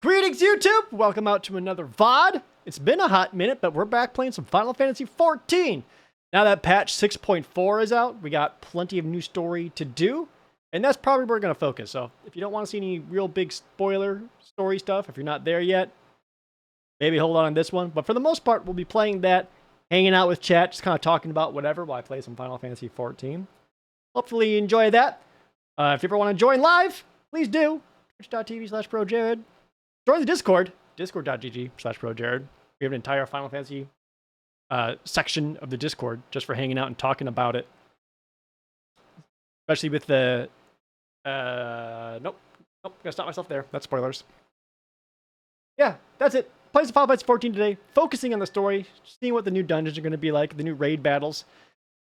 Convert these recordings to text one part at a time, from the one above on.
Greetings, YouTube! Welcome out to another VOD. It's been a hot minute, but we're back playing some Final Fantasy XIV. Now that patch 6.4 is out, we got plenty of new story to do, and that's probably where we're going to focus. So if you don't want to see any real big spoiler story stuff, if you're not there yet, maybe hold on this one. But for the most part, we'll be playing that, hanging out with chat, just kind of talking about whatever while I play some Final Fantasy XIV. Hopefully you enjoy that. If you ever want to join live, please do. Twitch.tv/ProJared. Join the Discord, discord.gg/ProJared. We have an entire Final Fantasy section of the Discord just for hanging out and talking about it. Especially with the... Nope, gotta stop myself there. That's spoilers. Yeah, that's it. Playing some Final Fantasy XIV today, focusing on the story, seeing what the new dungeons are going to be like, the new raid battles.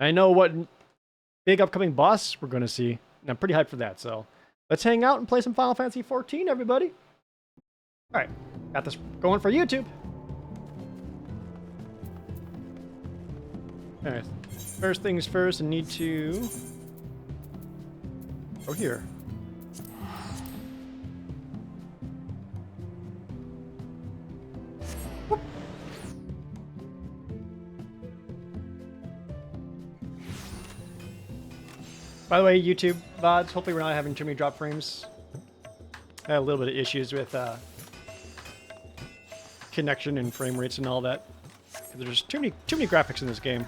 I know what big upcoming boss we're going to see, and I'm pretty hyped for that, so let's hang out and play some Final Fantasy XIV, everybody. Alright, got this going for YouTube. Alright, first things first, I need to go here. Whoop. By the way, YouTube VODs, hopefully we're not having too many drop frames. I had a little bit of issues with connection and frame rates and all that. There's too many graphics in this game.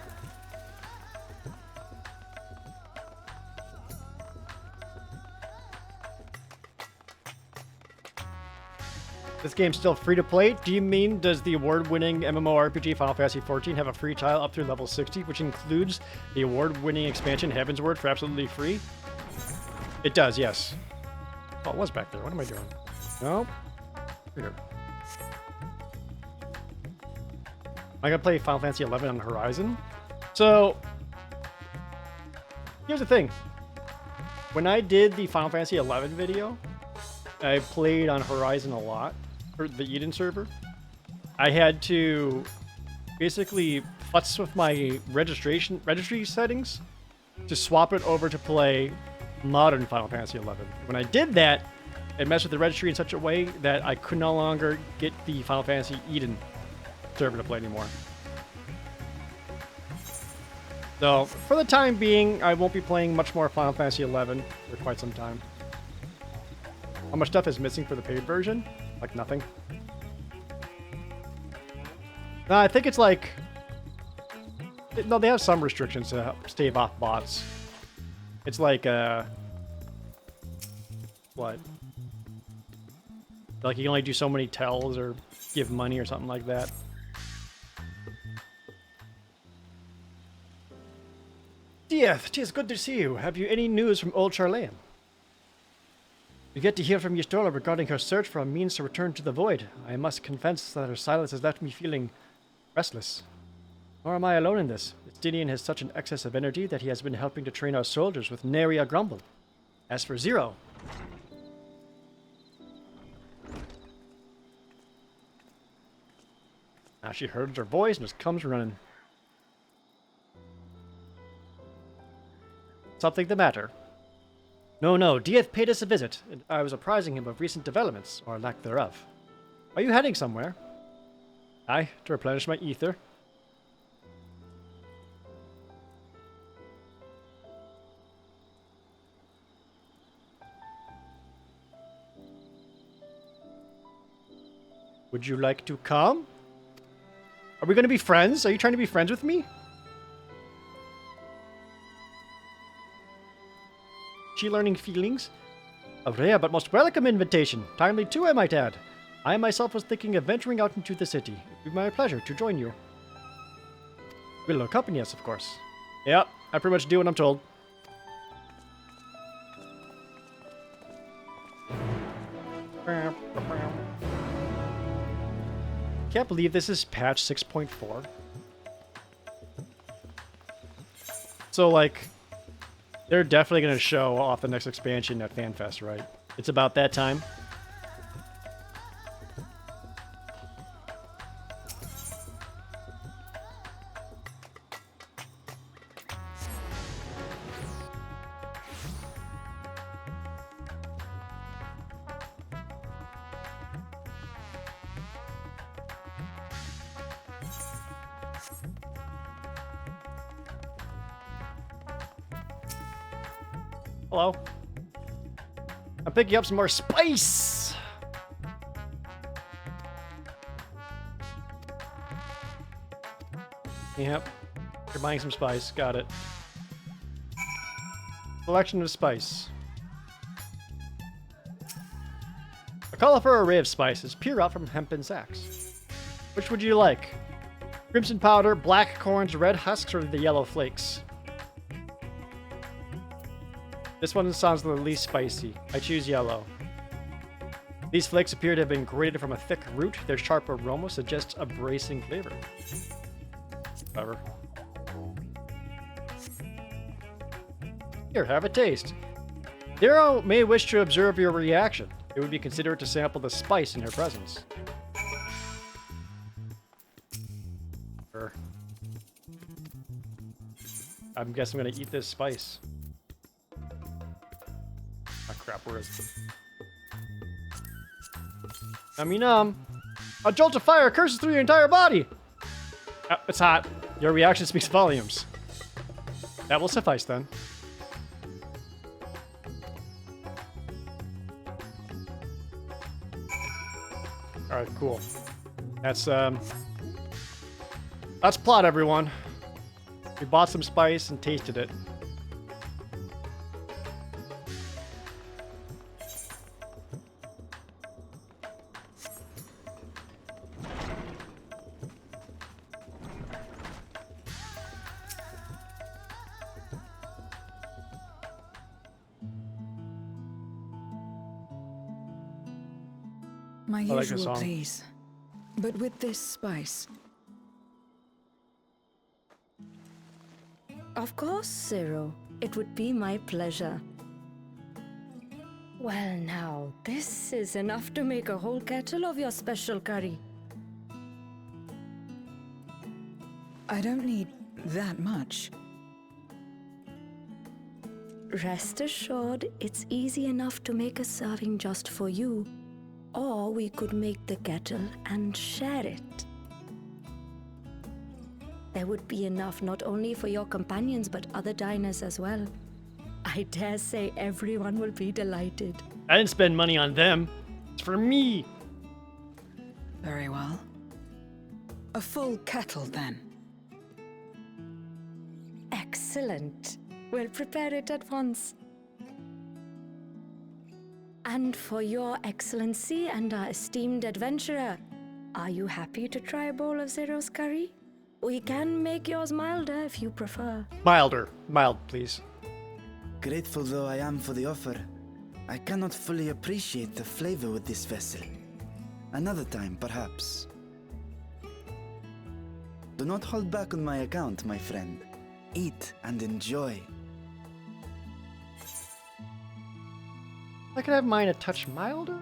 This game's still free to play? Do you mean, does the award-winning MMORPG Final Fantasy XIV have a free trial up through level 60, which includes the award-winning expansion Heavensward for absolutely free? It does, yes. Oh, it was back there. What am I doing? No. Here. I'm gonna play Final Fantasy XI on Horizon. So, here's the thing. When I did the Final Fantasy XI video, I played on Horizon a lot, for the Eden server. I had to basically futz with my registry settings to swap it over to play modern Final Fantasy XI. When I did that, it messed with the registry in such a way that I could no longer get the Final Fantasy Eden server to play anymore. So, for the time being, I won't be playing much more Final Fantasy XI for quite some time. How much stuff is missing for the paid version? Like nothing. No, I think it's like... No, they have some restrictions to stave off bots. It's like, what? Like you can only do so many tells or give money or something like that. Dieth, 'tis good to see you. Have you any news from old Charlene? We've yet to hear from Y'shtola regarding her search for a means to return to the Void. I must confess that her silence has left me feeling restless. Nor am I alone in this. Estinian has such an excess of energy that he has been helping to train our soldiers with nary a grumble. As for Zero... Now she heard her voice and just comes running. Something the matter? No, Dieth paid us a visit, and I was apprising him of recent developments, or lack thereof. Are you heading somewhere? Aye, to replenish my ether. Would you like to come? Are we going to be friends? Are you trying to be friends with me? She learning feelings? A rare but most welcome invitation. Timely too, I might add. I myself was thinking of venturing out into the city. It would be my pleasure to join you. Will accompany us, of course. Yep, I pretty much do what I'm told. Can't believe this is patch 6.4. So, like... They're definitely going to show off the next expansion at FanFest, right? It's about that time. Hello. I'm picking up some more spice. Yep. You're buying some spice. Got it. Collection of spice. A colorful array of spices peer out from hempen sacks. Which would you like? Crimson powder, black corns, red husks, or the yellow flakes? This one sounds the least spicy. I choose yellow. These flakes appear to have been grated from a thick root. Their sharp aroma suggests a bracing flavor. Whatever. Here, have a taste. Darrow may wish to observe your reaction. It would be considerate to sample the spice in her presence. Sure. I'm guessing I'm gonna eat this spice. Ah, crap, where is it? Nummy num. A jolt of fire curses through your entire body! Ah, it's hot. Your reaction speaks volumes. That will suffice then. Alright, cool. That's plot, everyone. We bought some spice and tasted it. My I like this usual, song. please. But with this spice. Of course, Zero. It would be my pleasure. Well now, this is enough to make a whole kettle of your special curry. I don't need that much. Rest assured, it's easy enough to make a serving just for you. Or we could make the kettle and share it. There would be enough not only for your companions but other diners as well. I dare say everyone will be delighted. I didn't spend money on them. It's for me. Very well. A full kettle, then. Excellent. We'll prepare it at once. And for your excellency and our esteemed adventurer, are you happy to try a bowl of Zero's curry? We can make yours milder if you prefer. Milder. Mild, please. Grateful though I am for the offer, I cannot fully appreciate the flavor with this vessel. Another time, perhaps. Do not hold back on my account, my friend. Eat and enjoy. I could have mine a touch milder?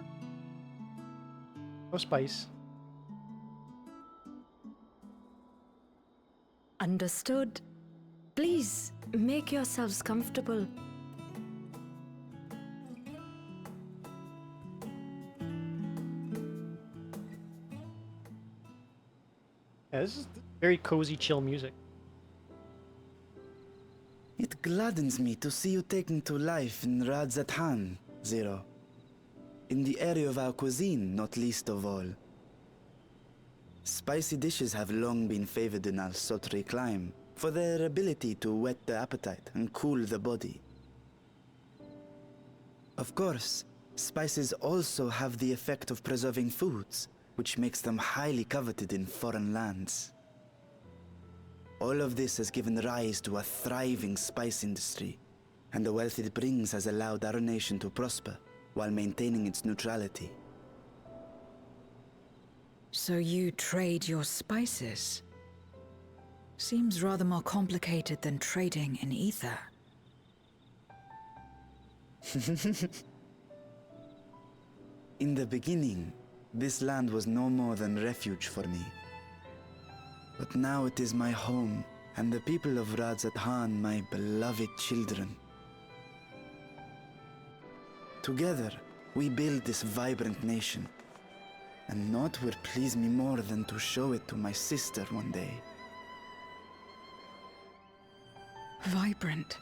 No spice. Understood. Please, make yourselves comfortable. Yeah, this is very cozy, chill music. It gladdens me to see you taking to life in Radzatan, Zero. In the area of our cuisine, not least of all. Spicy dishes have long been favored in our sultry clime for their ability to whet the appetite and cool the body. Of course, spices also have the effect of preserving foods, which makes them highly coveted in foreign lands. All of this has given rise to a thriving spice industry, and the wealth it brings has allowed our nation to prosper while maintaining its neutrality. So you trade your spices? Seems rather more complicated than trading in ether. In the beginning, this land was no more than refuge for me. But now it is my home, and the people of Radzatan my beloved children. Together, we build this vibrant nation. And naught would please me more than to show it to my sister one day. Vibrant.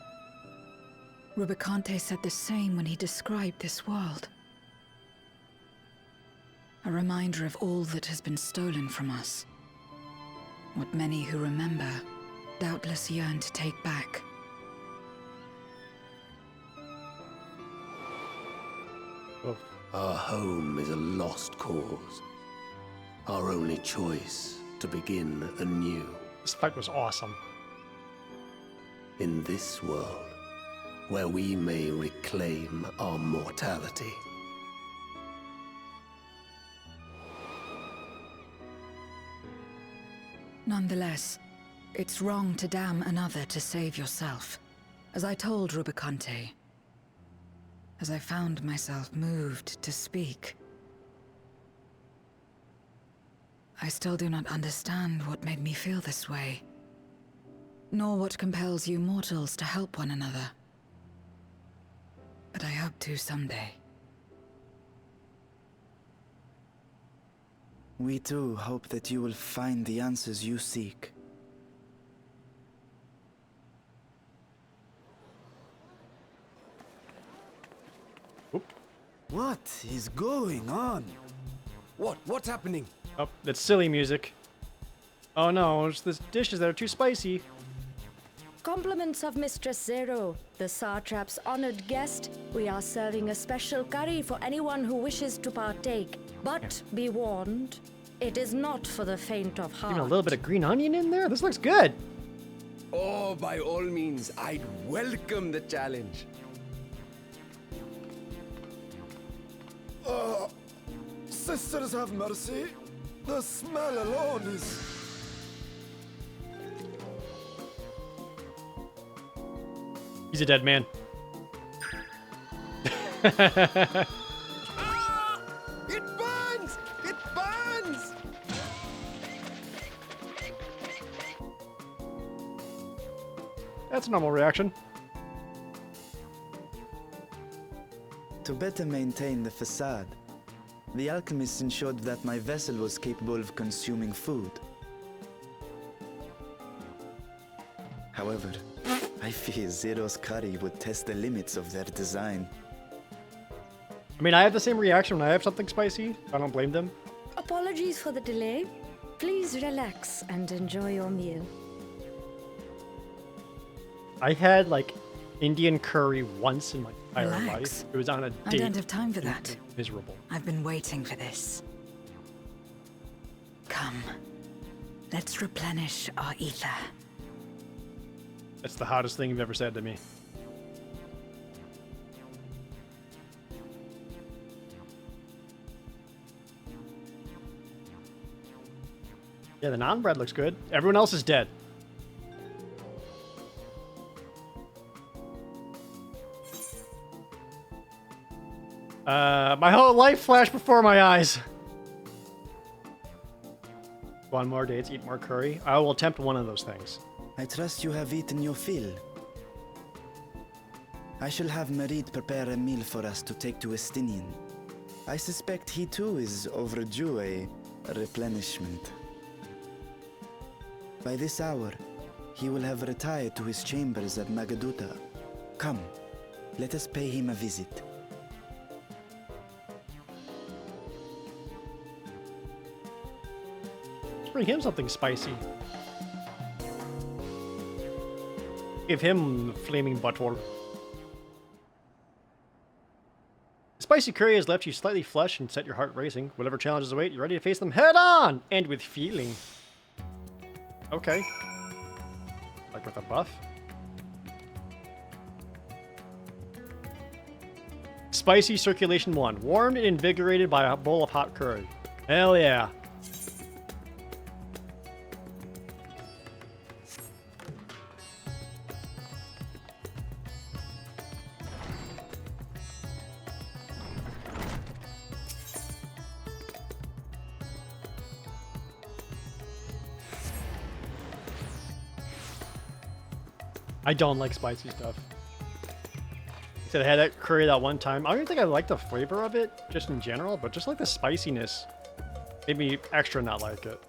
Rubicante said the same when he described this world. A reminder of all that has been stolen from us. What many who remember doubtless yearn to take back. Oh. Our home is a lost cause. Our only choice to begin anew. This fight was awesome. In this world, where we may reclaim our mortality. Nonetheless, it's wrong to damn another to save yourself. As I told Rubicante, as I found myself moved to speak, I still do not understand what made me feel this way, nor what compels you mortals to help one another. But I hope to someday. We too hope that you will find the answers you seek. What is going on? What's happening? Oh, that's silly music. Oh no, it's the dishes that are too spicy. Compliments of Mistress Zero, the Satrap's honored guest. We are serving a special curry for anyone who wishes to partake. But be warned, it is not for the faint of heart. Even a little bit of green onion in there? This looks good. Oh, by all means, I'd welcome the challenge. Sisters have mercy. The smell alone is... He's a dead man. Ah! It burns! It burns! That's a normal reaction. To better maintain the facade, the alchemists ensured that my vessel was capable of consuming food. However, I fear Zero's curry would test the limits of their design. I mean, I have the same reaction when I have something spicy. I don't blame them. Apologies for the delay. Please relax and enjoy your meal. I had like Indian curry once in my entire Relax. life. It was on a I date. don't have time for that. It was miserable. I've been waiting for this. Come, let's replenish our ether. That's the hottest thing you've ever said to me. Yeah, the naan bread looks good. Everyone else is dead. My whole life flashed before my eyes. Go on more dates, eat more curry. I will attempt one of those things. I trust you have eaten your fill. I shall have Merid prepare a meal for us to take to Estinian. I suspect he too is overdue a replenishment. By this hour, he will have retired to his chambers at Magaduta. Come, let us pay him a visit. Let's bring him something spicy. Give him the flaming butthole. Spicy curry has left you slightly flushed and set your heart racing. Whatever challenges await, you're ready to face them head on and with feeling. Okay. Like with a buff. Spicy circulation 1. Warmed and invigorated by a bowl of hot curry. Hell yeah. I don't like spicy stuff. I said I had that curry that one time. I don't even think I like the flavor of it, just in general, but just like the spiciness made me extra not like it.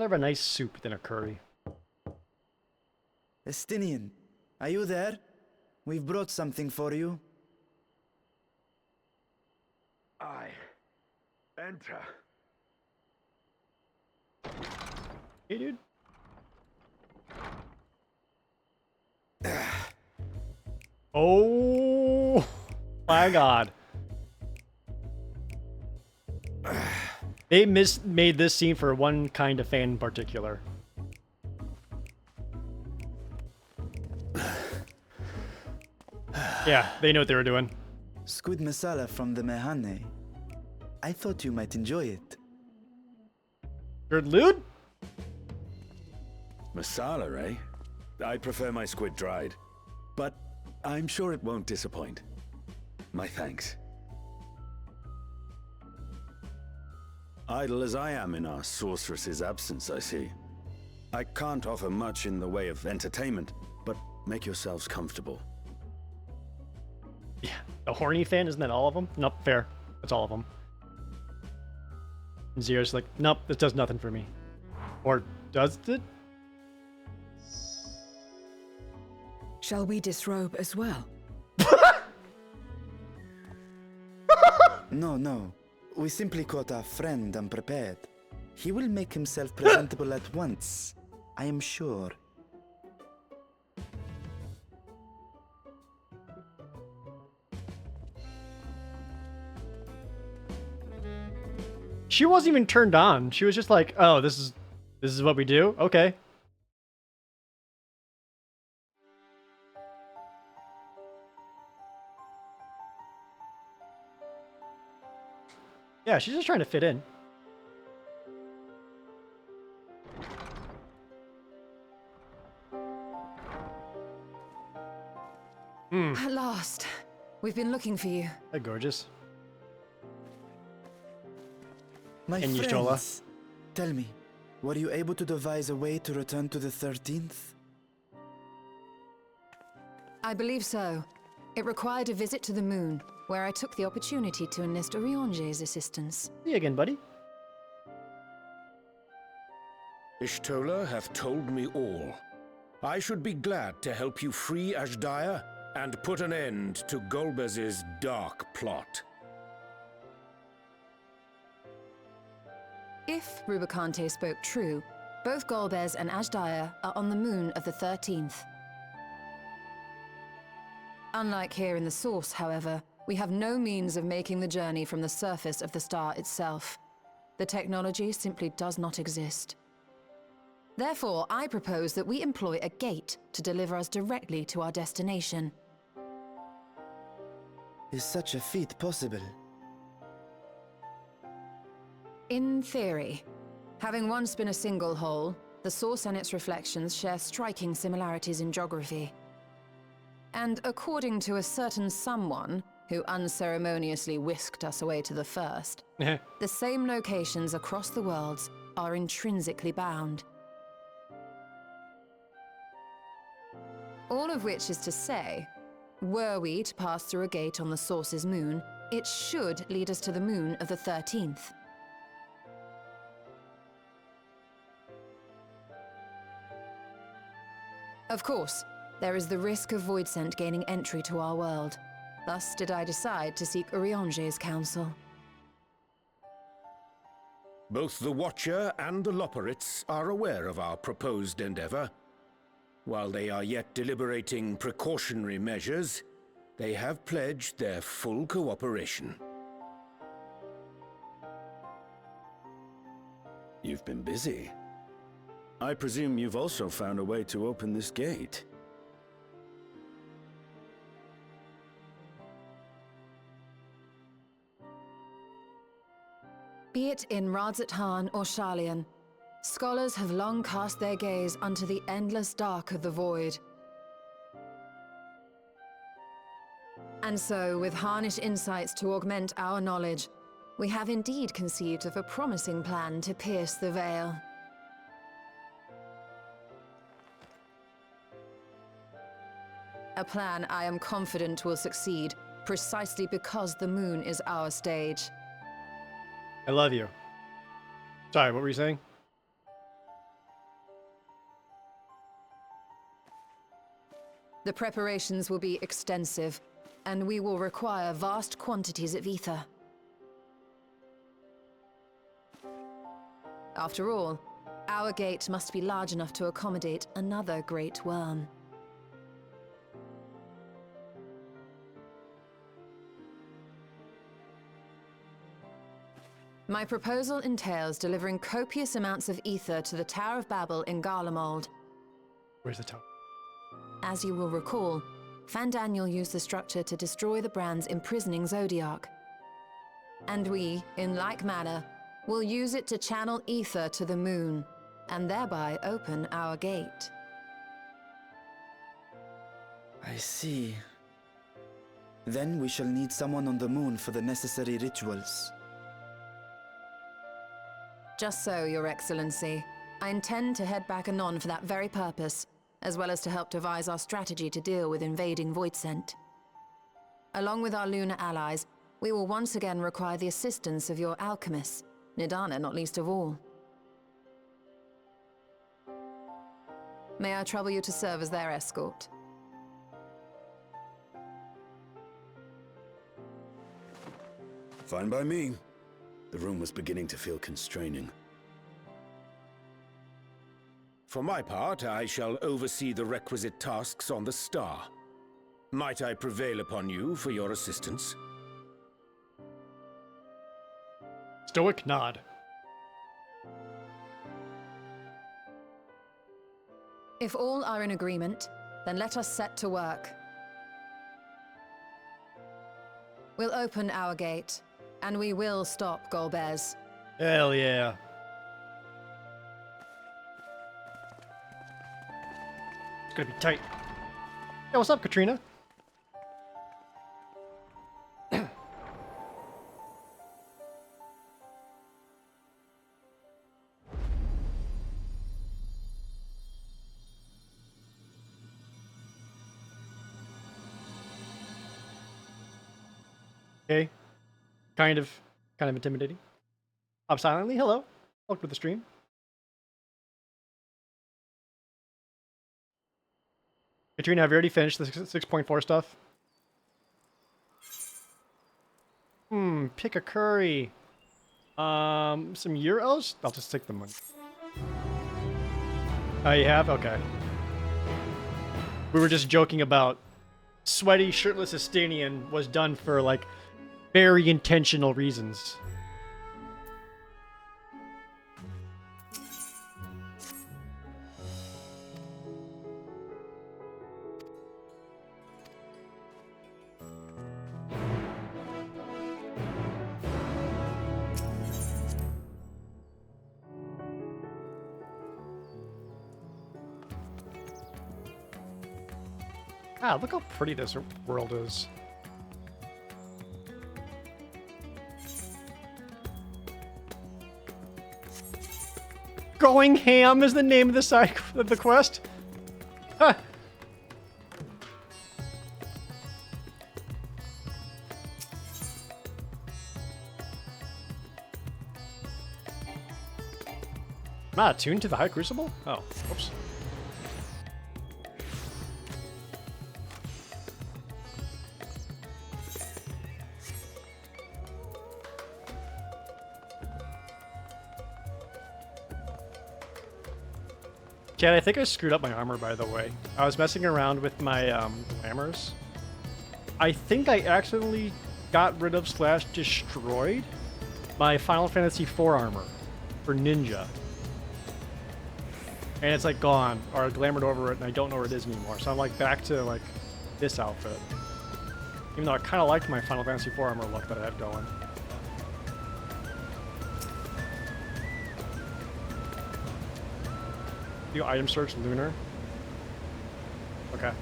I'd rather have a nice soup than a curry. Estinian, are you there? We've brought something for you. I enter. Hey, dude. Oh my god. They made this scene for one kind of fan in particular. Yeah, they know what they were doing. Squid masala from the Mehane. I thought you might enjoy it. Good lewd? Masala, eh? I prefer my squid dried. But I'm sure it won't disappoint. My thanks. Idle as I am in our sorceress's absence, I see. I can't offer much in the way of entertainment, but make yourselves comfortable. Yeah, a horny fan, isn't that all of them? Nope, fair. That's all of them. And Zero's like, nope, this does nothing for me. Or does it? Shall we disrobe as well? No, no. We simply caught our friend unprepared. He will make himself presentable at once, I am sure. She wasn't even turned on. She was just like, oh, this is what we do? Okay. Yeah, she's just trying to fit in. At last. We've been looking for you. Hey, gorgeous. My And you, friends, tell me, were you able to devise a way to return to the 13th? I believe so. It required a visit to the moon, where I took the opportunity to enlist Orionge's assistance. See you again, buddy. Ishtola hath told me all. I should be glad to help you free Ashdaya and put an end to Golbez's dark plot. If Rubicante spoke true, both Golbez and Ashdaya are on the moon of the 13th. Unlike here in the Source, however, we have no means of making the journey from the surface of the star itself. The technology simply does not exist. Therefore, I propose that we employ a gate to deliver us directly to our destination. Is such a feat possible? In theory. Having once been a single hole, the Source and its reflections share striking similarities in geography. And according to a certain someone who unceremoniously whisked us away to the first, the same locations across the worlds are intrinsically bound. All of which is to say, were we to pass through a gate on the Source's moon, it should lead us to the moon of the 13th. Of course, there is the risk of Voidsent gaining entry to our world. Thus did I decide to seek Orionge's counsel. Both the Watcher and the Loporrits are aware of our proposed endeavor. While they are yet deliberating precautionary measures, they have pledged their full cooperation. You've been busy. I presume you've also found a way to open this gate. Be it in Radzat-Han or Sharlayan, scholars have long cast their gaze unto the endless dark of the void. And so, with Harnish insights to augment our knowledge, we have indeed conceived of a promising plan to pierce the veil. A plan I am confident will succeed, precisely because the moon is our stage. I love you. Sorry, what were you saying? The preparations will be extensive, and we will require vast quantities of ether. After all, our gate must be large enough to accommodate another great worm. My proposal entails delivering copious amounts of ether to the Tower of Babel in Garlemald. Where's the tower? As you will recall, Fandaniel used the structure to destroy the Brand's imprisoning Zodiac. And we, in like manner, will use it to channel ether to the moon, and thereby open our gate. I see. Then we shall need someone on the moon for the necessary rituals. Just so, Your Excellency. I intend to head back anon for that very purpose, as well as to help devise our strategy to deal with invading Voidsent. Along with our lunar allies, we will once again require the assistance of your alchemists, Nidana not least of all. May I trouble you to serve as their escort? Fine by me. The room was beginning to feel constraining. For my part, I shall oversee the requisite tasks on the Star. Might I prevail upon you for your assistance? Stoic nod. If all are in agreement, then let us set to work. We'll open our gate, and we will stop Golbez. Hell yeah. It's gonna be tight. Hey, what's up, Katrina? Okay. Kind of intimidating. Up silently. Hello. Welcome to the stream. Katrina, have you already finished the 6.4 stuff? Pick a curry. Some euros? I'll just take the money. Oh, you have? Okay. We were just joking about sweaty, shirtless Estanian was done for, like, very intentional reasons. Ah, look how pretty this world is. Going Ham is the name of the side of the quest. Huh. I'm not attuned to the High Crucible? Oh, whoops. Chad, I think I screwed up my armor, by the way. I was messing around with my glamours. I think I accidentally got rid of / destroyed my Final Fantasy IV armor for Ninja. And it's like gone, or I glamored over it, and I don't know where it is anymore. So I'm like back to like this outfit. Even though I kind of liked my Final Fantasy IV armor look that I had going. Do item search lunar? Okay.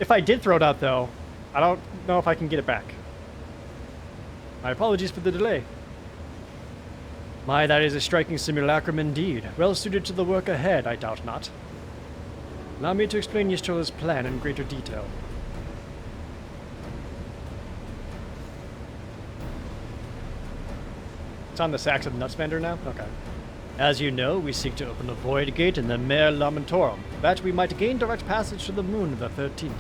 If I did throw it out though, I don't know if I can get it back. My apologies for the delay. My, that is a striking simulacrum indeed. Well suited to the work ahead, I doubt not. Allow me to explain Ystrola's plan in greater detail. It's on the Sacks of Nuts vendor now? Okay. As you know, we seek to open a void gate in the Mare Lamentorum, that we might gain direct passage to the moon of the 13th.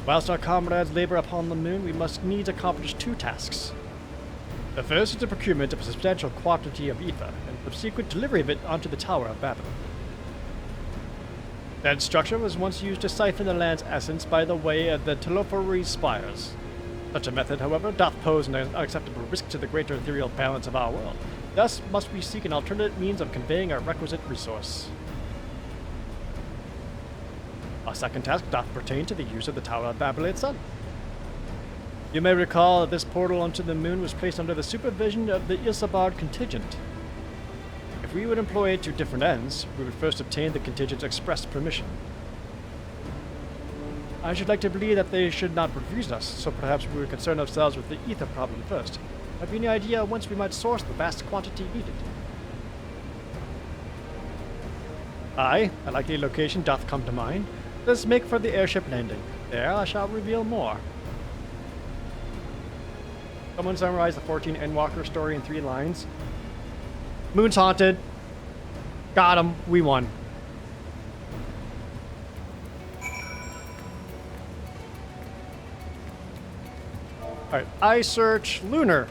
Whilst our comrades labor upon the moon, we must needs accomplish 2 tasks. The first is the procurement of a substantial quantity of ether, and subsequent delivery of it onto the Tower of Babel. That structure was once used to siphon the land's essence by the way of the Telophores spires. Such a method, however, doth pose an unacceptable risk to the greater ethereal balance of our world. Thus must we seek an alternate means of conveying our requisite resource. Our second task doth pertain to the use of the Tower of Babel itself. You may recall that this portal onto the moon was placed under the supervision of the Issaquah contingent. If we would employ it to different ends, we would first obtain the contingent's express permission. I should like to believe that they should not refuse us, so perhaps we would concern ourselves with the ether problem first. Have you any idea whence we might source the vast quantity needed? Aye, a likely location doth come to mind. Let's make for the airship landing. There I shall reveal more. Someone summarize the 14 Endwalker story in 3 lines. Moon's haunted. Got him. We won. Alright, I search lunar.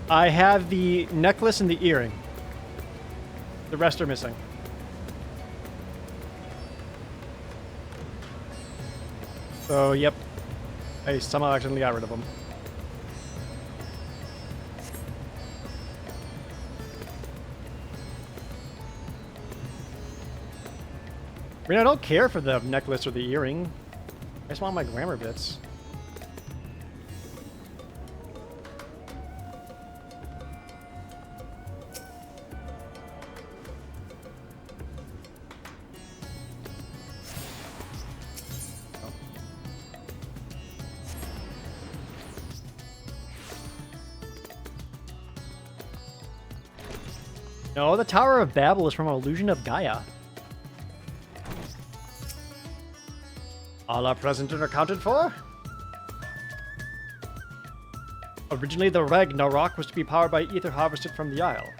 I have the necklace and the earring. The rest are missing. So, yep. I somehow accidentally got rid of them. I mean, I don't care for the necklace or the earring. I just want my glamour bits. No, the Tower of Babel is from Illusion of Gaia. All are present and accounted for? Originally, the Ragnarok was to be powered by ether harvested from the Isle.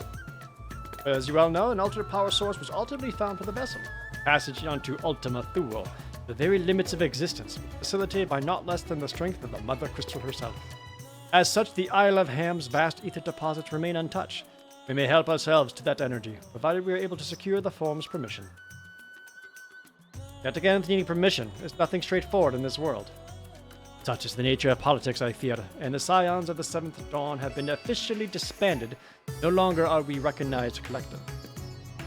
As you well know, an alternate power source was ultimately found for the vessel. Passage onto Ultima Thule, the very limits of existence, facilitated by not less than the strength of the Mother Crystal herself. As such, the Isle of Ham's vast ether deposits remain untouched. We may help ourselves to that energy, provided we are able to secure the form's permission. Yet again, needing permission is nothing straightforward in this world. Such is the nature of politics, I fear, and the Scions of the 7th Dawn have been officially disbanded. No longer are we recognized collective.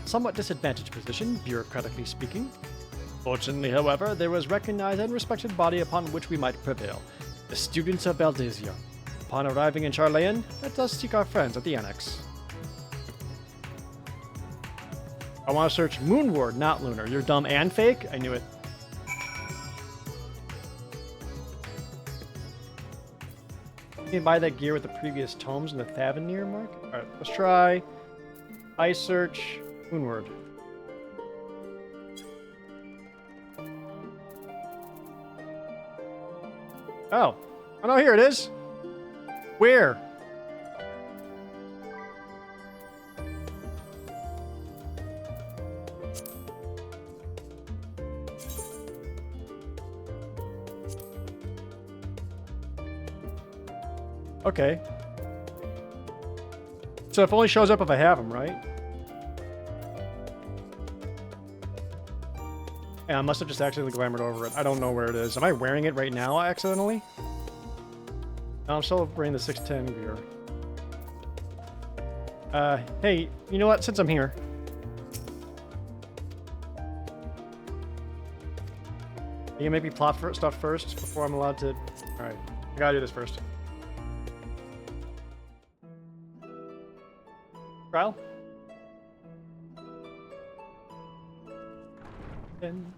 Somewhat disadvantaged position, bureaucratically speaking. Fortunately, however, there was recognized and respected body upon which we might prevail. The students of Baldesia. Upon arriving in Charlayan, let us seek our friends at the Annex. I want to search Moonward, not Lunar. You're dumb and fake? I knew it. You can buy that gear with the previous tomes in the Thavenir mark? Alright, let's try I search Moonward. Oh. Oh no, here it is. Where? Okay. So it only shows up if I have them, right? Yeah, I must have just accidentally glamored over it. I don't know where it is. Am I wearing it right now accidentally? No, I'm still wearing the 610 gear. Hey, you know what? Since I'm here. You can make me plot for stuff first before I'm allowed to... Alright, I gotta do this first. Trial? And...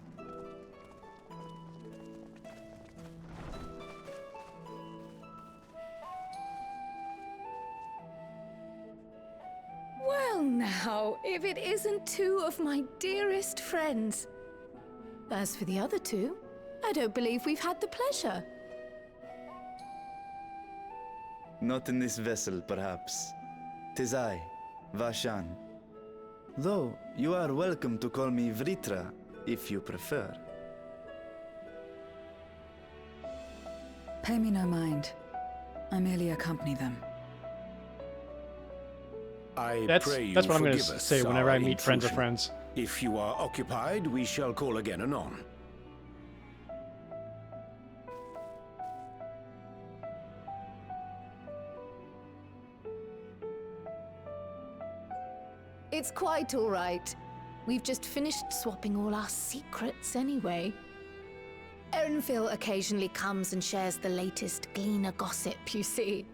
Well now, if it isn't 2 of my dearest friends. As for the other 2, I don't believe we've had the pleasure. Not in this vessel, perhaps. 'Tis I, Vashan. Though you are welcome to call me Vritra if you prefer. Pay me no mind. I merely accompany them. That's what I'm going to say whenever I meet friends of friends. If you are occupied, we shall call again anon. It's quite all right. We've just finished swapping all our secrets anyway. Erenville occasionally comes and shares the latest Gleaner gossip, you see.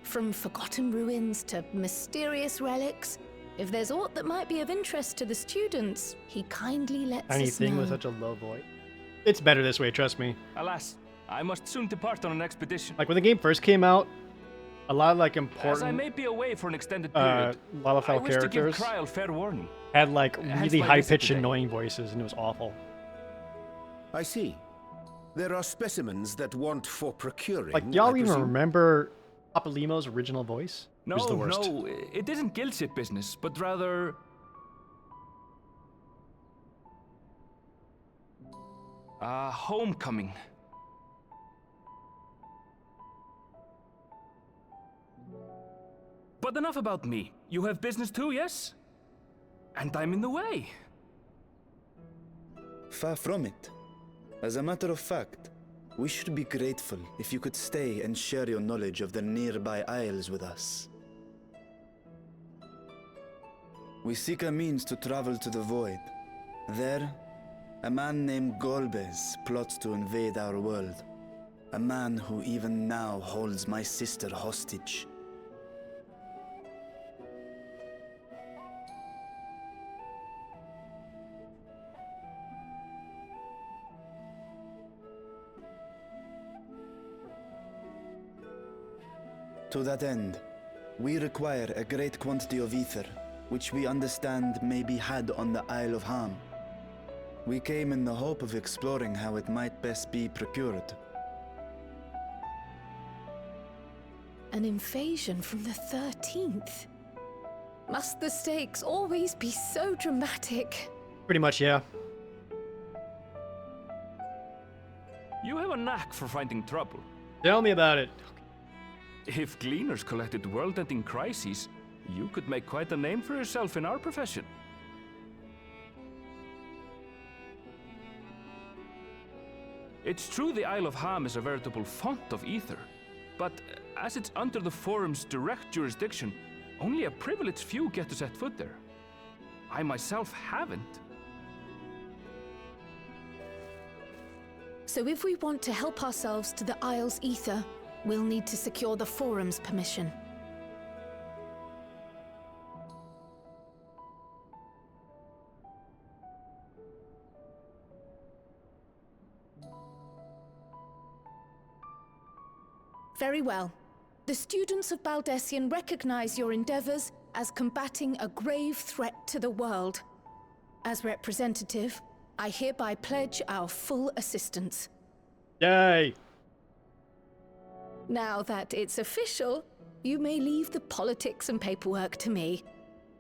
From forgotten ruins to mysterious relics, if there's aught that might be of interest to the students, he kindly lets us know. Anything with such a low voice. It's better this way, trust me. Alas, I must soon depart on an expedition. Like when the game first came out, a lot of like important As I may be away for an extended period, Lalafell I wish to give characters Kryl fair warning. had like Hence really my high visit pitched today. annoying voices and it was awful. I see. There are specimens that want for procuring. Like y'all I even presume? remember Papalimo's original voice? It was the worst. No, it isn't guild ship business, but rather... homecoming. But enough about me. You have business too, yes? And I'm in the way. Far from it. As a matter of fact, we should be grateful if you could stay and share your knowledge of the nearby isles with us. We seek a means to travel to the Void. There, a man named Golbez plots to invade our world. A man who even now holds my sister hostage. To that end, we require a great quantity of ether, which we understand may be had on the Isle of Ham. We came in the hope of exploring how it might best be procured. An invasion from the 13th? Must the stakes always be so dramatic? Pretty much, yeah. You have a knack for finding trouble. Tell me about it. If Gleaners collected world-ending crises, you could make quite a name for yourself in our profession. It's true the Isle of Ham is a veritable font of ether, but as it's under the Forum's direct jurisdiction, only a privileged few get to set foot there. I myself haven't. So if we want to help ourselves to the Isle's ether, we'll need to secure the Forum's permission. Very well. The students of Baldessian recognize your endeavors as combating a grave threat to the world. As representative, I hereby pledge our full assistance. Yay! Now that it's official, you may leave the politics and paperwork to me.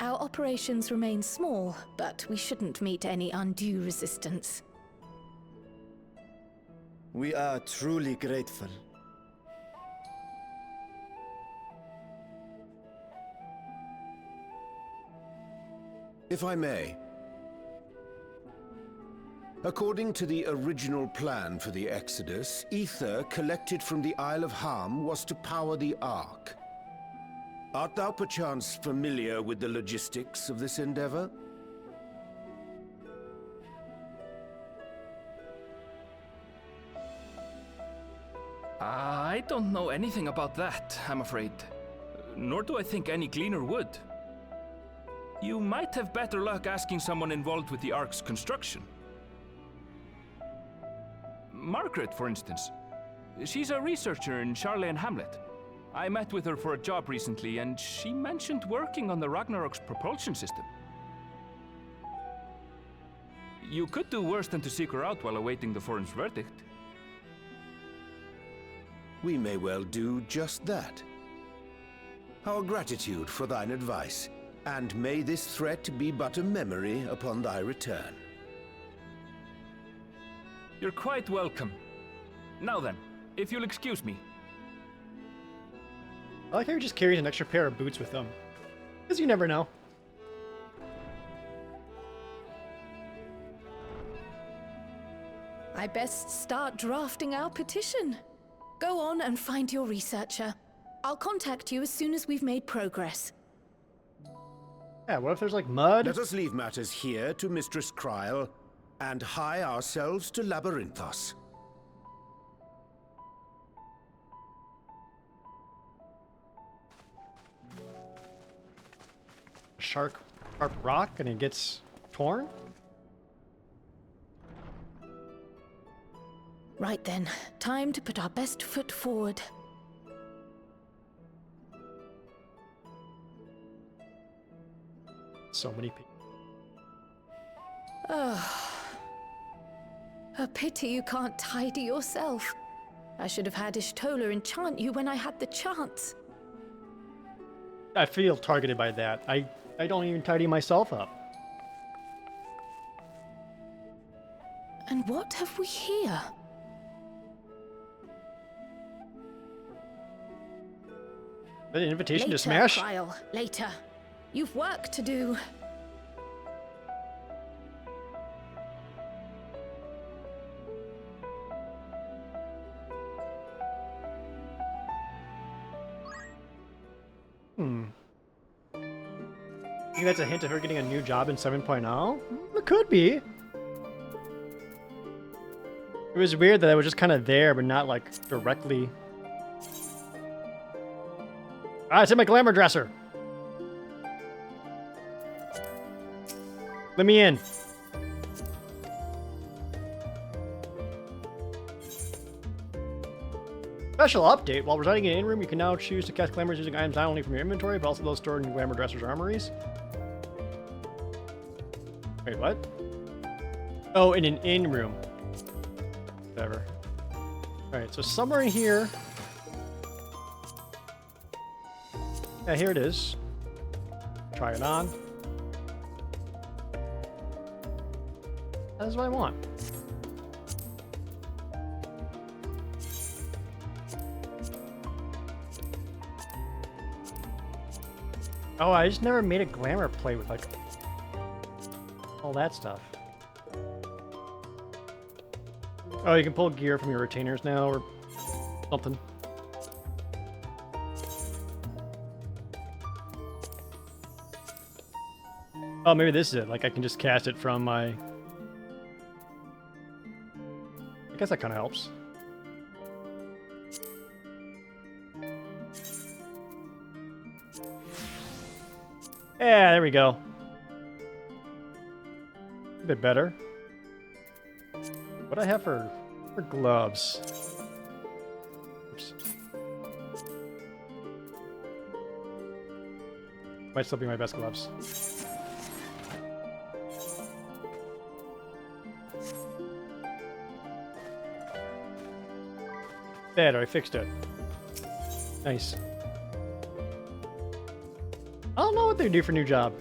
Our operations remain small, but we shouldn't meet any undue resistance. We are truly grateful. If I may. According to the original plan for the Exodus, ether collected from the Isle of Ham was to power the Ark. Art thou perchance familiar with the logistics of this endeavor? I don't know anything about that, I'm afraid. Nor do I think any Gleaner would. You might have better luck asking someone involved with the Ark's construction. Margaret, for instance. She's a researcher in Charley and Hamlet. I met with her for a job recently, and she mentioned working on the Ragnarok's propulsion system. You could do worse than to seek her out while awaiting the Forum's verdict. We may well do just that. our gratitude for thine advice, and may this threat be but a memory upon thy return. You're quite welcome. Now then, if you'll excuse me. I like how he just carries an extra pair of boots with him. Because you never know. I best start drafting our petition. Go on and find your researcher. I'll contact you as soon as we've made progress. Yeah, what if there's like mud? Let us leave matters here to Mistress Kryl, and hie ourselves to Labyrinthos. Sharp rock and it gets torn? Right then, time to put our best foot forward. So many people. Oh. A pity you can't tidy yourself. I should have had Ishtola enchant you when I had the chance. I feel targeted by that. I don't even tidy myself up. And what have we here? An invitation Later, to smash? Kryl, later. You've work to do. Think that's a hint of her getting a new job in 7.0? It could be. It was weird that it was just kind of there, but not like directly. Ah, it's in my glamour dresser. Let me in. Special update. While residing in an in-room, you can now choose to cast glamours using items not only from your inventory, but also those stored in glamour dressers' armories. Wait, what? Oh, in an in-room. Whatever. Alright, so somewhere in here... Yeah, here it is. Try it on. That's what I want. Oh, I just never made a glamour play with like all that stuff. Oh, you can pull gear from your retainers now or something. Oh, maybe this is it. Like I can just cast it from my... I guess that kind of helps. Yeah, there we go. A bit better. What do I have for gloves? Oops. Might still be my best gloves. There, I fixed it. Nice. I don't know what they do for new job.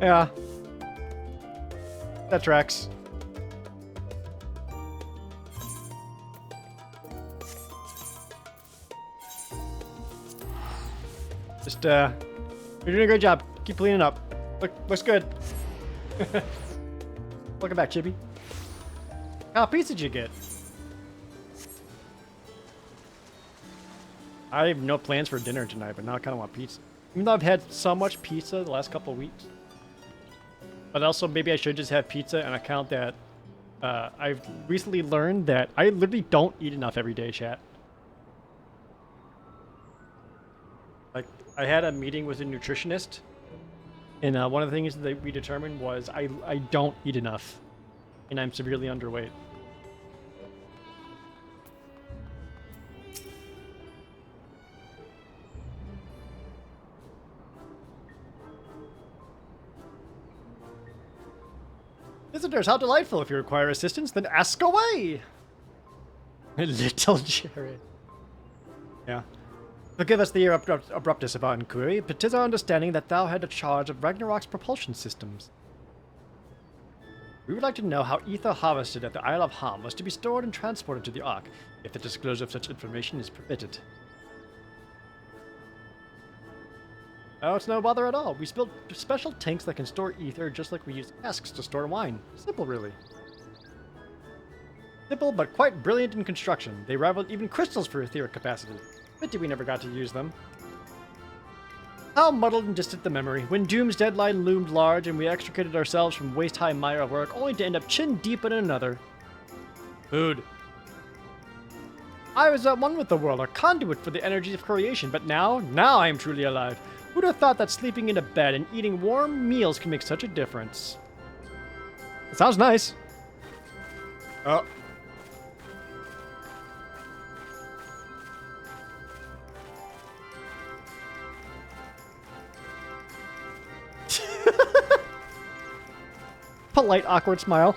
Yeah. That tracks. Just, you're doing a great job. Keep cleaning up. Looks good. Welcome back, Chippy. How much pizza did you get? I have no plans for dinner tonight, but now I kind of want pizza. Even though I've had so much pizza the last couple of weeks. But also, maybe I should just have pizza on account that I've recently learned that I literally don't eat enough every day, chat. Like, I had a meeting with a nutritionist, and one of the things that we determined was I don't eat enough, and I'm severely underweight. Visitors, how delightful. If you require assistance, then ask away. Little Jared. Yeah. Forgive us the abruptness of our inquiry, but 'tis our understanding that thou had a charge of Ragnarok's propulsion systems. We would like to know how ether harvested at the Isle of Ham was to be stored and transported to the Ark, if the disclosure of such information is permitted. Oh, it's no bother at all. We built special tanks that can store ether just like we use casks to store wine. Simple, really. Simple, but quite brilliant in construction. They rival even crystals for etheric capacity. Pity we never got to use them. How muddled and distant the memory. When Doom's deadline loomed large and we extricated ourselves from waist-high mire of work, only to end up chin-deep in another. Food. I was at one with the world, a conduit for the energies of creation, but now I am truly alive. Who'd have thought that sleeping in a bed and eating warm meals can make such a difference? It sounds nice. Oh. Polite, awkward smile.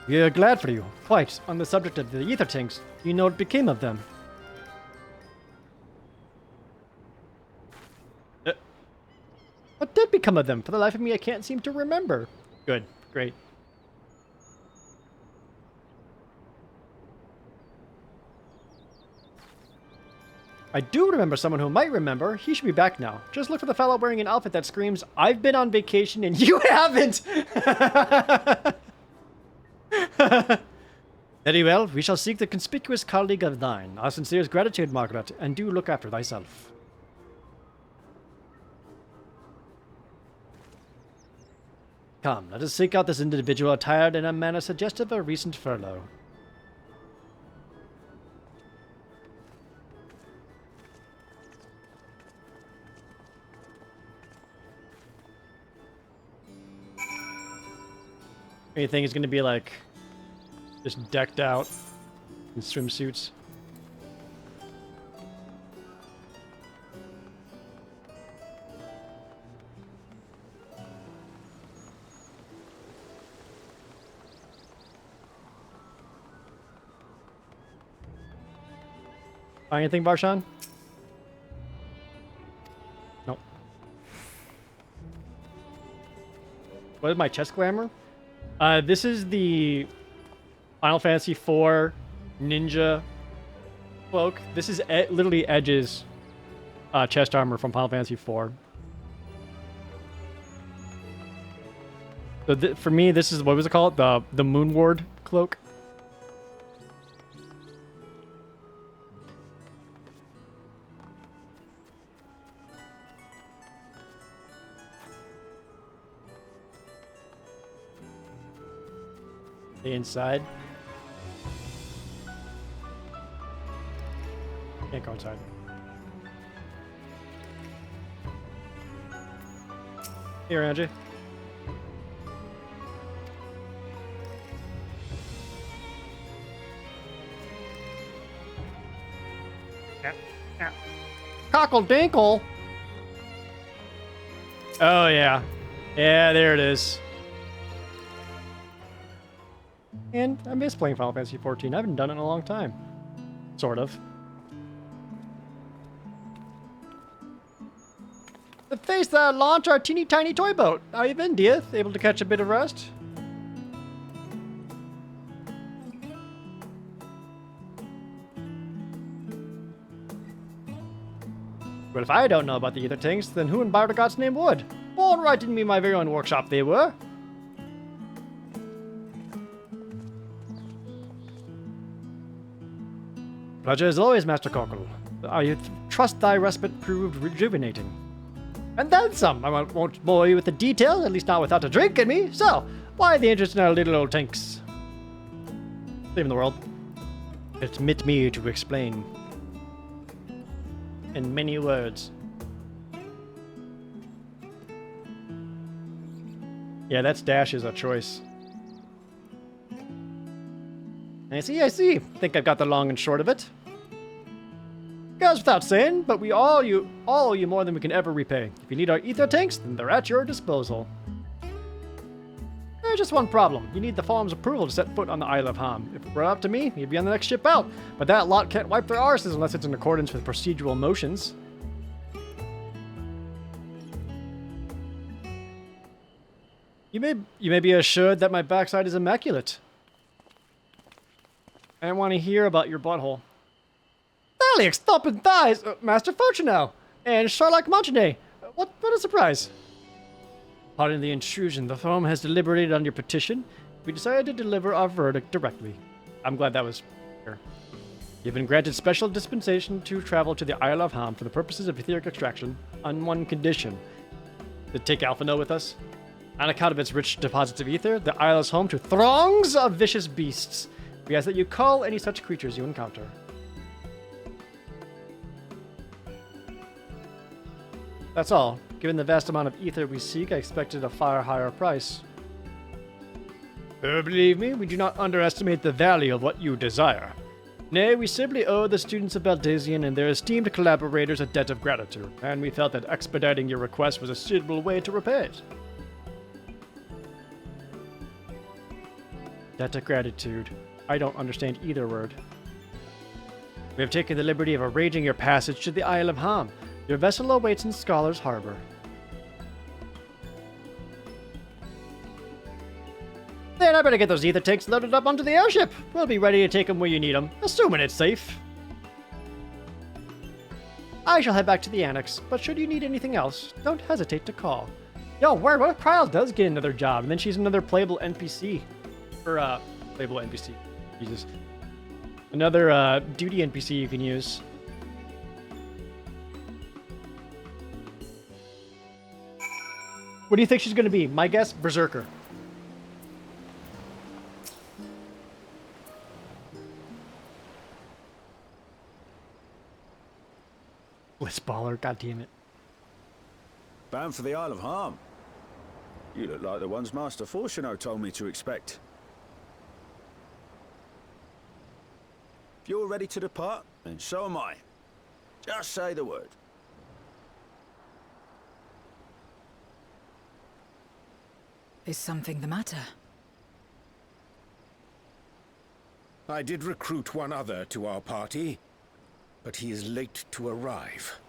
We are glad for you. Quite. On the subject of the ether tanks, you know what became of them? What did become of them? For the life of me, I can't seem to remember. Good. Great. I do remember someone who might remember. He should be back now. Just look for the fellow wearing an outfit that screams, I've been on vacation and you haven't! Very well, we shall seek the conspicuous colleague of thine. Our sincerest gratitude, Margaret, and do look after thyself. Come, let us seek out this individual attired in a manner suggestive of a recent furlough. Anything is going to be like just decked out in swimsuits. Find anything, Barshan? Nope. What is my chest glamour? This is the Final Fantasy IV ninja cloak. This is literally Edge's chest armor from Final Fantasy IV. So for me, this is, what was it called? The Moon Ward cloak. The inside. Can't go inside. Here, Angie. Cockle Dinkle. Oh yeah. Yeah, there it is. And I miss playing Final Fantasy XIV. I haven't done it in a long time. Sort of. The face that launched our teeny tiny toy boat. How you been, dear? Able to catch a bit of rest? Well, if I don't know about the ether tanks, then who in God's name would? Born right in me my very own workshop they were. Pleasure as always, Master Cockle. I trust thy respite proved rejuvenating. And then some. I won't bore you with the details, at least not without a drink in me. So, why the interest in our little old tanks? Saving the world. Admit me to explain. In many words. Yeah, that's dash is a choice. I see. Think I've got the long and short of it. Goes without saying, but we all owe you more than we can ever repay. If you need our ether tanks, then they're at your disposal. There's just one problem. You need the Farm's approval to set foot on the Isle of Ham. If it were up to me, you'd be on the next ship out. But that lot can't wipe their arses unless it's in accordance with procedural motions. You may be assured that my backside is immaculate. I don't want to hear about your butthole. Alex, thumping thighs, Master Fortunow, and Sherlock Montagne. What a surprise. Pardon the intrusion. The firm has deliberated on your petition. We decided to deliver our verdict directly. I'm glad that was fair. You've been granted special dispensation to travel to the Isle of Ham for the purposes of etheric extraction on one condition. To take Alphino with us. On account of its rich deposits of ether, the isle is home to throngs of vicious beasts. We ask that you call any such creatures you encounter. That's all. Given the vast amount of ether we seek, I expected a far higher price. Believe me, we do not underestimate the value of what you desire. Nay, we simply owe the students of Baldesion and their esteemed collaborators a debt of gratitude, and we felt that expediting your request was a suitable way to repay it. Debt of gratitude. I don't understand either word. We have taken the liberty of arranging your passage to the Isle of Ham. Your vessel awaits in Scholar's Harbor. Then I better get those ether tanks loaded up onto the airship. We'll be ready to take them where you need them, assuming it's safe. I shall head back to the annex, but should you need anything else, don't hesitate to call. Yo, what if Kyle does get another job, and then she's another playable NPC? Or, playable NPC. Jesus. Another, duty NPC you can use. What do you think she's going to be? My guess, Berserker. Blitzballer, goddammit. Bound for the Isle of Ham. You look like the ones Master Fortuno told me to expect. If you're ready to depart, then so am I. Just say the word. Is something the matter? I did recruit one other to our party, but he is late to arrive.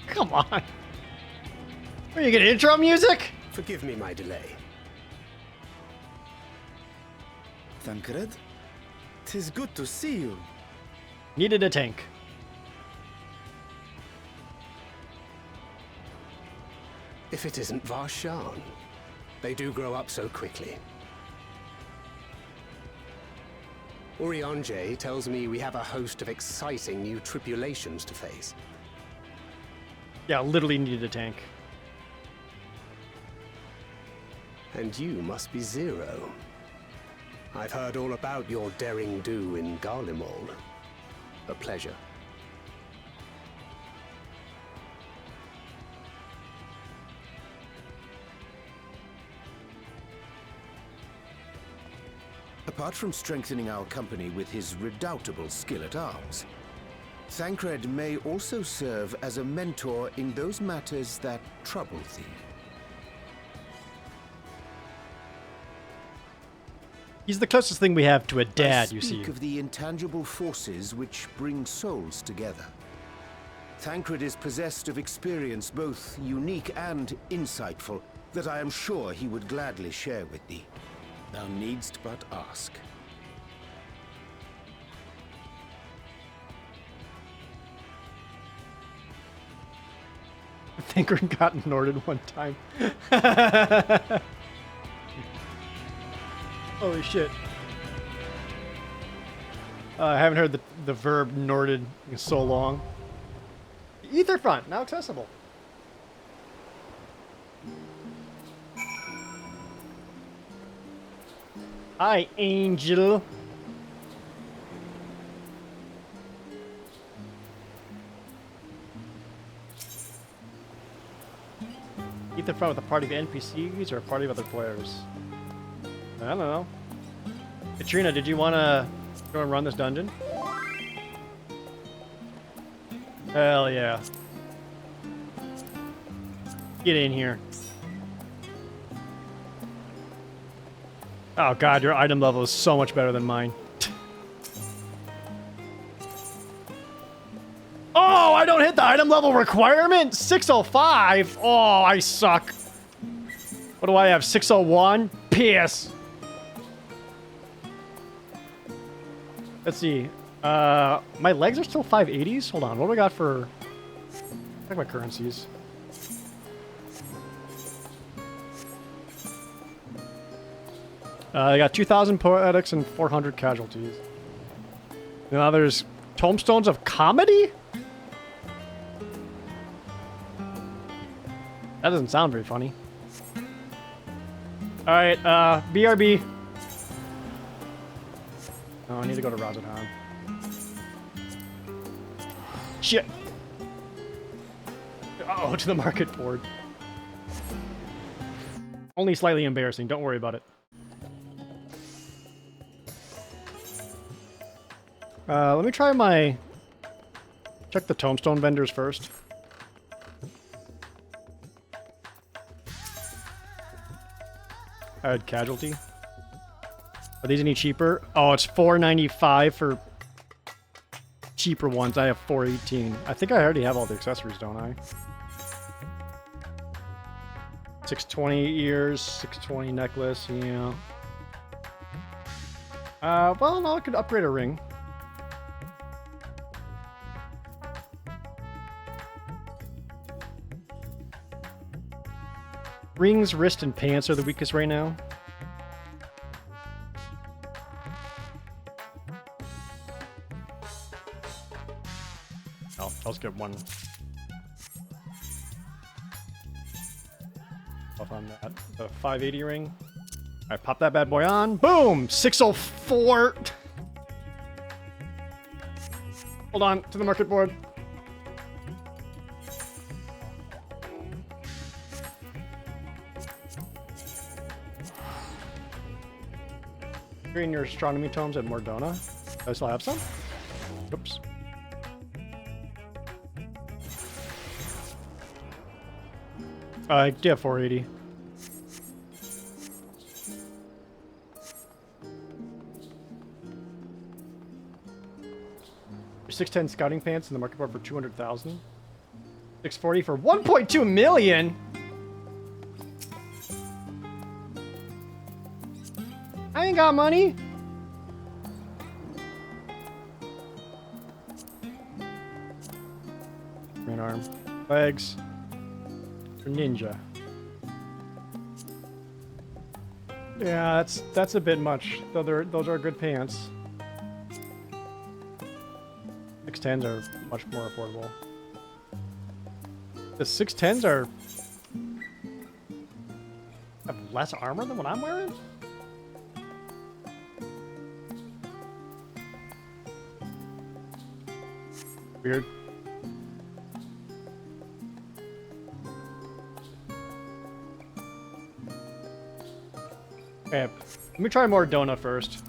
Come on. Are you getting intro music? Forgive me my delay. Thancred, 'tis good to see you. Needed a tank. If it isn't Varshan. They do grow up so quickly. Urianje tells me we have a host of exciting new tribulations to face. Yeah, literally needed a tank. And you must be Zero. I've heard all about your daring do in Garlemald. A pleasure. Apart from strengthening our company with his redoubtable skill at arms, Thancred may also serve as a mentor in those matters that trouble thee. He's the closest thing we have to a dad, you see. I speak of the intangible forces which bring souls together. Thancred is possessed of experience both unique and insightful that I am sure he would gladly share with thee. Thou needst but ask. Thinker got Norded one time. Holy shit. I haven't heard the verb Norded in so long. Etherfront, now accessible. Hi, Angel. Ether fun with a party of NPCs or a party of other players? I don't know. Katrina, did you want to go and run this dungeon? Hell yeah. Get in here. Oh god, your item level is so much better than mine. Oh, I don't hit the item level requirement? 605? Oh, I suck. What do I have? 601? Piss. Let's see. My legs are still 580s? Hold on, what do I got for... Check my currencies. I got 2,000 poetics and 400 casualties. Now there's Tombstones of Comedy? That doesn't sound very funny. Alright, BRB. Oh, I need to go to Razadhan. Shit! Uh-oh, to the market board. Only slightly embarrassing, don't worry about it. Let me try my... Check the tombstone vendors first. Add casualty. Are these any cheaper? Oh, it's $4.95 for cheaper ones. I have $4.18. I think I already have all the accessories, don't I? 620 ears, 620 necklace, yeah. Well, no, I could upgrade a ring. Rings, wrist, and pants are the weakest right now. Oh, I'll skip one. Off on that. The 580 ring. Alright, pop that bad boy on. Boom! 604! Hold on, to the market board. In your astronomy tomes at Mordona. Do I still have some? Oops. I do have 480. Your 610 scouting pants in the market board for 200,000. 640 for 1.2 million. I ain't got money. Green arm. Legs. For ninja. Yeah, that's a bit much. Those are good pants. 610s are much more affordable. The 610s are have less armor than what I'm wearing? Weird. Okay, let me try more donut first.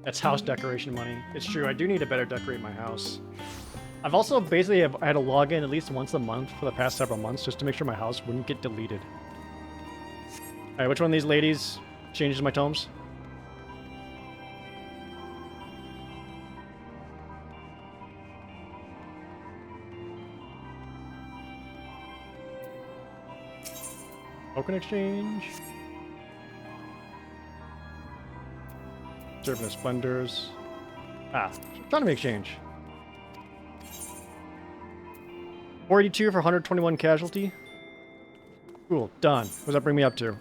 That's house decoration money. It's true, I do need to better decorate my house. I've also basically had to log in at least once a month for the past several months just to make sure my house wouldn't get deleted. Alright, which one of these ladies changes my tomes? Token exchange. Servant of Splendors. Ah, trying to make exchange. 482 for 121 casualty. Cool, done. What does that bring me up to?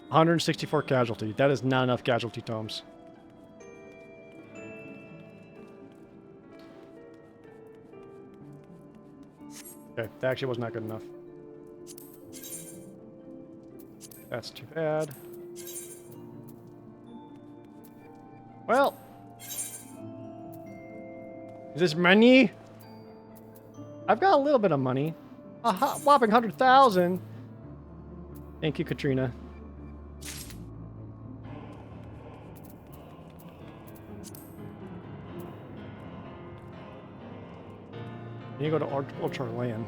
164 casualty. That is not enough casualty tomes. Okay, that actually was not good enough. That's too bad. Well. Is this money? I've got a little bit of money. A whopping 100,000. Thank you, Katrina. You go to Ultra Land.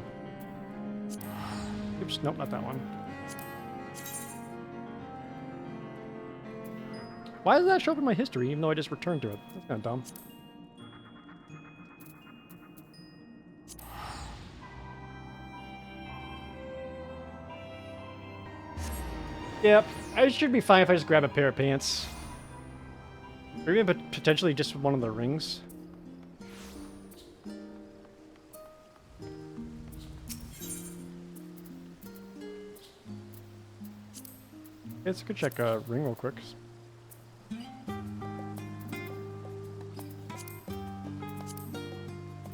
Oops, nope, not that one. Why does that show up in my history, even though I just returned to it? That's kind of dumb. Yep, I should be fine if I just grab a pair of pants. Or even potentially just one of the rings. Let's go check a ring real quick.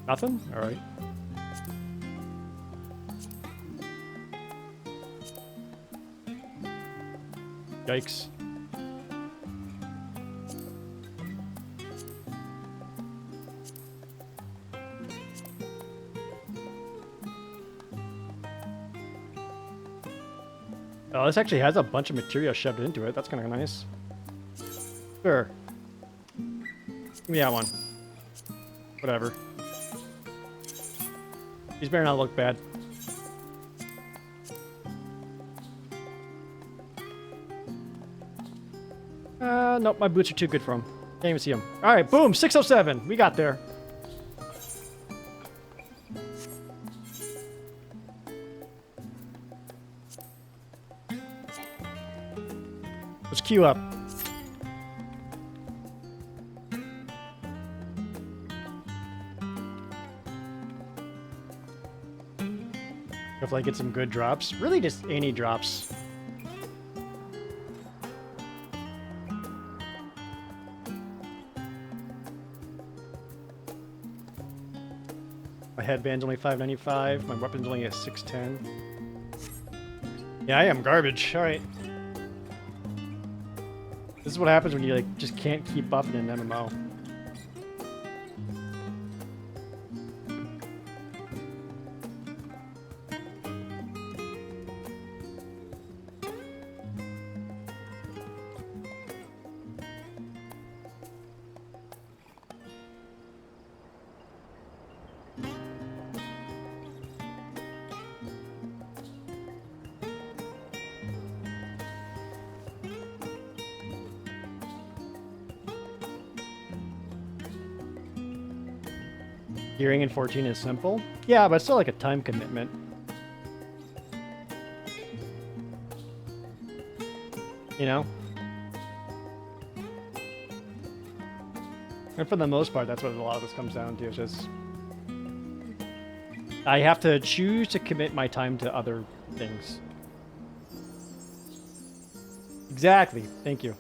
Nothing? Alright. Yikes. Oh, this actually has a bunch of material shoved into it. That's kind of nice. Sure. Give me that one. Whatever. These better not look bad. Nope, my boots are too good for them. Can't even see them. Alright, boom, 607. We got there. Let's queue up. Hopefully I get some good drops. Really just any drops. My headband's only $5.95. My weapon's only a $6.10. Yeah, I am garbage. Alright. This is what happens when you like just can't keep up in an MMO. Gearing in 14 is simple. Yeah, but it's still like a time commitment. You know? And for the most part, that's what a lot of this comes down to. It's just... I have to choose to commit my time to other things. Exactly. Thank you.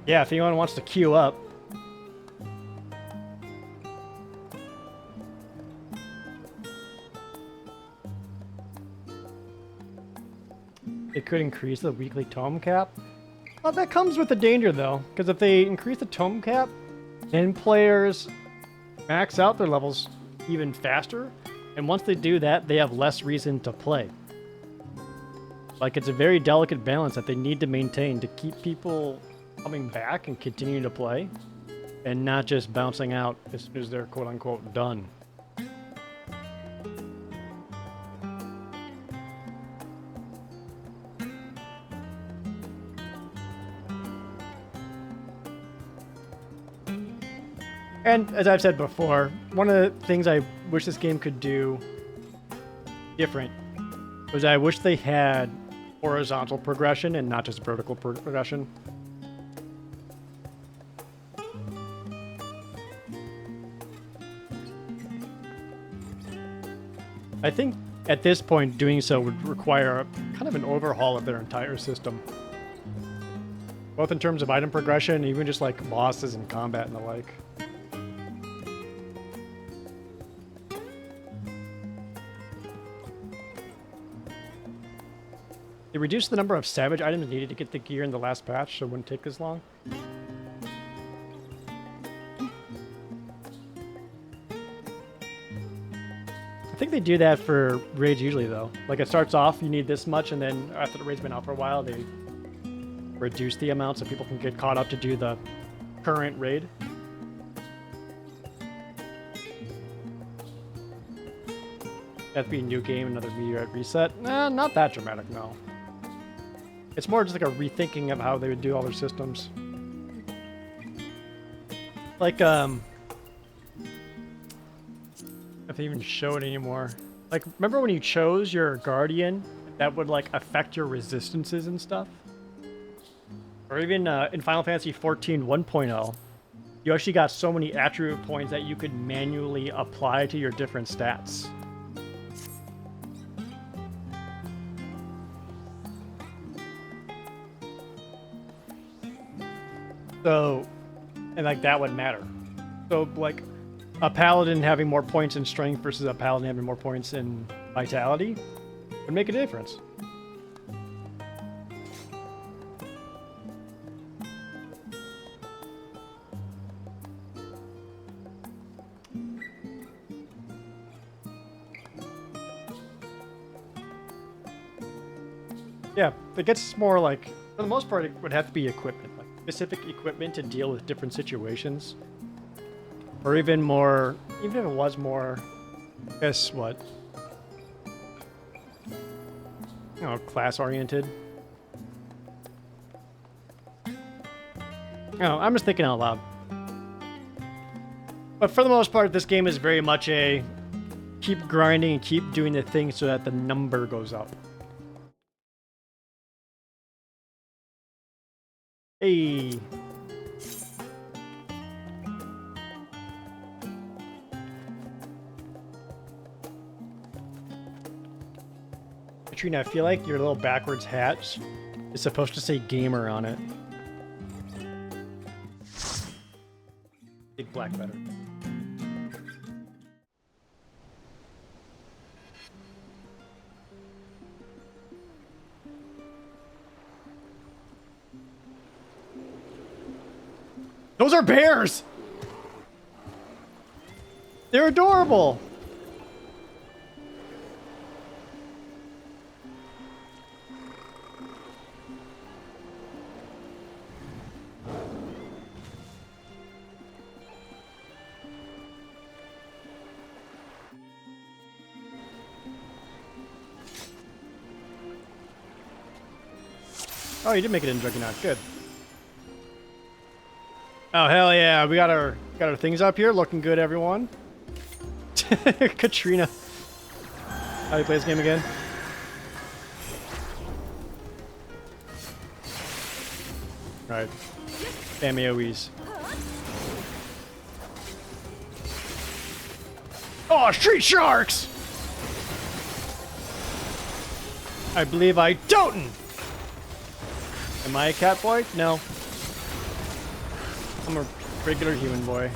Yeah, if anyone wants to queue up. It could increase the weekly tome cap. Well, that comes with the danger, though, because if they increase the tome cap, then players max out their levels even faster, and once they do that, they have less reason to play. Like, it's a very delicate balance that they need to maintain to keep people coming back and continuing to play, and not just bouncing out as soon as they're quote-unquote done. And as I've said before, one of the things I wish this game could do different was I wish they had horizontal progression and not just vertical progression. I think at this point doing so would require kind of an overhaul of their entire system. Both in terms of item progression, and even just like bosses and combat and the like. They reduced the number of savage items needed to get the gear in the last patch, so it wouldn't take as long. I think they do that for raids usually, though. Like, it starts off, you need this much, and then after the raid's been out for a while, they reduce the amount so people can get caught up to do the current raid. That'd be a new game, another meteorite reset. Nah, not that dramatic, no. It's more just like a rethinking of how they would do all their systems. Like, if they even show it anymore. Like, remember when you chose your guardian, that would like affect your resistances and stuff? Or even in Final Fantasy XIV 1.0, you actually got so many attribute points that you could manually apply to your different stats. So, and like that would matter. So like a paladin having more points in strength versus a paladin having more points in vitality would make a difference. Yeah, it gets more like, for the most part, it would have to be equipment, like specific equipment to deal with different situations. Or even more, even if it was more, guess what? You know, class-oriented. No, I'm just thinking out loud. But for the most part, this game is very much a keep grinding and keep doing the thing so that the number goes up. Hey. Katrina, I feel like your little backwards hat is supposed to say gamer on it. Big black letter. Those are bears! They're adorable! Oh, you did make it in Juggernaut. Good. Oh hell yeah! We got our things up here, looking good, everyone. Katrina, how do you play this game again? All right, spam AoEs. Oh, street sharks! I believe I don't. Am I a cat boy? No. I'm a regular human boy.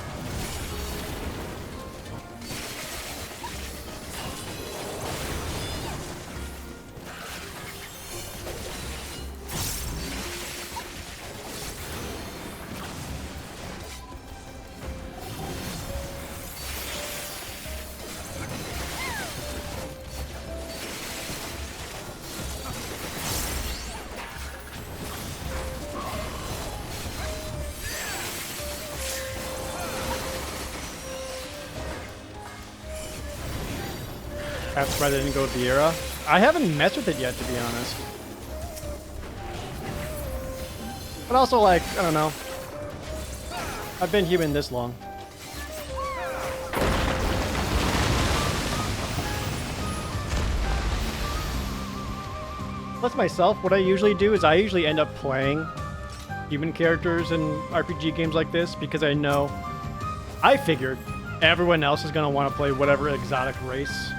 That's why they didn't go with the era. I haven't messed with it yet, to be honest. But also, like, I don't know. I've been human this long. Plus myself, what I usually do is I usually end up playing human characters in RPG games like this because I figured everyone else is going to want to play whatever exotic race.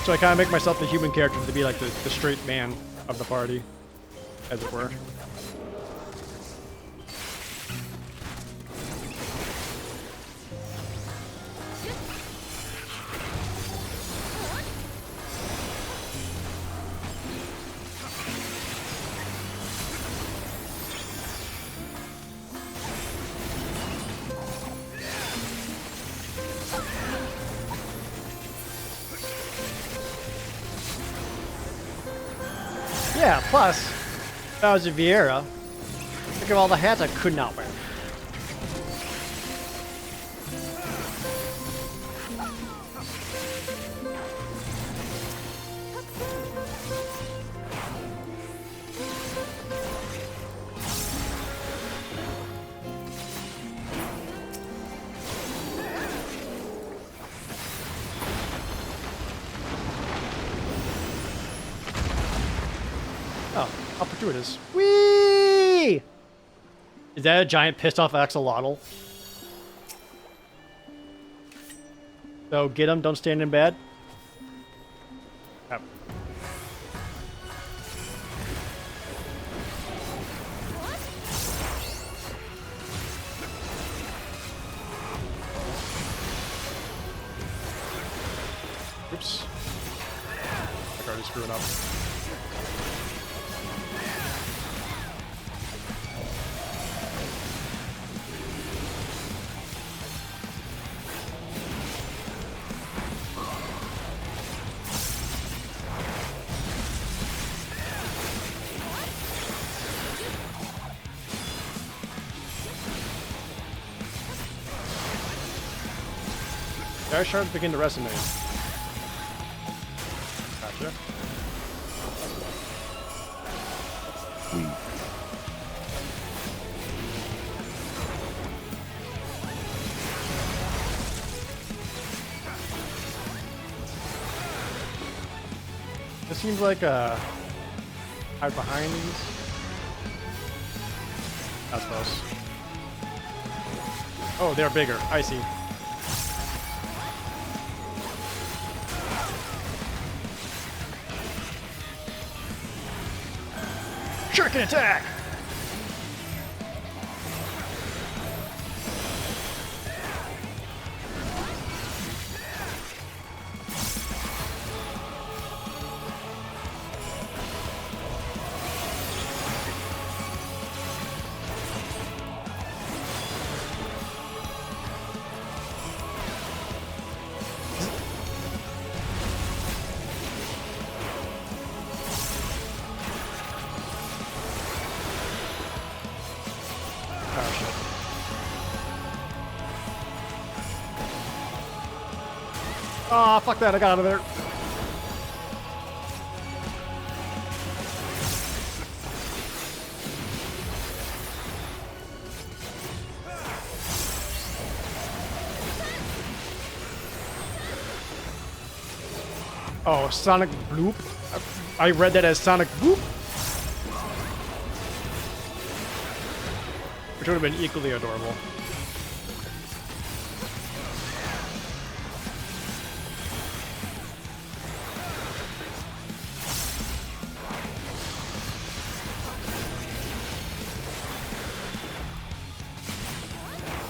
So I kind of make myself the human character to be like the straight man of the party, as it were. Yeah, plus, if I was a Vieira, think of all the hats I could not wear. Oh, how fortuitous. Whee! Is that a giant pissed off axolotl? So get him, don't stand in bed. Yep. Oops. I'm already screwing up. Our shards begin to resonate. Gotcha. This seems like a hide behind these. I suppose. Oh, they're bigger. I see. Shuriken attack! Oh, fuck that, I got out of there. Oh, Sonic Bloop? I read that as Sonic Boop. Which would have been equally adorable.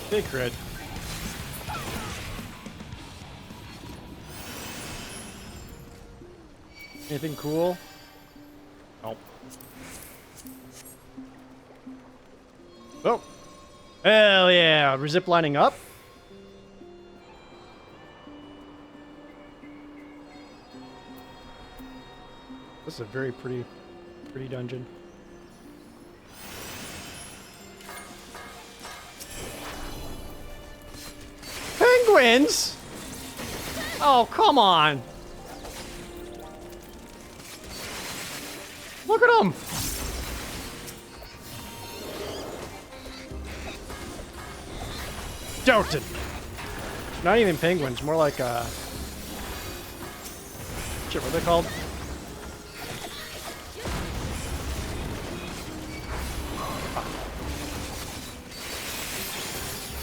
Big crit. Anything cool? Nope. Oh. Hell yeah. We're zip lining up. This is a very pretty dungeon. Penguins? Oh, come on. Look at them. Jolted. Not even penguins, more like Shit, what are they called?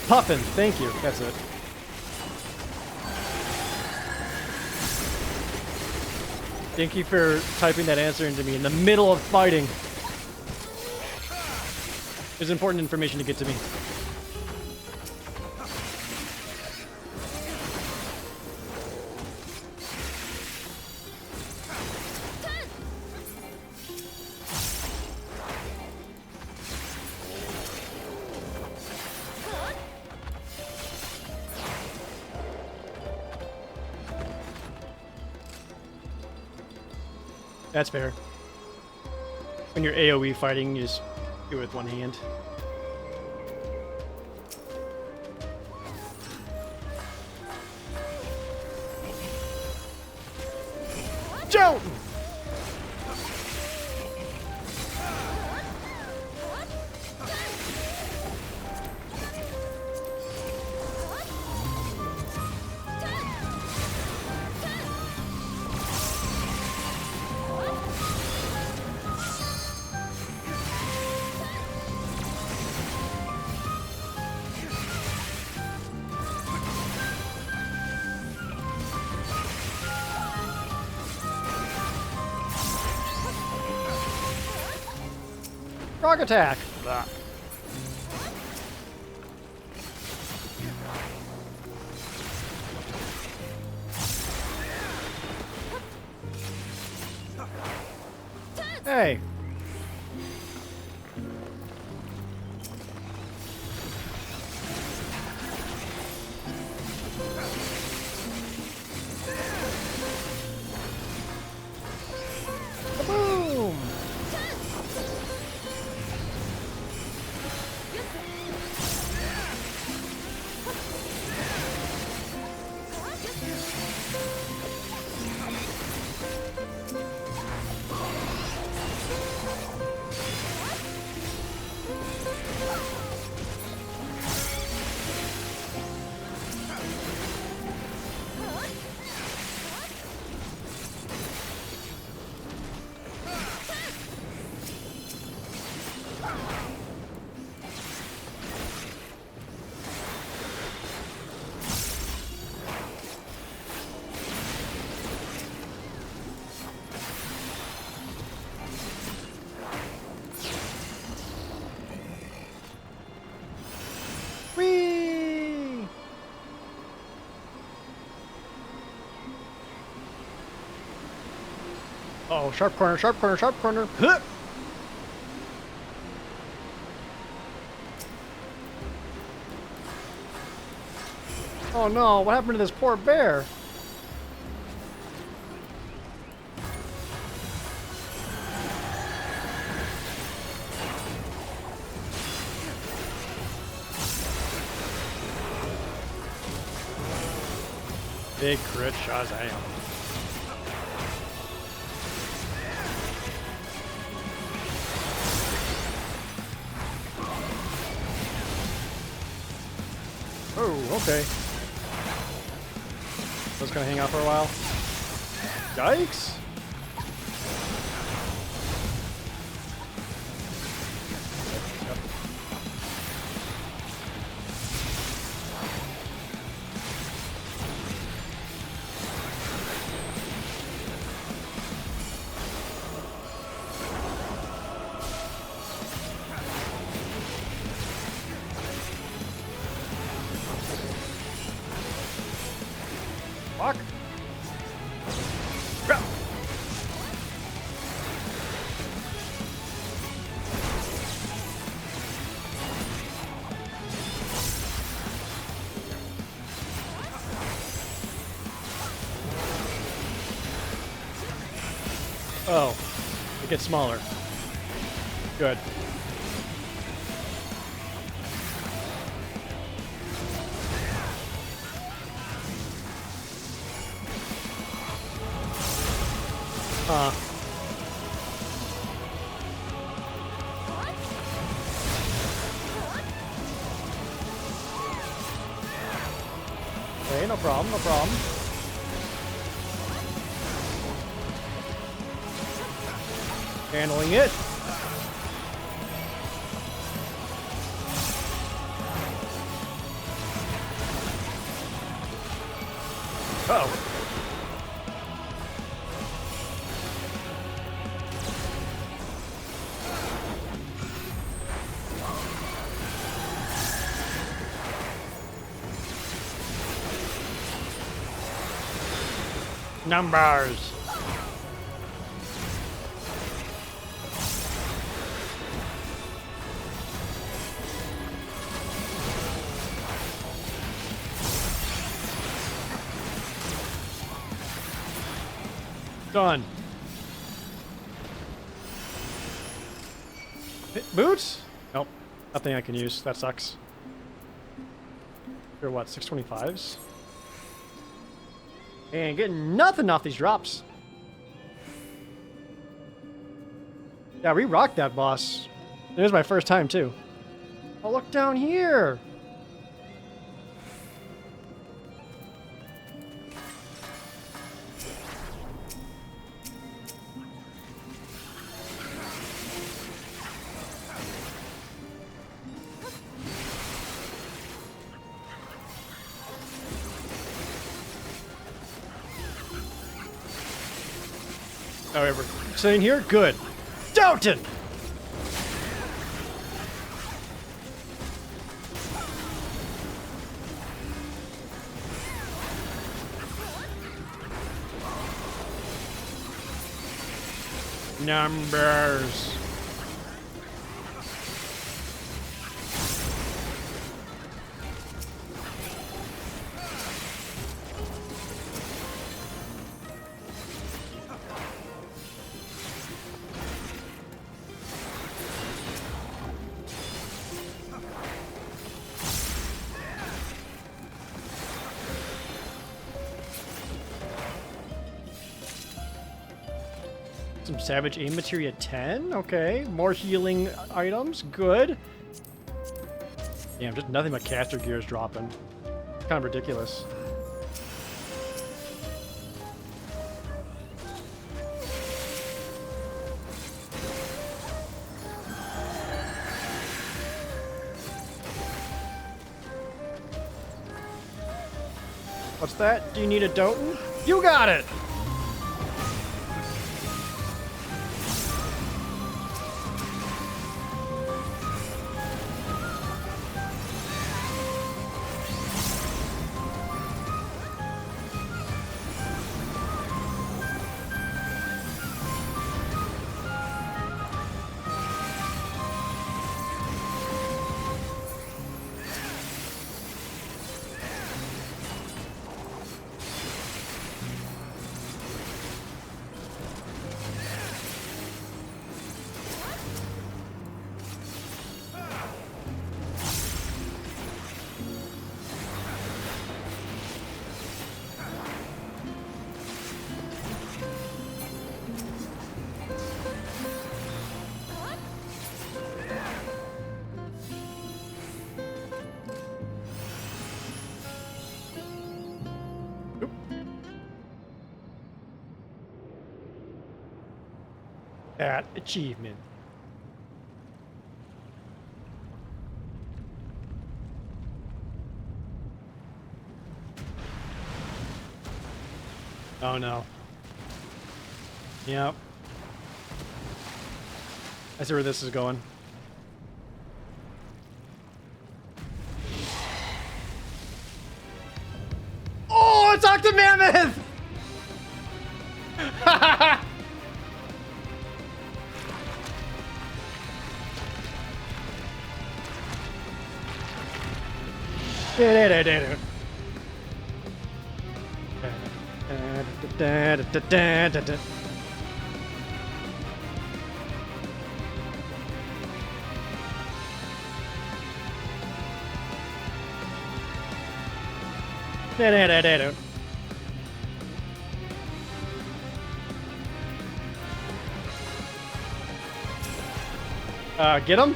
Puffin, thank you. That's it. Thank you for typing that answer into me in the middle of fighting. It's important information to get to me. That's fair. When you're AoE fighting, you just do it with one hand. Joe! Frog attack! Blah. Hey! Boom! Whee! Oh, sharp corner, sharp corner, sharp corner. Huh! Oh no, what happened to this poor bear? Big crit Shazam. Oh, okay. So it's gonna hang out for a while. Yikes! Fuck! Crap! Oh, it gets smaller. Good. Okay, no problem, no problem. Handling it. Uh-oh. Numbers. Done. Boots? Nope. Nothing I can use. That sucks. You're what, 625s? And getting nothing off these drops. Yeah, we rocked that boss. It was my first time, too. Oh, look down here! Oh, wait, we're sitting here? Good. Downton! Numbers. Some Savage Aim Materia 10? Okay. More healing items. Good. Damn, just nothing but caster gears dropping. Kind of ridiculous. What's that? Do you need a Doten? You got it! That achievement. Oh no. Yep. I see where this is going. Oh, it's Octomammoth! Get him?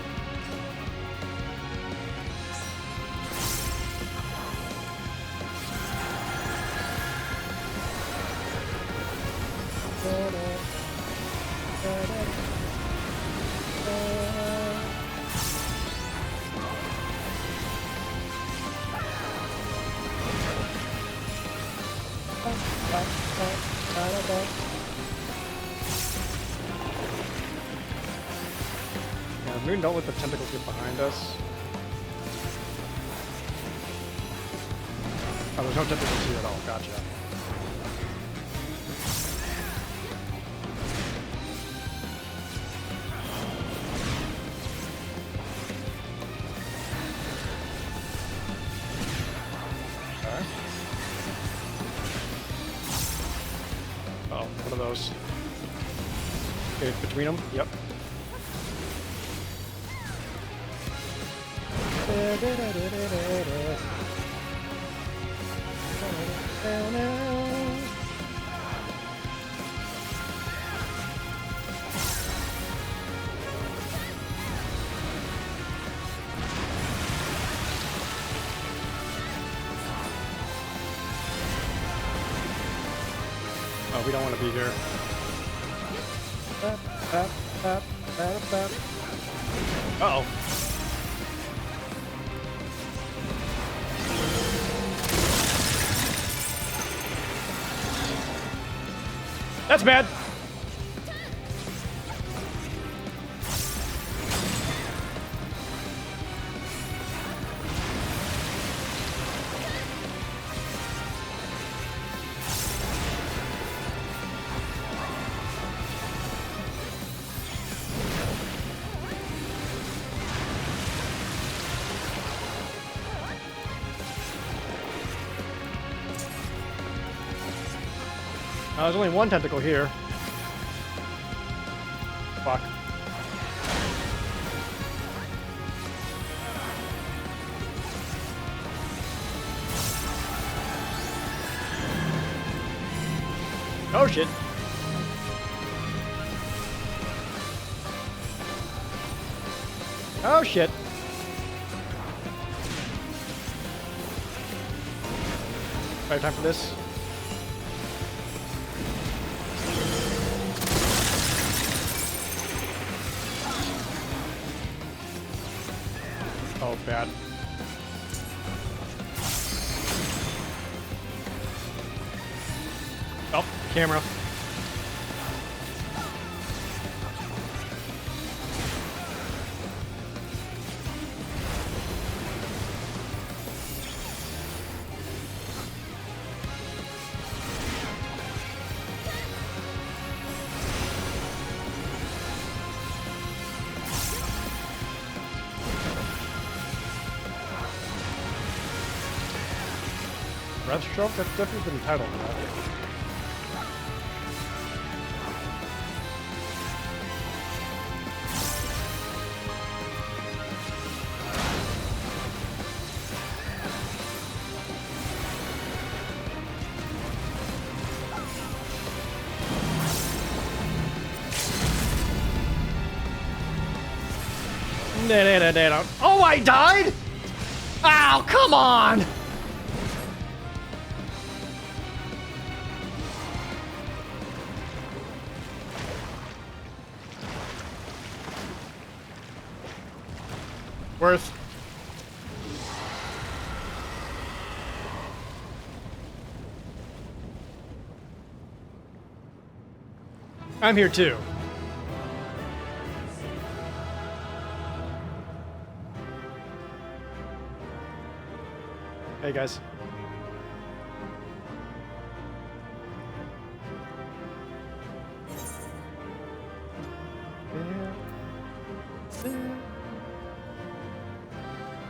Yeah, Moon, don't let the tentacles get behind us. Oh, there's no tentacles here at all. Gotcha. Oh, what are those? Okay, between them? Yep. Oh, we don't want to be here. Uh-oh. That's bad. There's only one tentacle here. Fuck. Oh shit. Oh shit. Right, time for this. Oh, bad. Oh, camera. Breath stroke? That's definitely been titled that. Oh, I died? Ow, come on! Worth. I'm here too. Hey guys.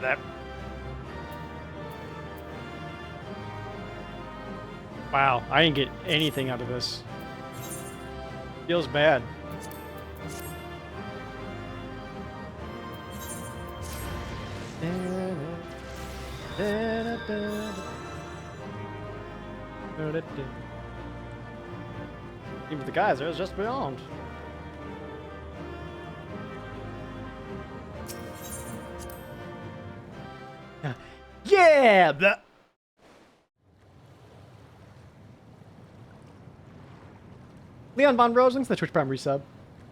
That. Wow, I didn't get anything out of this. Feels bad. Even the guys, there's just beyond. Yeah! Blah. Leon Von Rosen, the Twitch Prime resub.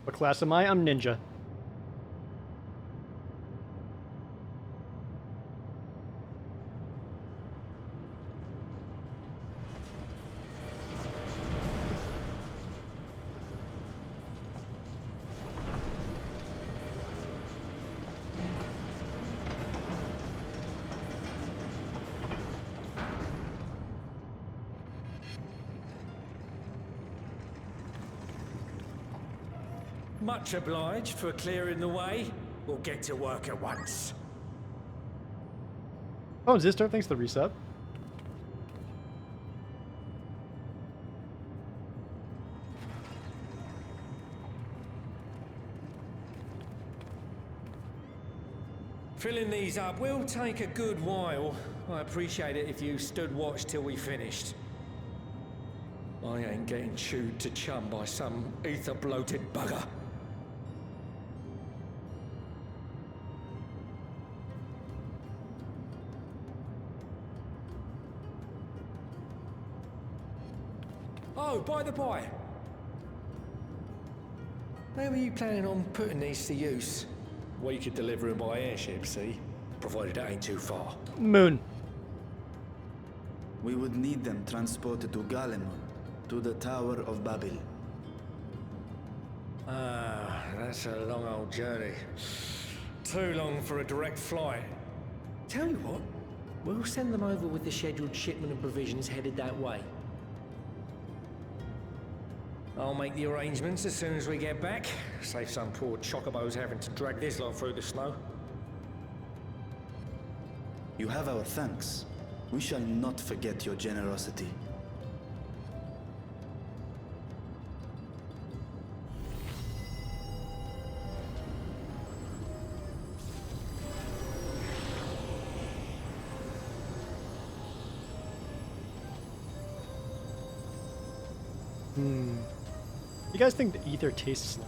What class am I? I'm Ninja. Much obliged for clearing the way. We'll get to work at once. Oh, Zister, thanks for the resub. Filling these up will take a good while. I appreciate it if you stood watch till we finished. I ain't getting chewed to chum by some ether-bloated bugger. Oh, by the by. Where were you planning on putting these to use? We could deliver them by airship, see? Provided it ain't too far. Moon. We would need them transported to Garlemald, to the Tower of Babel. Ah, that's a long old journey. Too long for a direct flight. Tell you what, we'll send them over with the scheduled shipment of provisions headed that way. I'll make the arrangements as soon as we get back. Save some poor chocobos having to drag this lot through the snow. You have our thanks. We shall not forget your generosity. You guys think the ether tastes like?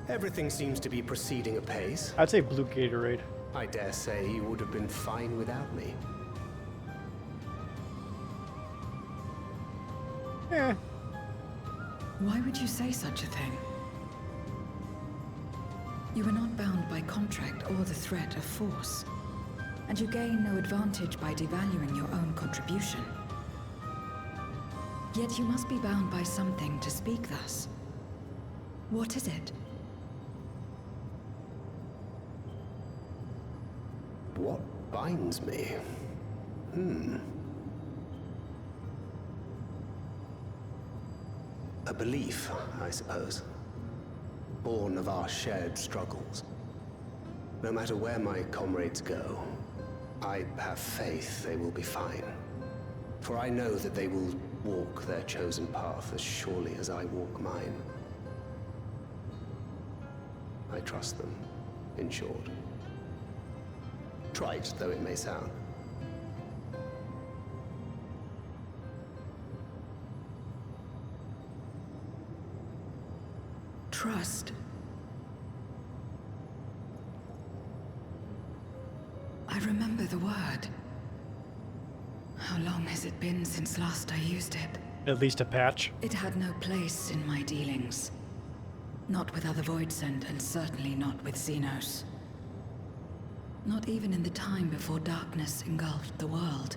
Everything seems to be proceeding apace. I'd say blue Gatorade. I dare say you would have been fine without me. Eh. Why would you say such a thing? You are not bound by contract or the threat of force, and you gain no advantage by devaluing your own contribution. Yet you must be bound by something to speak thus. What is it? What binds me? A belief, I suppose. Born of our shared struggles. No matter where my comrades go, I have faith they will be fine. For I know that they will walk their chosen path as surely as I walk mine. I trust them, in short. Trite though it may sound. Trust. I remember the word. How long has it been since last I used it? At least a patch. It had no place in my dealings. Not with other Voidsent, and certainly not with Xenos. Not even in the time before darkness engulfed the world.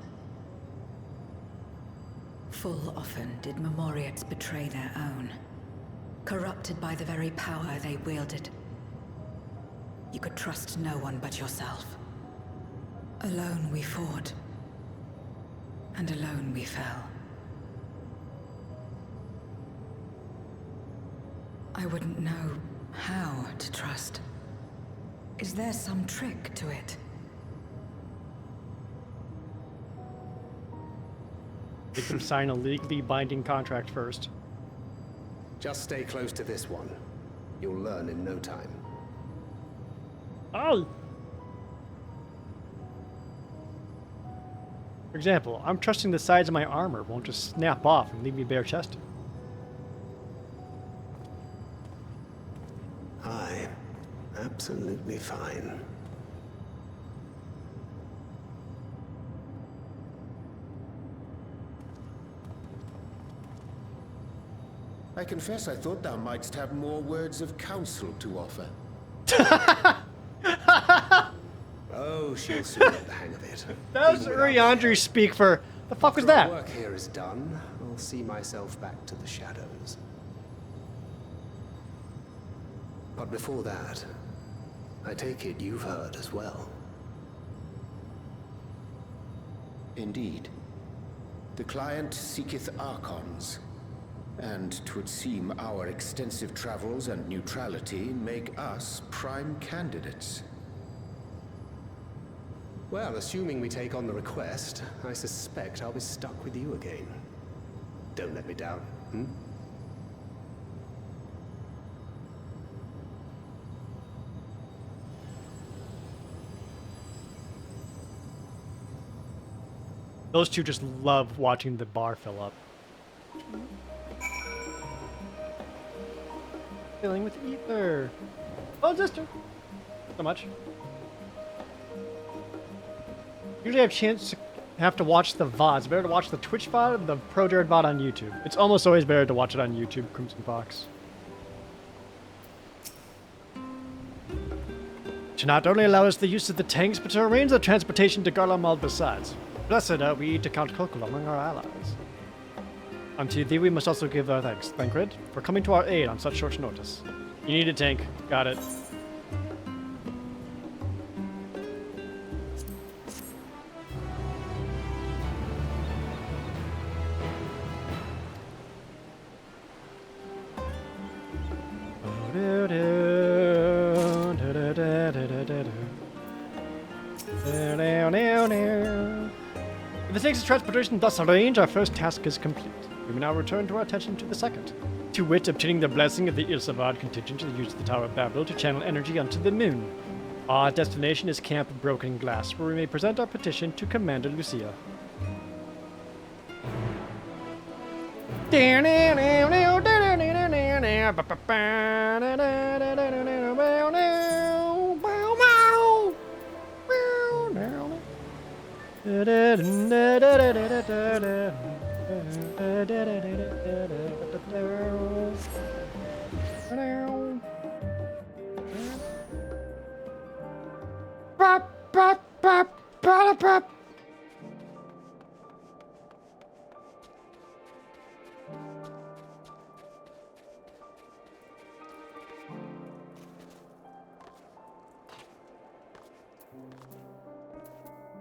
Full often did Memoriates betray their own, corrupted by the very power they wielded. You could trust no one but yourself. Alone we fought, and alone we fell. I wouldn't know how to trust. Is there some trick to it? Make them sign a legally binding contract first. Just stay close to this one. You'll learn in no time. Oh! For example, I'm trusting the sides of my armor won't just snap off and leave me bare-chested. Aye, absolutely fine. I confess I thought thou mightst have more words of counsel to offer. Oh, she'll soon get the hang of it. That was Uriandri speak for... The fuck was that? After our work here is done, I'll see myself back to the shadows. But before that, I take it you've heard as well. Indeed. The client seeketh Archons. And 'twould seem our extensive travels and neutrality make us prime candidates. Well, assuming we take on the request, I suspect I'll be stuck with you again. Don't let me down, hmm? Those two just love watching the bar fill up. Filling with ether. Oh, sister. So much. Usually I have a chance to have to watch the VODs. It's better to watch the Twitch VOD than the ProJared VOD on YouTube. It's almost always better to watch it on YouTube, Crimson Fox. To not only allow us the use of the tanks, but to arrange the transportation to Garlemald besides. Blessed are we to count Kokul among our allies. Unto thee we must also give our thanks, Thancred, for coming to our aid on such short notice. You need a tank. Got it. With the tanks of transportation thus arranged, our first task is complete. We may now return to our attention to the second. To wit, obtaining the blessing of the Issaquah contingent to use the Tower of Babel to channel energy onto the moon. Our destination is Camp Broken Glass, where we may present our petition to Commander Lucia.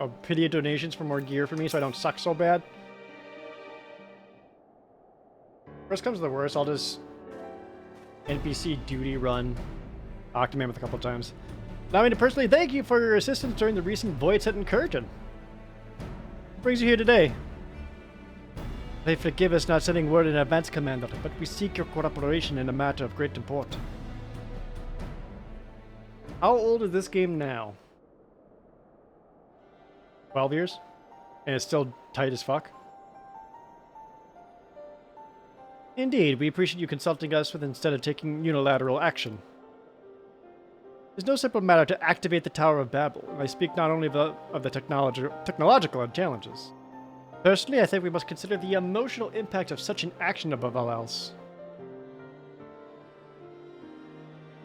Oh, pity donations for more gear for me so I don't suck so bad. Worst comes to the worst, I'll just NPC duty run Octomammoth a couple times. Allow me to personally thank you for your assistance during the recent void set incursion. What brings you here today? They forgive us not sending word in advance, Commander, but we seek your cooperation in a matter of great import. How old is this game now? 12 years? And it's still tight as fuck? Indeed, we appreciate you consulting us with instead of taking unilateral action. It's no simple matter to activate the Tower of Babel, and I speak not only of the technological challenges. Personally, I think we must consider the emotional impact of such an action above all else.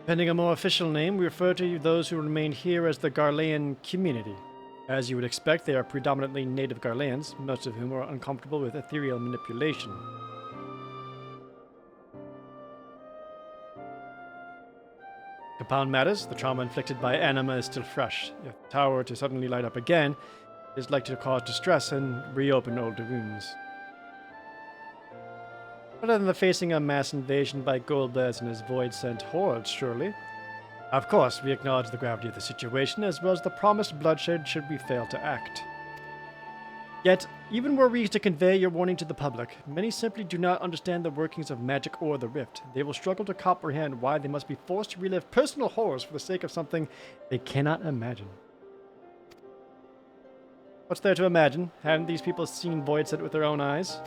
Pending a more official name, we refer to those who remain here as the Garlean community. As you would expect, they are predominantly native Garleans, most of whom are uncomfortable with ethereal manipulation. Compound matters, the trauma inflicted by Anima is still fresh. If the tower to suddenly light up again is likely to cause distress and reopen older wounds. Rather than facing a mass invasion by Goldblades and his void-sent hordes, surely. Of course, we acknowledge the gravity of the situation, as well as the promised bloodshed should we fail to act. Yet, even were we to convey your warning to the public, many simply do not understand the workings of magic or the rift. They will struggle to comprehend why they must be forced to relive personal horrors for the sake of something they cannot imagine. What's there to imagine? Haven't these people seen Voidset with their own eyes?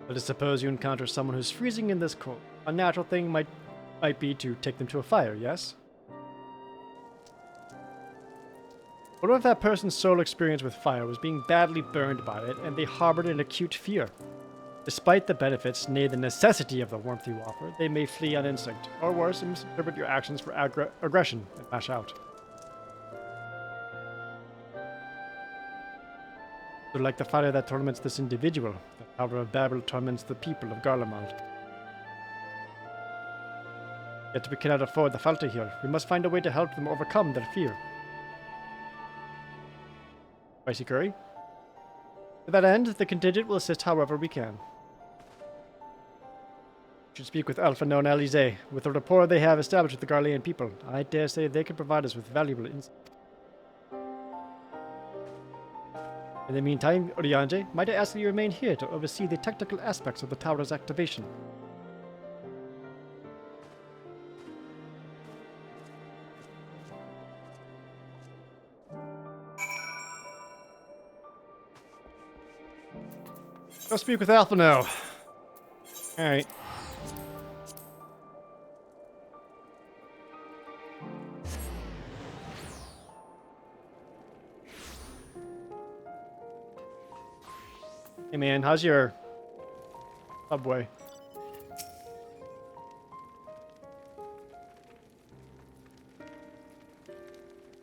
Let us suppose you encounter someone who's freezing in this cold. A natural thing might be to take them to a fire, yes? What if that person's sole experience with fire was being badly burned by it and they harbored an acute fear? Despite the benefits, nay the necessity of the warmth you offer, they may flee on instinct, or worse, misinterpret your actions for aggression and lash out. So like the fire that torments this individual, the Tower of Babel torments the people of Garlemald. Yet we cannot afford the falter here. We must find a way to help them overcome their fear. Spicy curry. To that end, the contingent will assist however we can. Should speak with Alpha known Alize. With the rapport they have established with the Garlean people, I dare say they can provide us with valuable insight. In the meantime, Oriange, might I ask that you remain here to oversee the technical aspects of the tower's activation? Go speak with Alpha now. Alright. Hey man, how's your subway?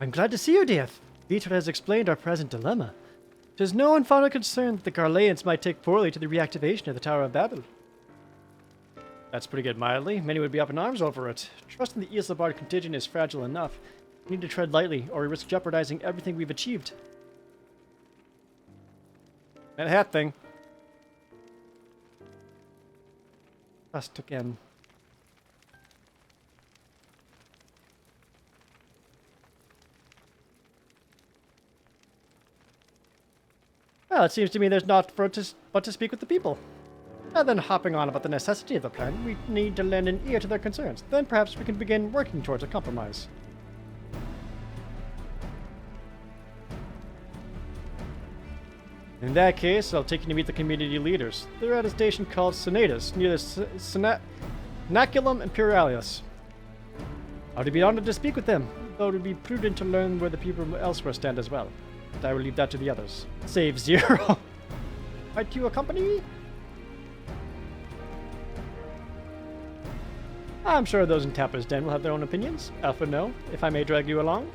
I'm glad to see you, Dieth. Vitor has explained our present dilemma. 'Tis no unfounded concern that the Garleans might take poorly to the reactivation of the Tower of Babel. That's pretty good, mildly. Many would be up in arms over it. Trusting the Issaquah contingent is fragile enough. We need to tread lightly, or we risk jeopardizing everything we've achieved. That hat thing. Trust again. Well, it seems to me there's naught for it but to speak with the people. Rather than hopping on about the necessity of the plan, we need to lend an ear to their concerns. Then perhaps we can begin working towards a compromise. In that case, I'll take you to meet the community leaders. They're at a station called Senatus, near the Snaculum Imperialis. I would be honored to speak with them, though it would be prudent to learn where the people elsewhere stand as well. But I will leave that to the others. Save 0. Might you accompany me? I'm sure those in Tapper's Den will have their own opinions. Alpha, no, if I may drag you along.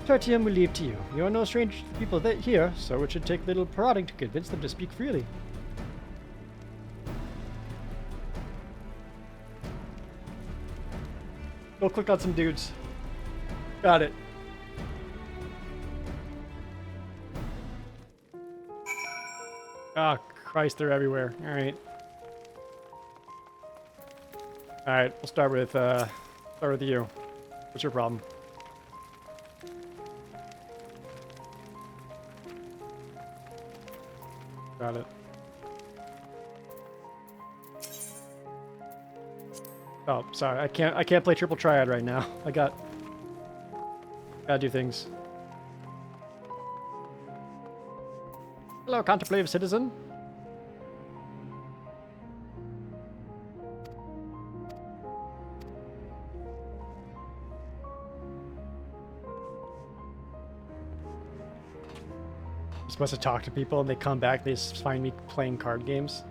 Tertium will leave to you. You are no stranger to the people here, so it should take little prodding to convince them to speak freely. Go click on some dudes. Got it. Oh, Christ, they're everywhere. Alright. Alright, we'll start with you. What's your problem? Got it. Oh, sorry. I can't play triple triad right now. Gotta do things. Hello, contemplative citizen. I'm supposed to talk to people and they come back, they just find me playing card games.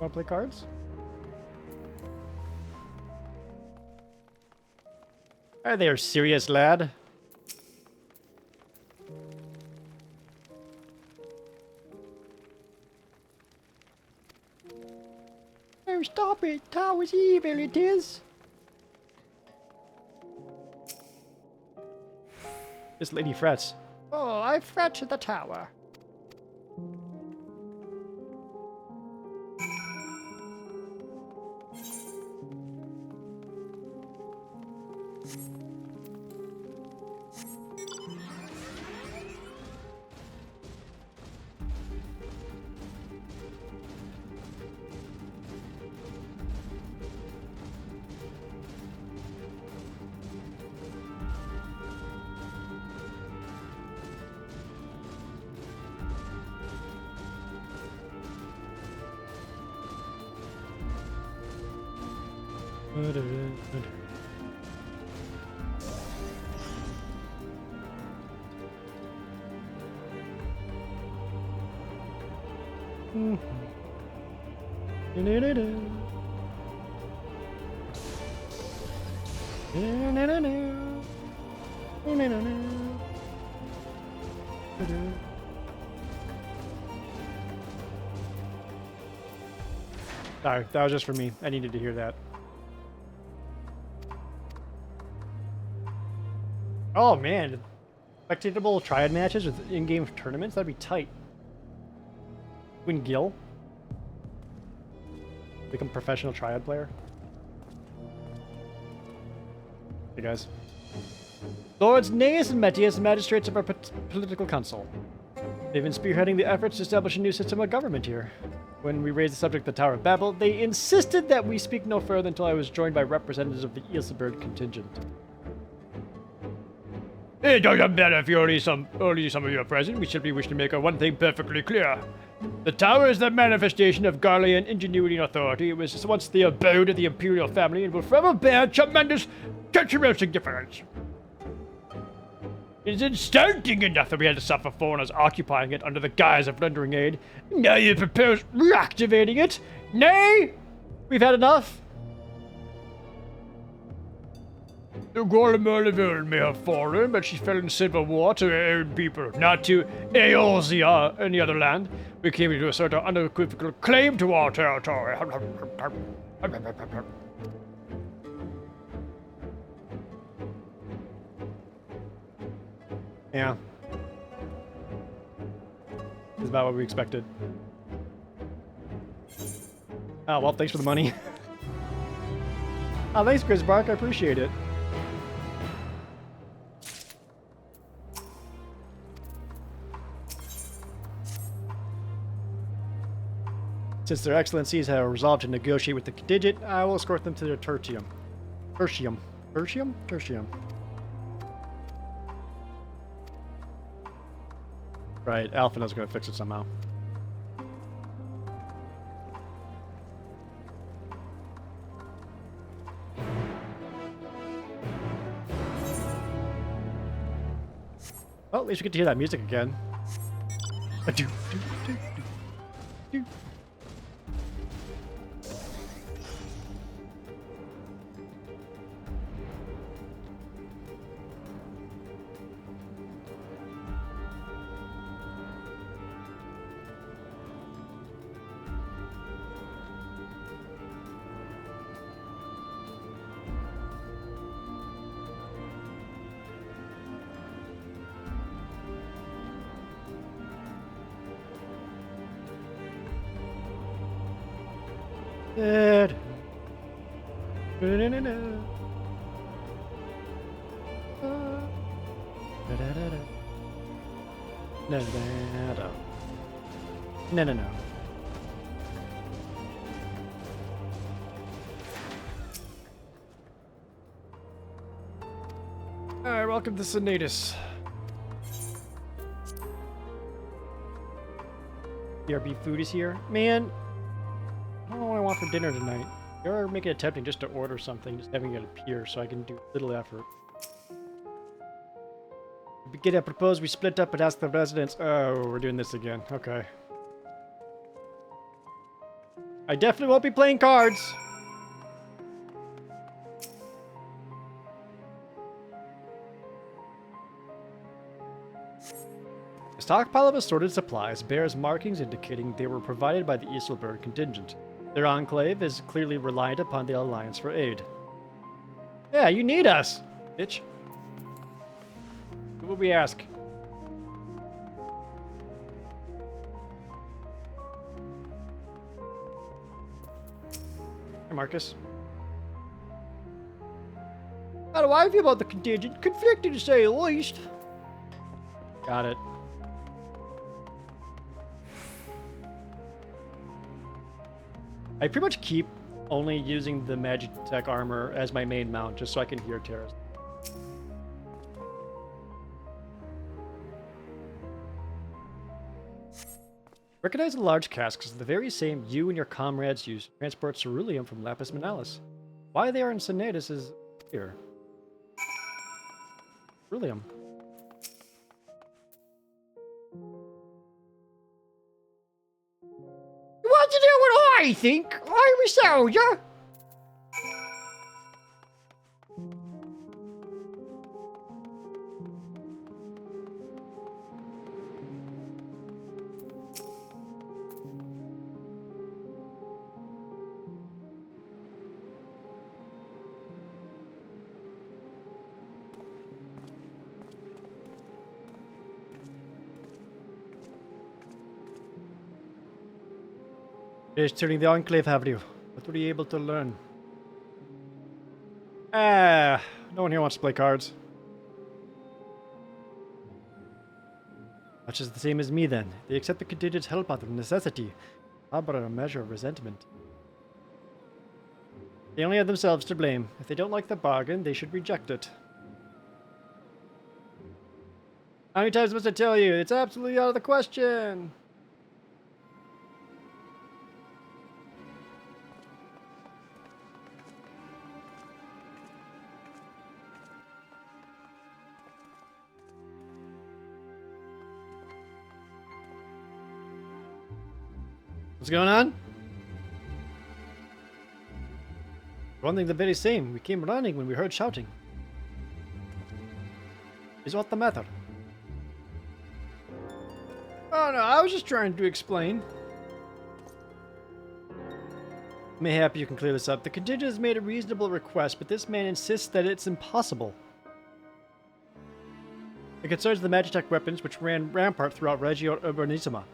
Want to play cards? Are they serious, lad? Oh, stop it! Tower's evil, it is! This lady frets. Oh, I fret at the tower. Sorry, that was just for me. I needed to hear that. Oh man, spectatable triad matches with in-game tournaments? That'd be tight. Win Gil. Become professional triad player. Hey guys. Lords Naeus and Metius, magistrates of our political council. They've been spearheading the efforts to establish a new system of government here. When we raised the subject of the Tower of Babel, they insisted that we speak no further until I was joined by representatives of the Issaquah contingent. It doesn't matter if only some of you are present. We simply wish to make one thing perfectly clear. The tower is the manifestation of Garlean ingenuity and authority. It was once the abode of the imperial family and will forever bear tremendous cultural significance. It is insulting enough that we had to suffer foreigners occupying it under the guise of rendering aid. Now you propose reactivating it? Nay! We've had enough. The Gorlamurleville may have fallen, but she fell in civil war to her own people, not to Eorzea, any other land. We came to assert our unequivocal claim to our territory. Yeah. This is about what we expected. Oh, well, thanks for the money. Oh, thanks, Chris Bark. I appreciate it. Since their excellencies have resolved to negotiate with the contingent, I will escort them to their tertium. Tertium. Tertium? Tertium. Right, Alphina's gonna fix it somehow. Well, at least we get to hear that music again. Dead. No. Alright, welcome to Senatus. BRB food is here. Man, I don't know what I want for dinner tonight. You're making it tempting just to order something, just having it appear so I can do little effort. Begin, I propose we split up and ask the residents. Oh, we're doing this again. Okay. I definitely won't be playing cards. A stockpile of assorted supplies bears markings indicating they were provided by the Issaquah contingent. Their enclave is clearly reliant upon the Alliance for aid. Yeah, you need us, bitch. What would we ask? Hey, Marcus. How do I feel about the contingent? Conflicted to say the least. Got it. I pretty much keep only using the Magitech armor as my main mount, just so I can hear terrorists. Recognize the large casks as the very same you and your comrades use to transport ceruleum from Lapis Manalis. Why they are in Senatus is here. Ceruleum. What to do what I think? I'm a soldier. Finished turning the Enclave, have you? What were you able to learn? No one here wants to play cards. Much is the same as me then. They accept the contingent's help out of necessity. Harbor a measure of resentment. They only have themselves to blame. If they don't like the bargain, they should reject it. How many times must I tell you? It's absolutely out of the question! What's going on? One thing the very same. We came running when we heard shouting. Is what the matter? Oh no, I was just trying to explain. Mayhap you can clear this up. The contingent has made a reasonable request, but this man insists that it's impossible. It concerns the Magitech weapons which ran rampart throughout Regio Urbanissima.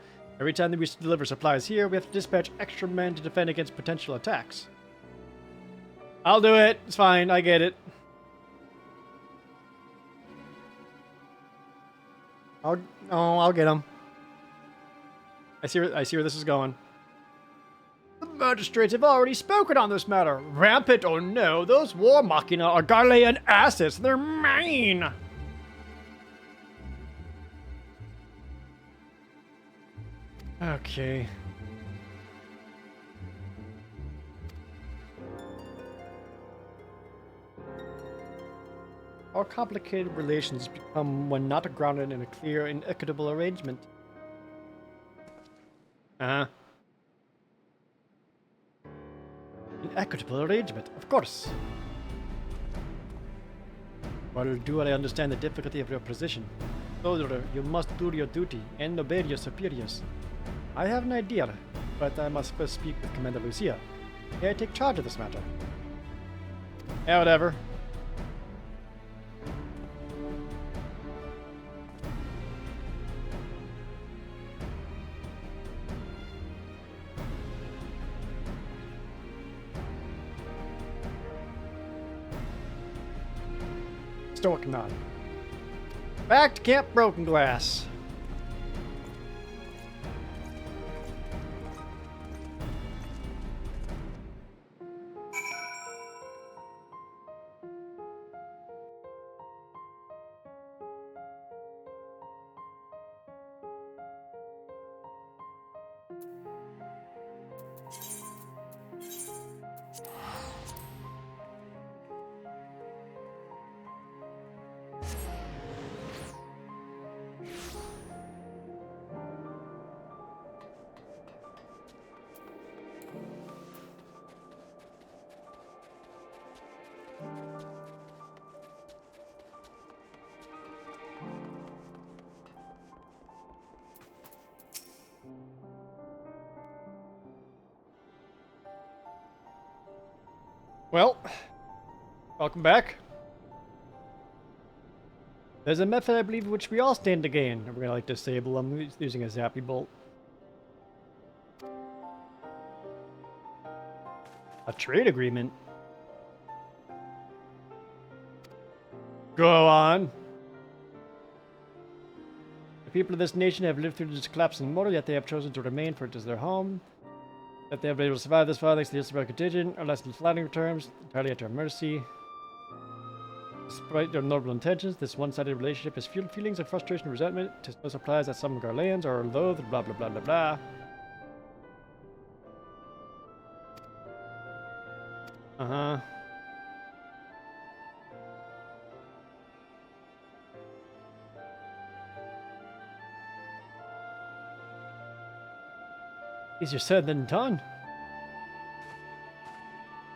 Every time that we deliver supplies here, we have to dispatch extra men to defend against potential attacks. I'll do it. It's fine. I get it. I'll get him. I see where this is going. The magistrates have already spoken on this matter. Rampant or no, those war machina are Garlean assets. They're mine. Okay. How complicated relations become when not grounded in a clear and equitable arrangement. An equitable arrangement, of course. Well, do I understand the difficulty of your position? Soldier, you must do your duty and obey your superiors. I have an idea, but I must first speak with Commander Lucia. May I take charge of this matter? Yeah, whatever. Still working on. Back to Camp Broken Glass. Well, welcome back. There's a method, I believe, which we all stand to gain. We're gonna like disable them using a zappy bolt. A trade agreement. Go on. The people of this nation have lived through this collapsing mortal, yet they have chosen to remain, for it is their home. That they have been able to survive this far thanks to the Issaquah contingent, are less than flattering terms, entirely at our mercy. Despite their noble intentions, this one-sided relationship has fueled feelings of frustration and resentment. Tis no surprise that some Garleans are loathed, blah blah blah blah blah. Uh-huh. Easier said than done.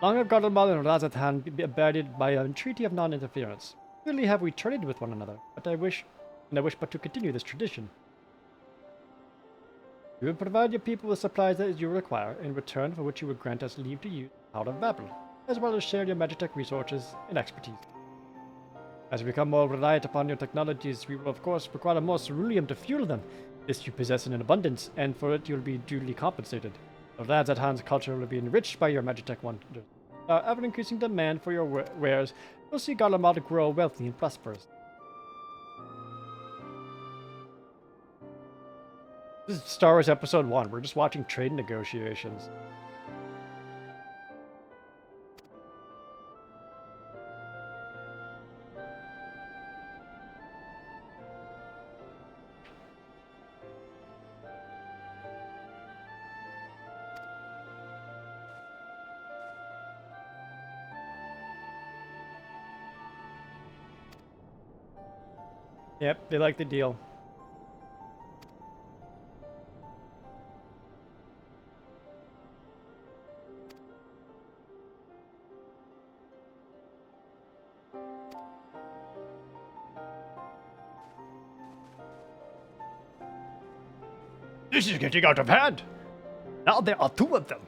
Long have Garlemald and Razatan been abided by a treaty of non-interference. Clearly have we traded with one another, but I wish but to continue this tradition. We will provide your people with supplies that you require, in return for which you would grant us leave to use out of Babel, as well as share your Magitech resources and expertise. As we become more reliant upon your technologies, we will of course require more ceruleum to fuel them. This you possess in an abundance, and for it you'll be duly compensated. The lads at Han's culture will be enriched by your Magitech wonders. Ever-increasing demand for your wares will see Garlemald grow wealthy and prosperous. This is Star Wars Episode 1. We're just watching trade negotiations. Yep, they like the deal. This is getting out of hand. Now there are 2 of them.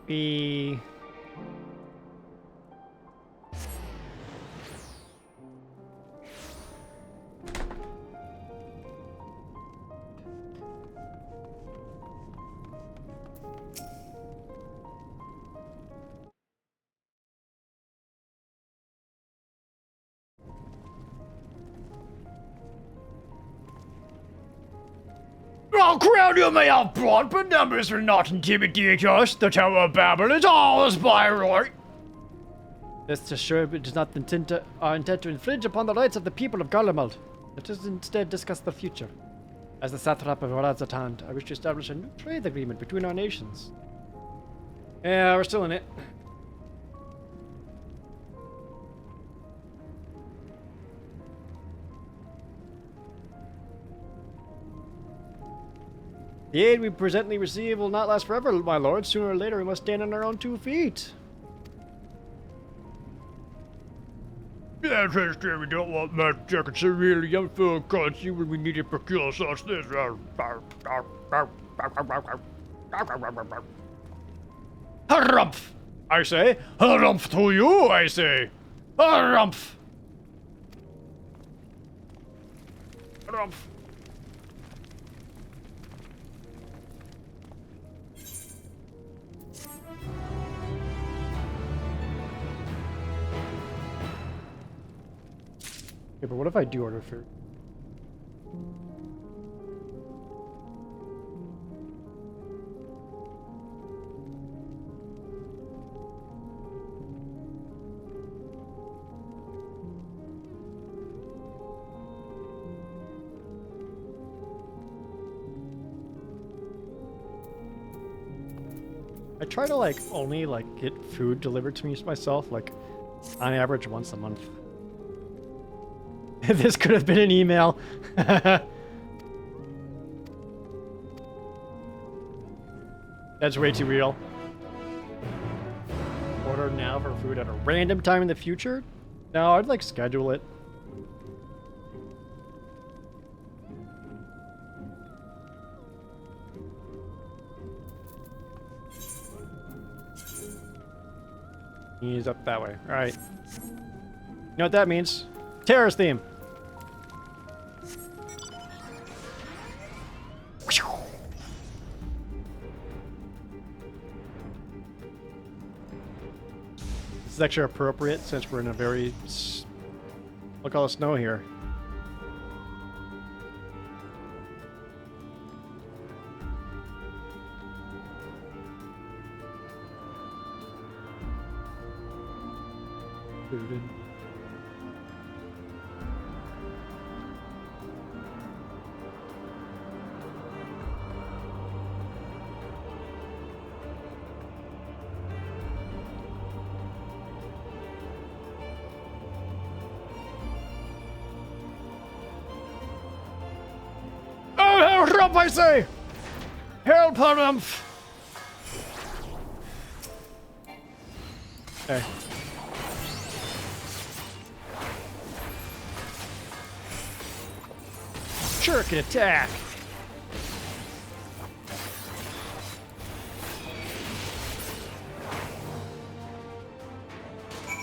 B. I'll crown you may have brought, but numbers will not intimidate us. The Tower of Babel is ours by right. Rest assured, it does not intend to infringe upon the rights of the people of Garlemald. Let us instead discuss the future. As the satrap of Razatan, I wish to establish a new trade agreement between our nations. Yeah, we're still in it. The aid we presently receive will not last forever, my lord. Sooner or later, we must stand on our own 2 feet. Yes, we don't want much severely unfilled currency when we need to procure such things. Harumph, I say. Harumph to you, I say. Harumph. Harumph. Okay, but what if I do order food? I try to only get food delivered to me myself, on average once a month. This could have been an email. That's way too real. Order now for food at a random time in the future? No, I'd schedule it. He's up that way. Alright. You know what that means? Terrorist theme. This is actually appropriate since we're in a very... Look at all the snow here. Help, I say! Help, Harumph! Okay. Shuriken attack!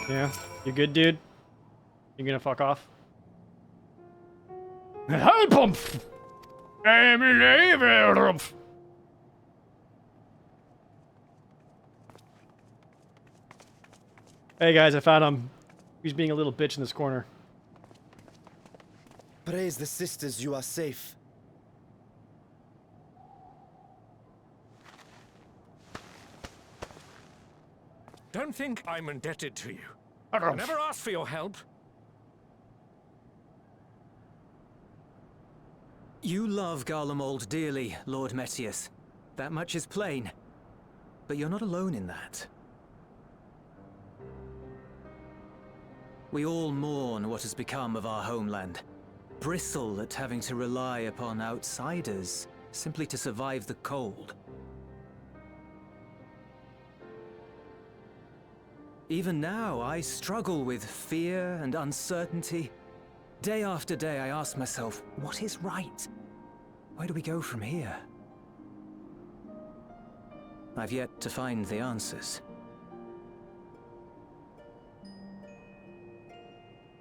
Yeah, you good, dude? You gonna fuck off? Help him! I believe it. Hey guys, I found him. He's being a little bitch in this corner. Praise the sisters, you are safe. Don't think I'm indebted to you. I never asked for your help. You love Garlemald dearly, Lord Metius. That much is plain. But you're not alone in that. We all mourn what has become of our homeland. Bristle at having to rely upon outsiders simply to survive the cold. Even now, I struggle with fear and uncertainty. Day after day, I ask myself, what is right? Where do we go from here? I've yet to find the answers.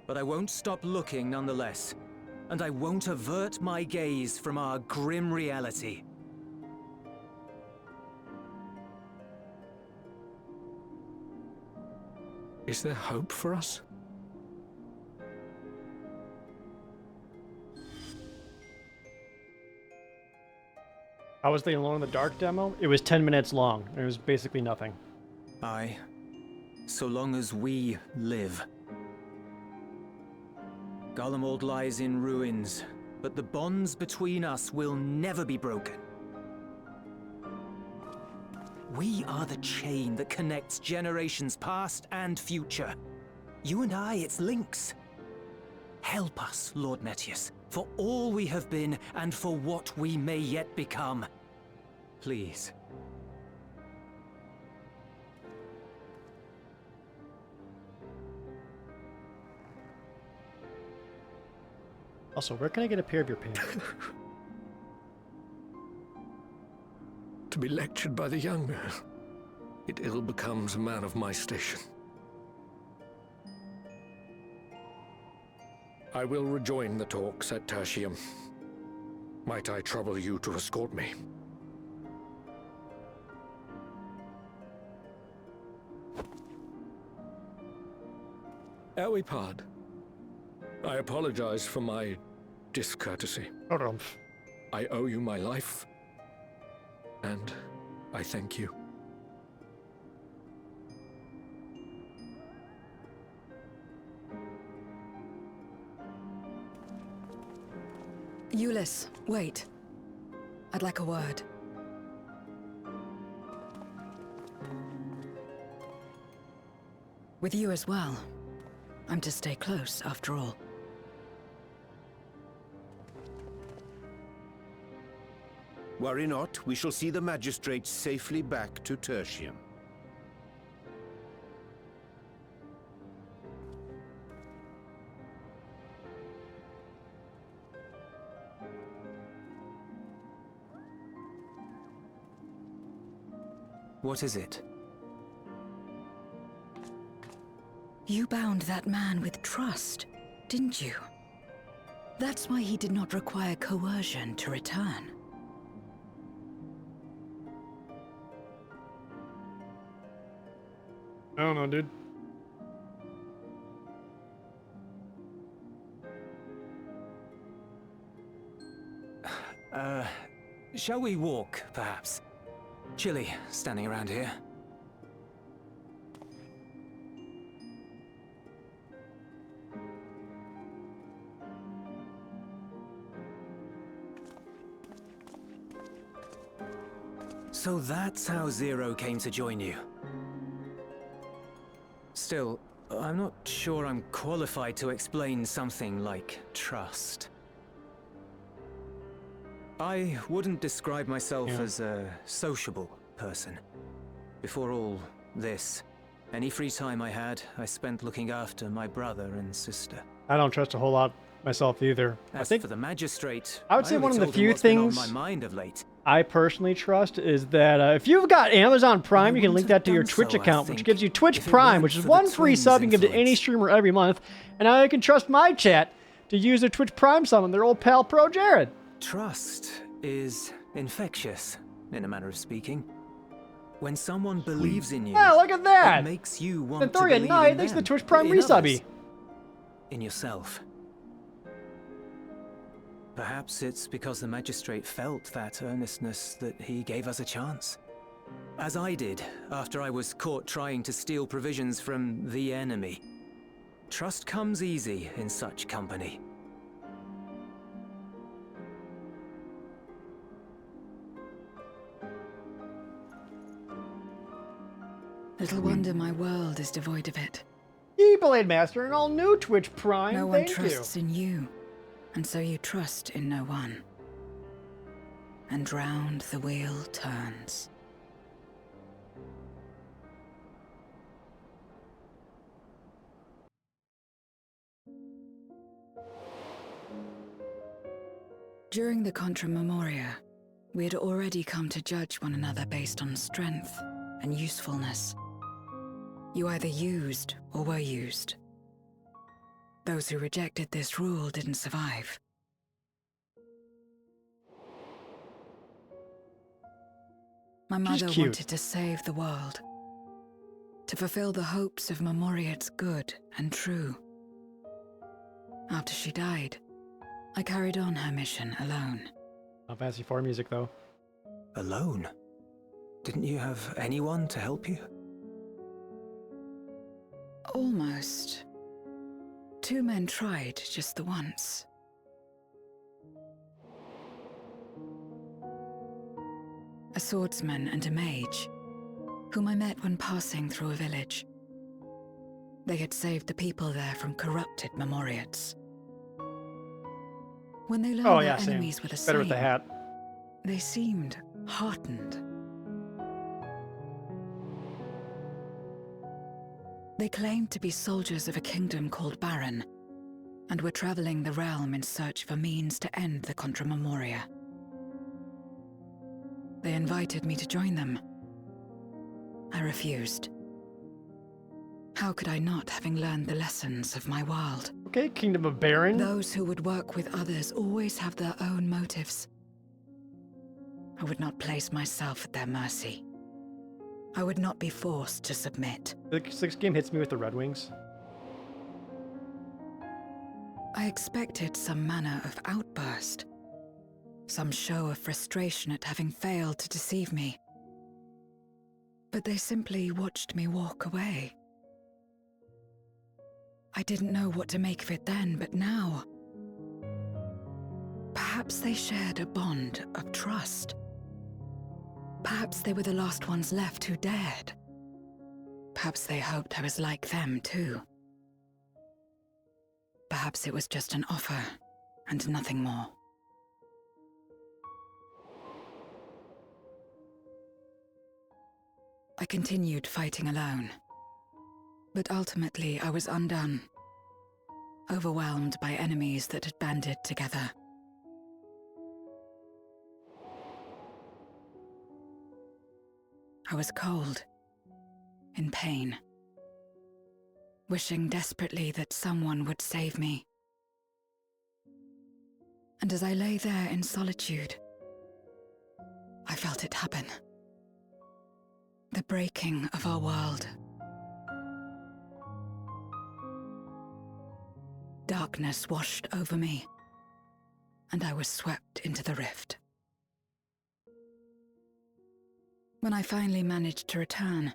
But I won't stop looking nonetheless, and I won't avert my gaze from our grim reality. Is there hope for us? How was the Alone in the Dark demo? It was 10 minutes long. It was basically nothing. Aye. So long as we live. Garlemald lies in ruins, but the bonds between us will never be broken. We are the chain that connects generations past and future. You and I, it's links. Help us, Lord Metius, for all we have been and for what we may yet become. Please. Also, where can I get a pair of your pants? To be lectured by the younger, it ill becomes a man of my station. I will rejoin the talks at Tertium. Might I trouble you to escort me? Elwipard, I apologize for my discourtesy. I owe you my life, and I thank you. Euless, wait. I'd like a word. With you as well. I'm to stay close, after all. Worry not, we shall see the magistrate safely back to Tertium. What is it? You bound that man with trust, didn't you? That's why he did not require coercion to return. I don't know, dude. Shall we walk, perhaps? Chilly, standing around here. So that's how Zero came to join you. Still, I'm not sure I'm qualified to explain something like trust. I wouldn't describe myself as a sociable person. Before all this, any free time I had, I spent looking after my brother and sister. I don't trust a whole lot myself either. As I think for the magistrate, I would say one of the told him few what's been things on my mind of late. I personally trust is that if you've got Amazon Prime, you can link that to your Twitch account, which gives you Twitch Prime, which is one free sub you can give to any streamer every month. And I can trust my chat to use their Twitch Prime sub on their old pal ProJared. Trust is infectious, in a manner of speaking. When someone believes in you, yeah, look at that. It makes you want to Thorian believe Knight, in thanks for the them, Twitch Prime in resubby. others, in yourself. Perhaps it's because the magistrate felt that earnestness that he gave us a chance. As I did, after I was caught trying to steal provisions from the enemy. Trust comes easy in such company. Little wonder my world is devoid of it. Blade Master, an all new Twitch Prime. No one Thank trusts you. in you, and so you trust in no one. And round the wheel turns. During the Contra Memoria, we had already come to judge one another based on strength and usefulness. You either used or were used. Those who rejected this rule didn't survive. My mother wanted to save the world, to fulfill the hopes of Memoriat's good and true. After she died, I carried on her mission alone. Not Fantasy 4 music, though. Alone? Didn't you have anyone to help you? Almost. 2 men tried just the once. A swordsman and a mage, whom I met when passing through a village. They had saved the people there from corrupted Memoriats. When they learned their enemies were the same, better with the hat. They seemed heartened. They claimed to be soldiers of a kingdom called Baron, and were traveling the realm in search for means to end the Contra Memoria. They invited me to join them. I refused. How could I not, having learned the lessons of my world? Okay, Kingdom of Baron. Those who would work with others always have their own motives. I would not place myself at their mercy. I would not be forced to submit. This game hits me with the Red Wings. I expected some manner of outburst. Some show of frustration at having failed to deceive me. But they simply watched me walk away. I didn't know what to make of it then, but now... Perhaps they shared a bond of trust. Perhaps they were the last ones left who dared. Perhaps they hoped I was like them, too. Perhaps it was just an offer, and nothing more. I continued fighting alone. But ultimately, I was undone. Overwhelmed by enemies that had banded together. I was cold, in pain, wishing desperately that someone would save me. And as I lay there in solitude, I felt it happen. The breaking of our world. Darkness washed over me, and I was swept into the rift. When I finally managed to return,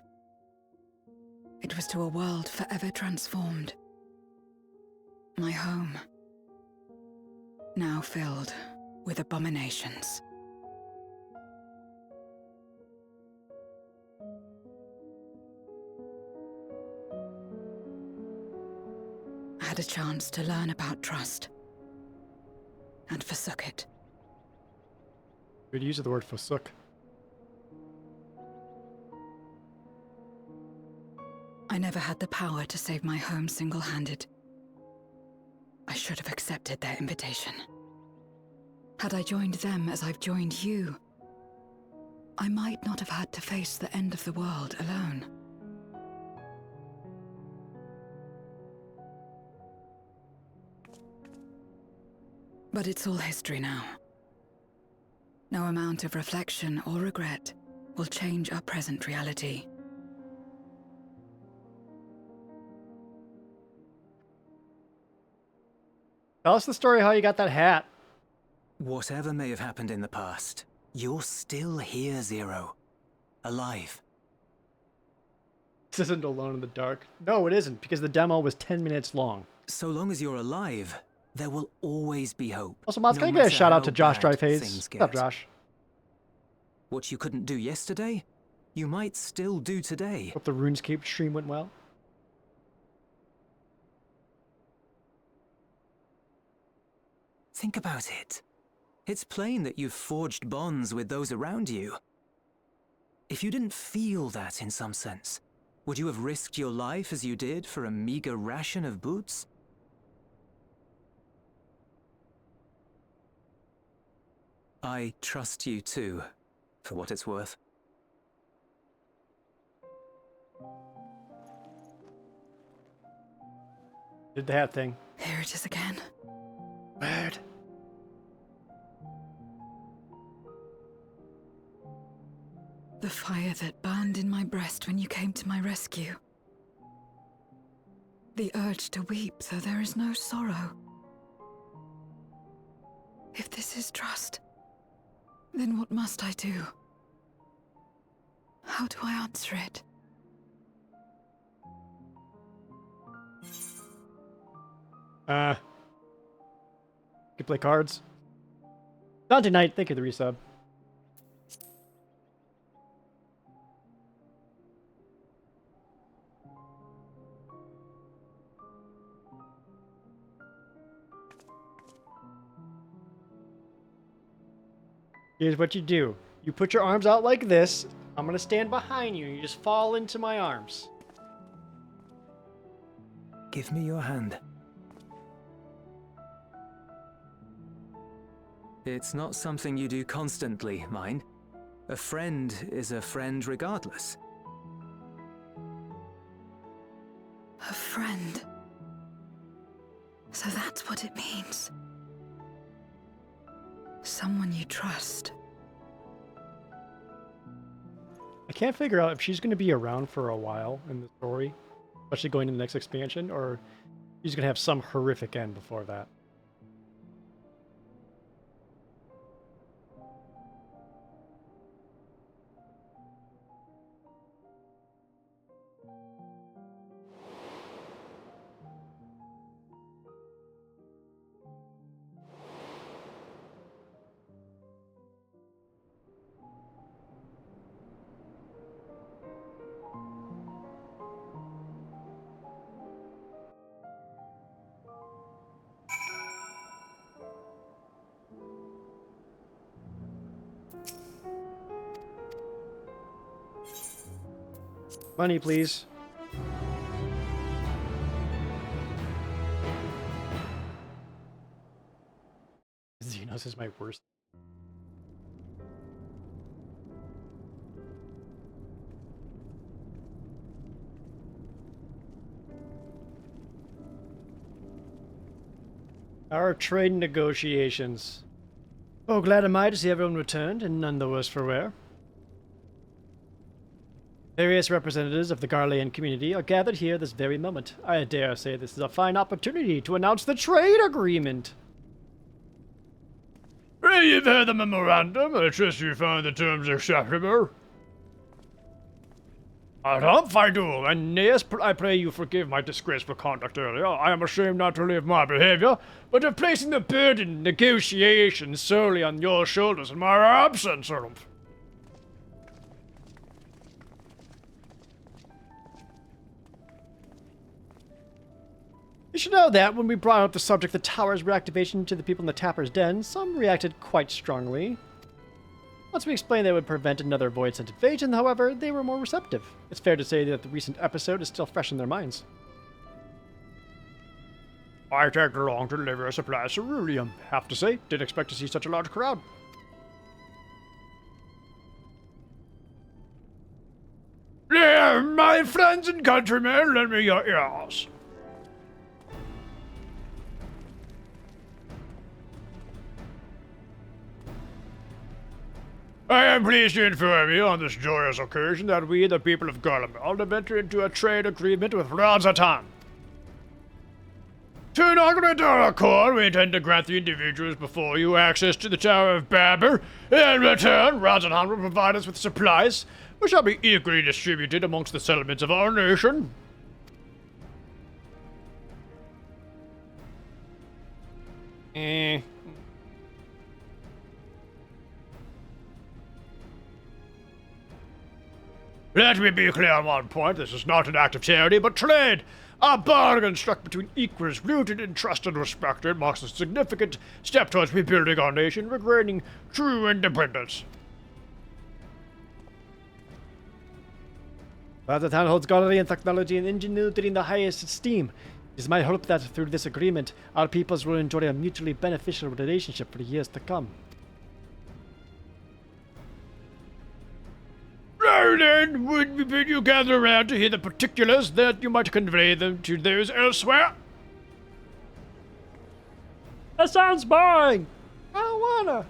it was to a world forever transformed. My home, now filled with abominations. I had a chance to learn about trust, and forsook it. Good use of the word forsook. I never had the power to save my home single-handed. I should have accepted their invitation. Had I joined them as I've joined you, I might not have had to face the end of the world alone. But it's all history now. No amount of reflection or regret will change our present reality. Tell us the story how you got that hat. Whatever may have happened in the past, you're still here, Zero. Alive. This isn't Alone in the Dark. No, it isn't, because the demo was 10 minutes long. So long as you're alive, there will always be hope. Also, Mods, can I get a shout out to Josh Dryface? What's up, Josh? What you couldn't do yesterday, you might still do today. Hope the RuneScape stream went well. Think about it. It's plain that you've forged bonds with those around you. If you didn't feel that in some sense, would you have risked your life as you did for a meager ration of boots? I trust you too, for what it's worth. Did the hat thing. Here it is again. Weird. The fire that burned in my breast when you came to my rescue. The urge to weep, though there is no sorrow. If this is trust, then what must I do? How do I answer it? You can play cards. Dante Knight, thank you for the resub. Here's what you do. You put your arms out like this. I'm going to stand behind you. You just fall into my arms. Give me your hand. It's not something you do constantly, mind. A friend is a friend regardless. A friend. So that's what it means. Someone you trust. I can't figure out if she's going to be around for a while in the story, especially going to the next expansion, or she's going to have some horrific end before that. Money, please. Xenos is my worst. Our trade negotiations. Oh, glad am I to see everyone returned, and none the worse for wear. Various representatives of the Garlean community are gathered here this very moment. I dare say this is a fine opportunity to announce the trade agreement. Well, you've heard the memorandum. I trust you find the terms acceptable. Adolf, I do, and yes, I pray you forgive my disgraceful conduct earlier. I am ashamed not to leave my behavior, but of placing the burden of negotiations solely on your shoulders in my absence, Adolf. You should know that when we brought up the subject of the tower's reactivation to the people in the Tapper's Den, some reacted quite strongly. Once we explained that it would prevent another Void-sent invasion, however, they were more receptive. It's fair to say that the recent episode is still fresh in their minds. I tagged along to deliver a supply of ceruleum. Have to say, didn't expect to see such a large crowd. friends and countrymen, lend me your ears. I am pleased to inform you on this joyous occasion that we, the people of Garlemald, have entered into a trade agreement with Razatan. To inaugurate our accord, we intend to grant the individuals before you access to the Tower of Babel. In return, Razatan will provide us with supplies, which shall be equally distributed amongst the settlements of our nation. Let me be clear on one point. This is not an act of charity, but trade. A bargain struck between equals, rooted in trust and respect. It marks a significant step towards rebuilding our nation, regaining true independence. Razatan holds scholarly and technology and ingenuity in the highest esteem. It is my hope that through this agreement, our peoples will enjoy a mutually beneficial relationship for the years to come. Now then, would we bid you gather around to hear the particulars, that you might convey them to those elsewhere? That sounds boring! I don't wanna!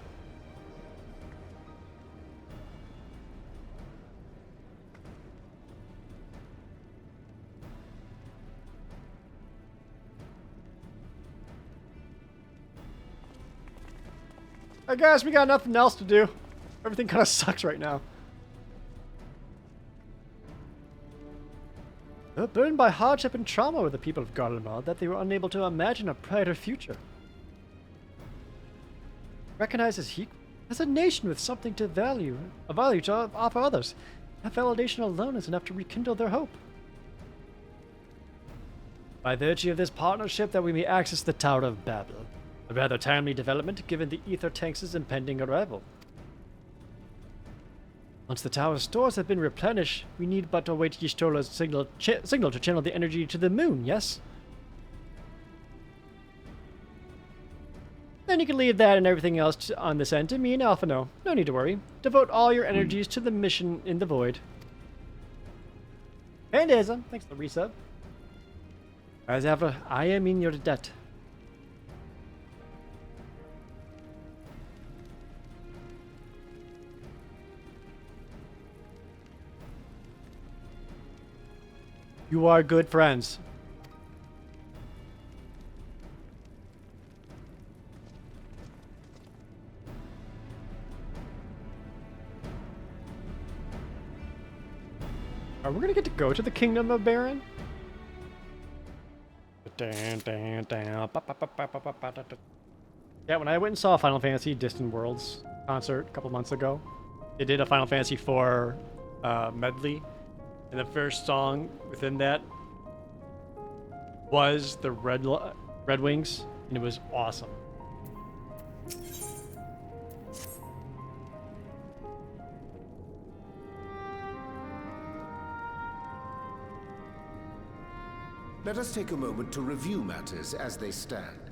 I guess we got nothing else to do. Everything kind of sucks right now. They're burdened by hardship and trauma with the people of Garlemald that they were unable to imagine a brighter future. Recognized as a nation with something to value to offer others. That validation alone is enough to rekindle their hope. By virtue of this partnership that we may access the Tower of Babel. A rather timely development given the ether tanks' impending arrival. Once the tower's stores have been replenished, we need but await Y'shtola's signal to channel the energy to the moon, yes? Then you can leave that and everything else on this end to me and Alphino. No need to worry. Devote all your energies to the mission in the void. And Ism, thanks for the resub. As ever, I am in your debt. You are good friends. Are we gonna get to go to the Kingdom of Baron? Yeah, when I went and saw Final Fantasy Distant Worlds concert a couple months ago, they did a Final Fantasy IV medley. And the first song within that was the Red Wings, and it was awesome. Let us take a moment to review matters as they stand.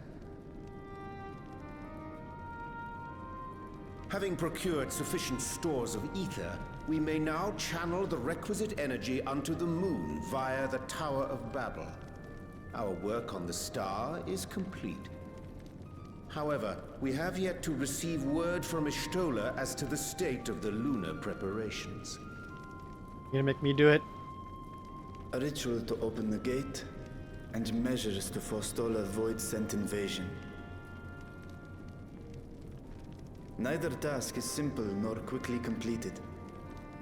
Having procured sufficient stores of ether, we may now channel the requisite energy unto the moon via the Tower of Babel. Our work on the star is complete. However, we have yet to receive word from Y'shtola as to the state of the lunar preparations. You gonna make me do it? A ritual to open the gate, and measures to forestall a void-sent invasion. Neither task is simple nor quickly completed.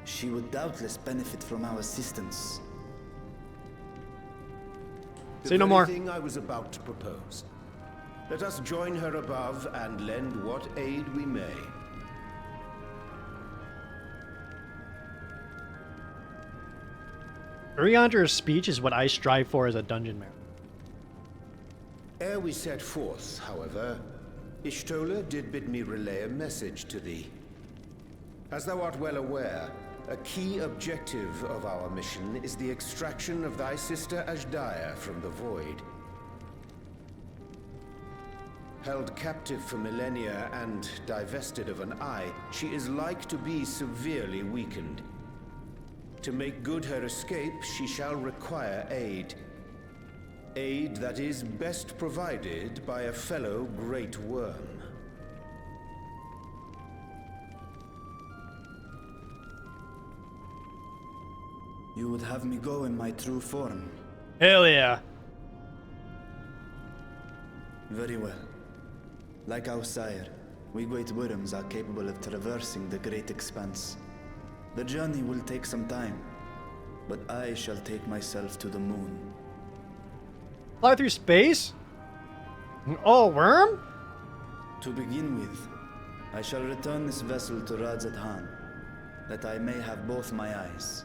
She would doubtless benefit from our assistance. Say no more. The very thing I was about to propose. Let us join her above and lend what aid we may. Uriandra's speech is what I strive for as a dungeon master. Ere we set forth, however, Y'shtola did bid me relay a message to thee. As thou art well aware, a key objective of our mission is the extraction of thy sister Azhdaya from the Void. Held captive for millennia and divested of an eye, she is like to be severely weakened. To make good her escape, she shall require aid. Aid that is best provided by a fellow great worm. You would have me go in my true form? Hell yeah. Very well. Like our sire, we great worms are capable of traversing the great expanse. The journey will take some time, but I shall take myself to the moon. Fly through space? Oh, worm? To begin with, I shall return this vessel to Radzat Han, that I may have both my eyes.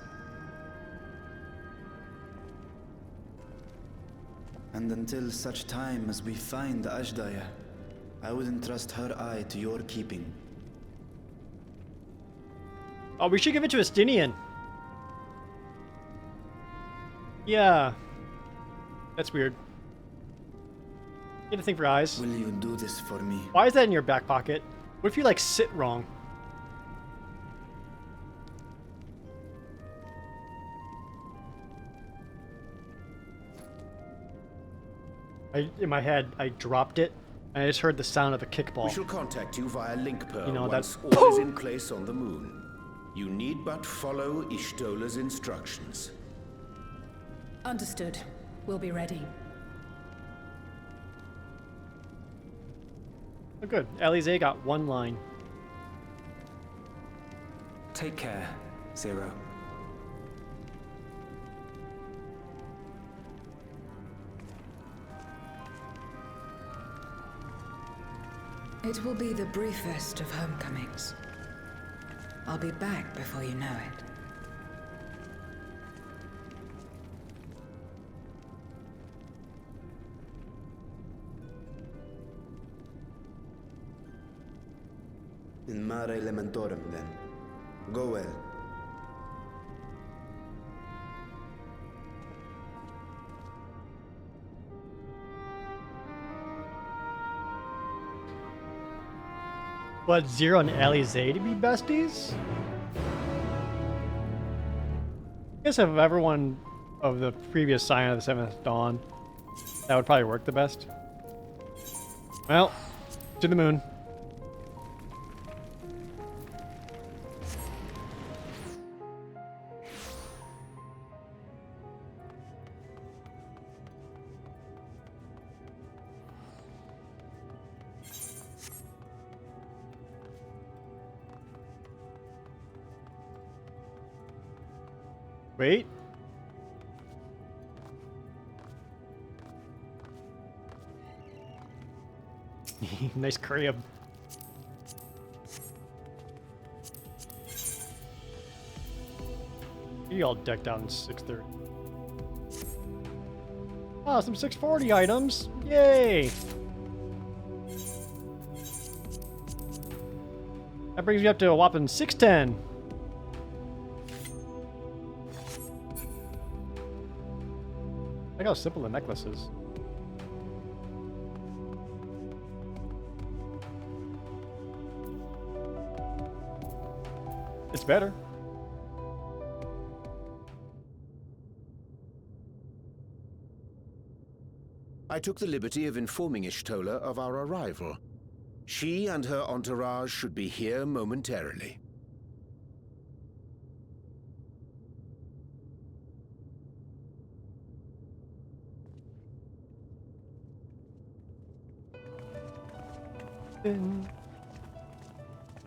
And until such time as we find Ashdaya, I would entrust her eye to your keeping. Oh, we should give it to Estinian. Yeah. That's weird. Get a thing for eyes. Will you do this for me? Why is that in your back pocket? What if you, like, sit wrong? In my head, I dropped it, and I just heard the sound of a kickball. We shall contact you via link pearl You know, once that- all is in place on the moon. You need but follow Ishtola's instructions. Understood. We'll be ready. Oh, good. Alize got one line. Take care, Zero. It will be the briefest of homecomings. I'll be back before you know it. In mare elementorum, then. Go well. What, Zero and Alize to be besties? I guess if everyone of the previous Sign of the Seventh Dawn, that would probably work the best. Well, to the moon. Wait. Nice crib. You all decked out in 630. Ah, some 640 items. Yay! That brings me up to a whopping 610. Look how simple the necklace is. It's better. I took the liberty of informing Ishtola of our arrival. She and her entourage should be here momentarily.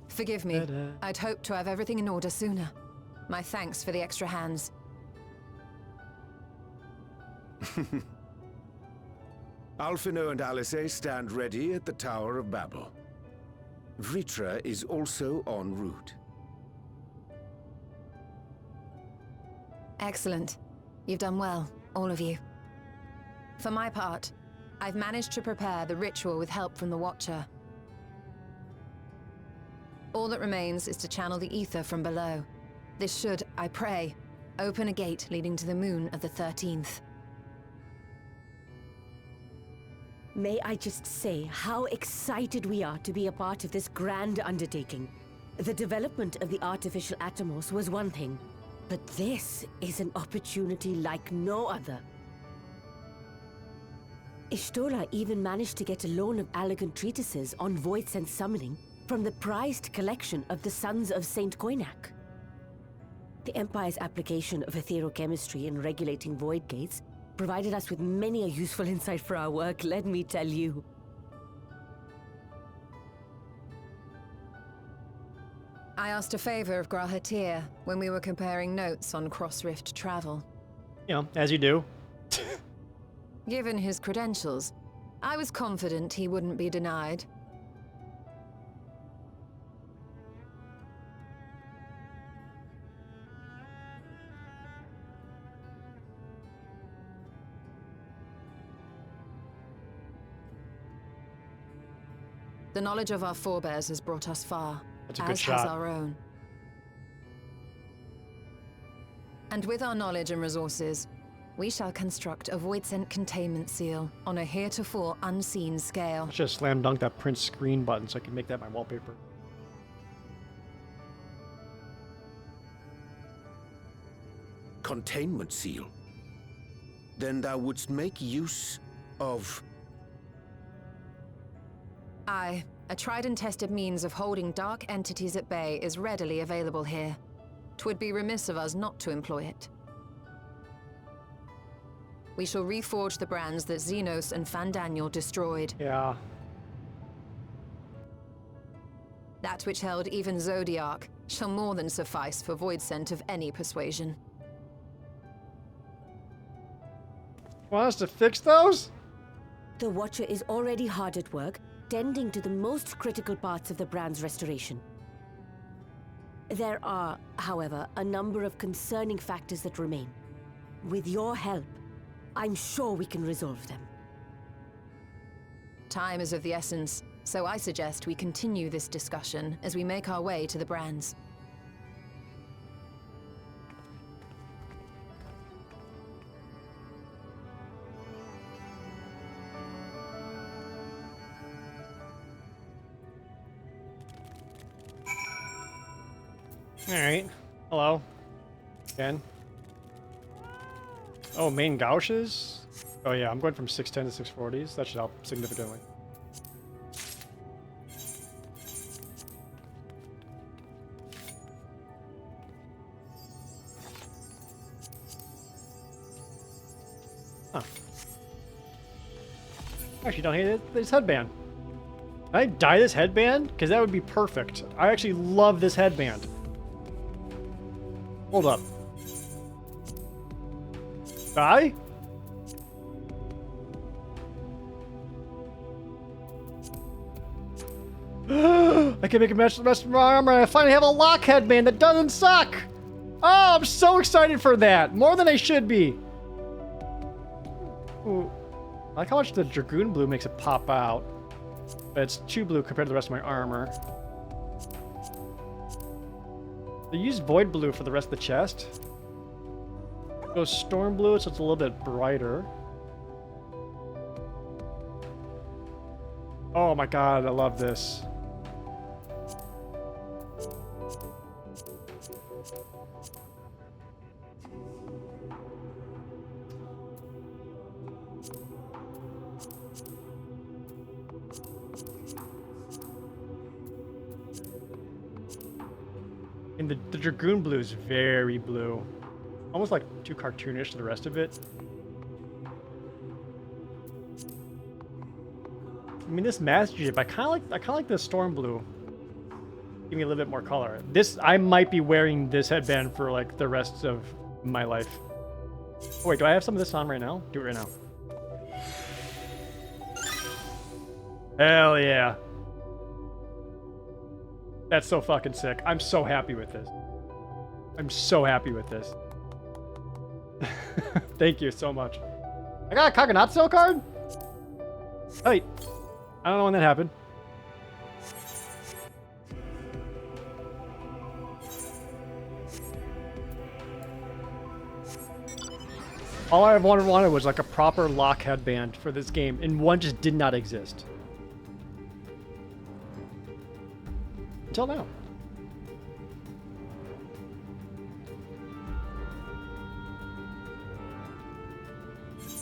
Forgive me. I'd hoped to have everything in order sooner. My thanks for the extra hands. Alphino and Alice stand ready at the Tower of Babel. Vritra is also en route. Excellent. You've done well, all of you. For my part, I've managed to prepare the ritual with help from the Watcher. All that remains is to channel the ether from below. This should, I pray, open a gate leading to the moon of the 13th. May I just say how excited we are to be a part of this grand undertaking. The development of the artificial Atomos was one thing, But this is an opportunity like no other. Ishtola even managed to get a loan of elegant treatises on void sense summoning from the prized collection of the Sons of Saint Koinak. The Empire's application of etherochemistry in regulating void gates provided us with many a useful insight for our work, let me tell you. I asked a favor of Grahatir when we were comparing notes on cross-rift travel. You know, as you do. Given his credentials, I was confident he wouldn't be denied. The knowledge of our forebears has brought us far, That's a good as shot. has our own. And with our knowledge and resources, we shall construct a void-sent containment seal on a heretofore unseen scale. I should have slam dunked that print screen button so I can make that my wallpaper. Containment seal? Then thou wouldst make use of... Aye, a tried and tested means of holding dark entities at bay is readily available here. 'Twould be remiss of us not to employ it. We shall reforge the brands that Xenos and Fandaniel destroyed. Yeah. That which held even Zodiac shall more than suffice for void scent of any persuasion. Want us to fix those? The Watcher is already hard at work, tending to the most critical parts of the brand's restoration. There are, however, a number of concerning factors that remain. With your help, I'm sure we can resolve them. Time is of the essence, so I suggest we continue this discussion as we make our way to the brands. Alright. Hello. Again. Oh, main gouges? Oh yeah, I'm going from 610 to 640s. That should help significantly. Huh. Actually, don't hate this headband. Can I dye this headband? Because that would be perfect. I actually love this headband. Hold up. Die? I can make a match the rest of my armor. I finally have a lock headband that doesn't suck. Oh, I'm so excited for that. More than I should be. Ooh. I like how much the Dragoon Blue makes it pop out. But it's too blue compared to the rest of my armor. They use Void Blue for the rest of the chest. Go Storm Blue, so it's a little bit brighter. Oh my god, I love this. And the Dragoon Blue is very blue. Almost like too cartoonish to the rest of it. I mean, this Master Jeep, I kind of like the Storm Blue. Give me a little bit more color. This, I might be wearing this headband for like the rest of my life. Oh wait, do I have some of this on right now? Do it right now. Hell yeah. That's so fucking sick. I'm so happy with this. I'm so happy with this. Thank you so much. I got a Kaganatsu card? Wait. I don't know when that happened. All I wanted was like a proper lock headband for this game, and one just did not exist. Until now.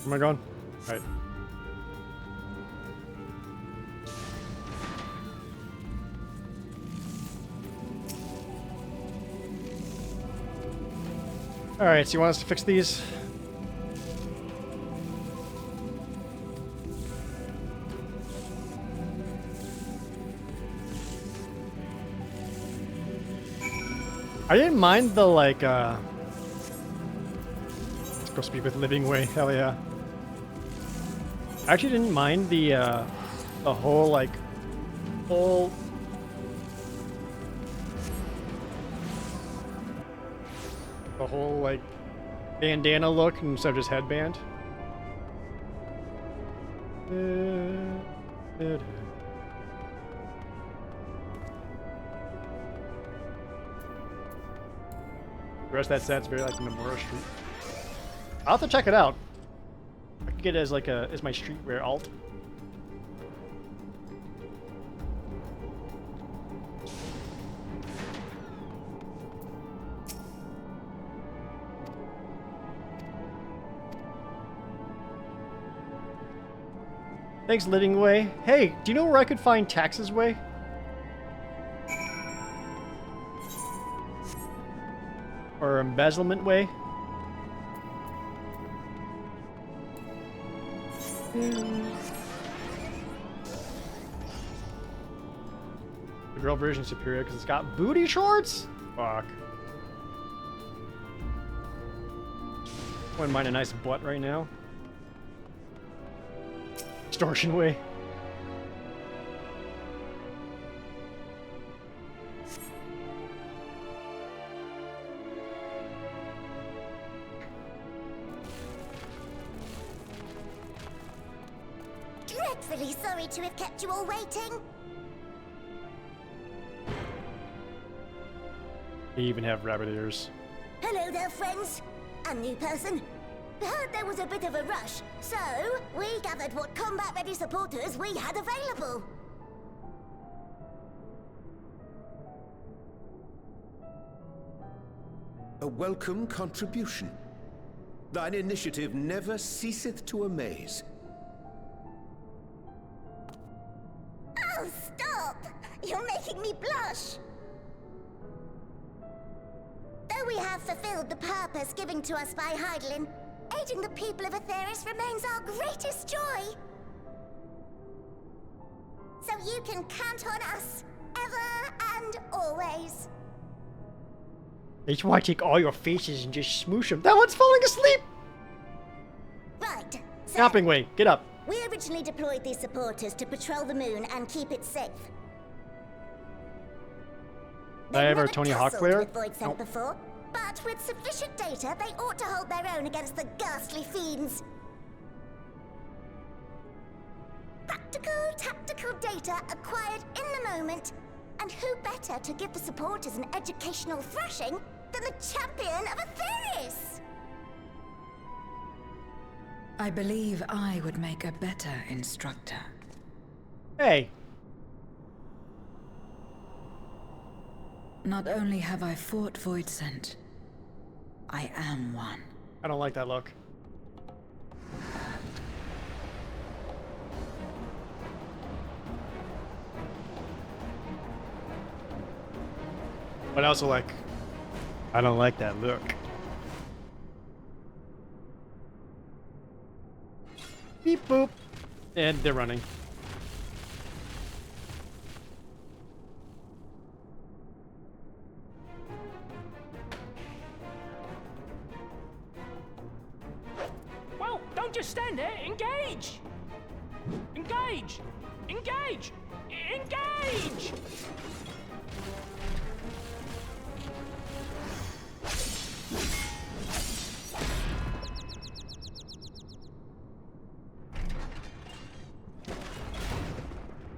Am I going? All right. All right, so you want us to fix these? I didn't mind the, like, let's go speak with Living Way, hell yeah. I actually didn't mind the whole, like, the whole, like, bandana look instead of just headband. The rest of that set's very like Nomura Street. I'll have to check it out. I could get it as like as my streetwear alt. Thanks, Living Way. Hey, do you know where I could find Taxes Way? Or Embezzlement Way? The girl version is superior because it's got booty shorts? Fuck. Wouldn't mind a nice butt right now. Extortion Way. Dreadfully sorry to have kept you all waiting. They even have rabbit ears. Hello there, friends. A new person. Heard there was a bit of a rush, so we gathered what combat-ready supporters we had available. A welcome contribution. Thine initiative never ceaseth to amaze. Oh, stop! You're making me blush! Though we have fulfilled the purpose given to us by Hydaelyn, aiding the people of Aetheris remains our greatest joy. So you can count on us, ever and always. That's why I take all your faces and just smoosh them. That one's falling asleep! Right. So Snapping Way, get up. we originally deployed these supporters to patrol the moon and keep it safe. Did I ever Tony Hawk player? With Void Scent before, but with sufficient data, they ought to hold their own against the ghastly fiends. Practical, tactical data acquired in the moment, and who better to give the supporters an educational thrashing than the champion of Aetheris? I believe I would make a better instructor. Hey. Not only have I fought Void Scent, I am one. I don't like that look. But I also like, I don't like that look. Beep boop. And they're running. Well, don't just stand there. Engage! Engage! Engage! Engage!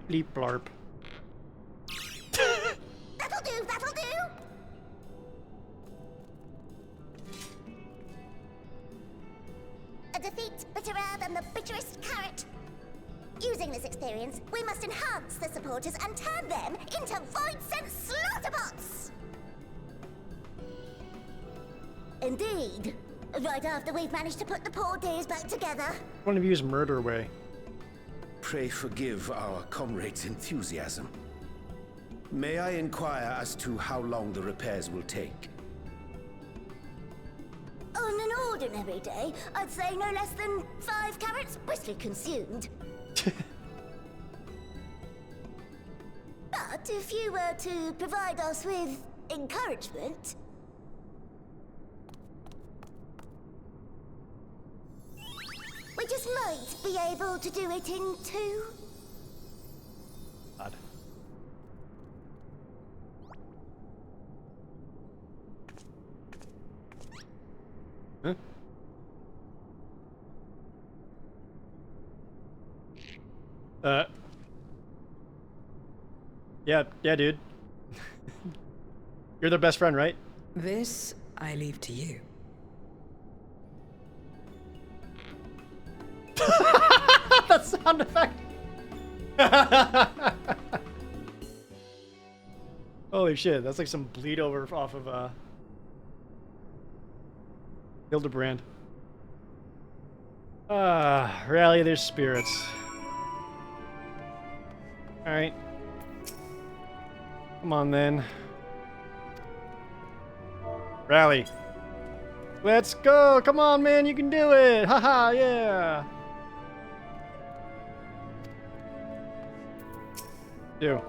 Bleep blarp. That'll do, that'll do! A defeat bitterer than the bitterest carrot. Using this experience, we must enhance the supporters and turn them into Void Scent slaughterbots! Indeed. Right after we've managed to put the poor dears back together. One of you is murder way. Pray forgive our comrade's enthusiasm. May I inquire as to how long the repairs will take? On an ordinary day, I'd say no less than 5 carrots briskly consumed. But if you were to provide us with encouragement... we just might be able to do it in 2. God. Huh? Yeah, dude. You're their best friend, right? This I leave to you. That sound effect. Holy shit, that's like some bleed over off of Hildebrand. Rally their spirits. Alright. Come on then. Rally. Let's go! Come on, man, you can do it! Haha, yeah! Do.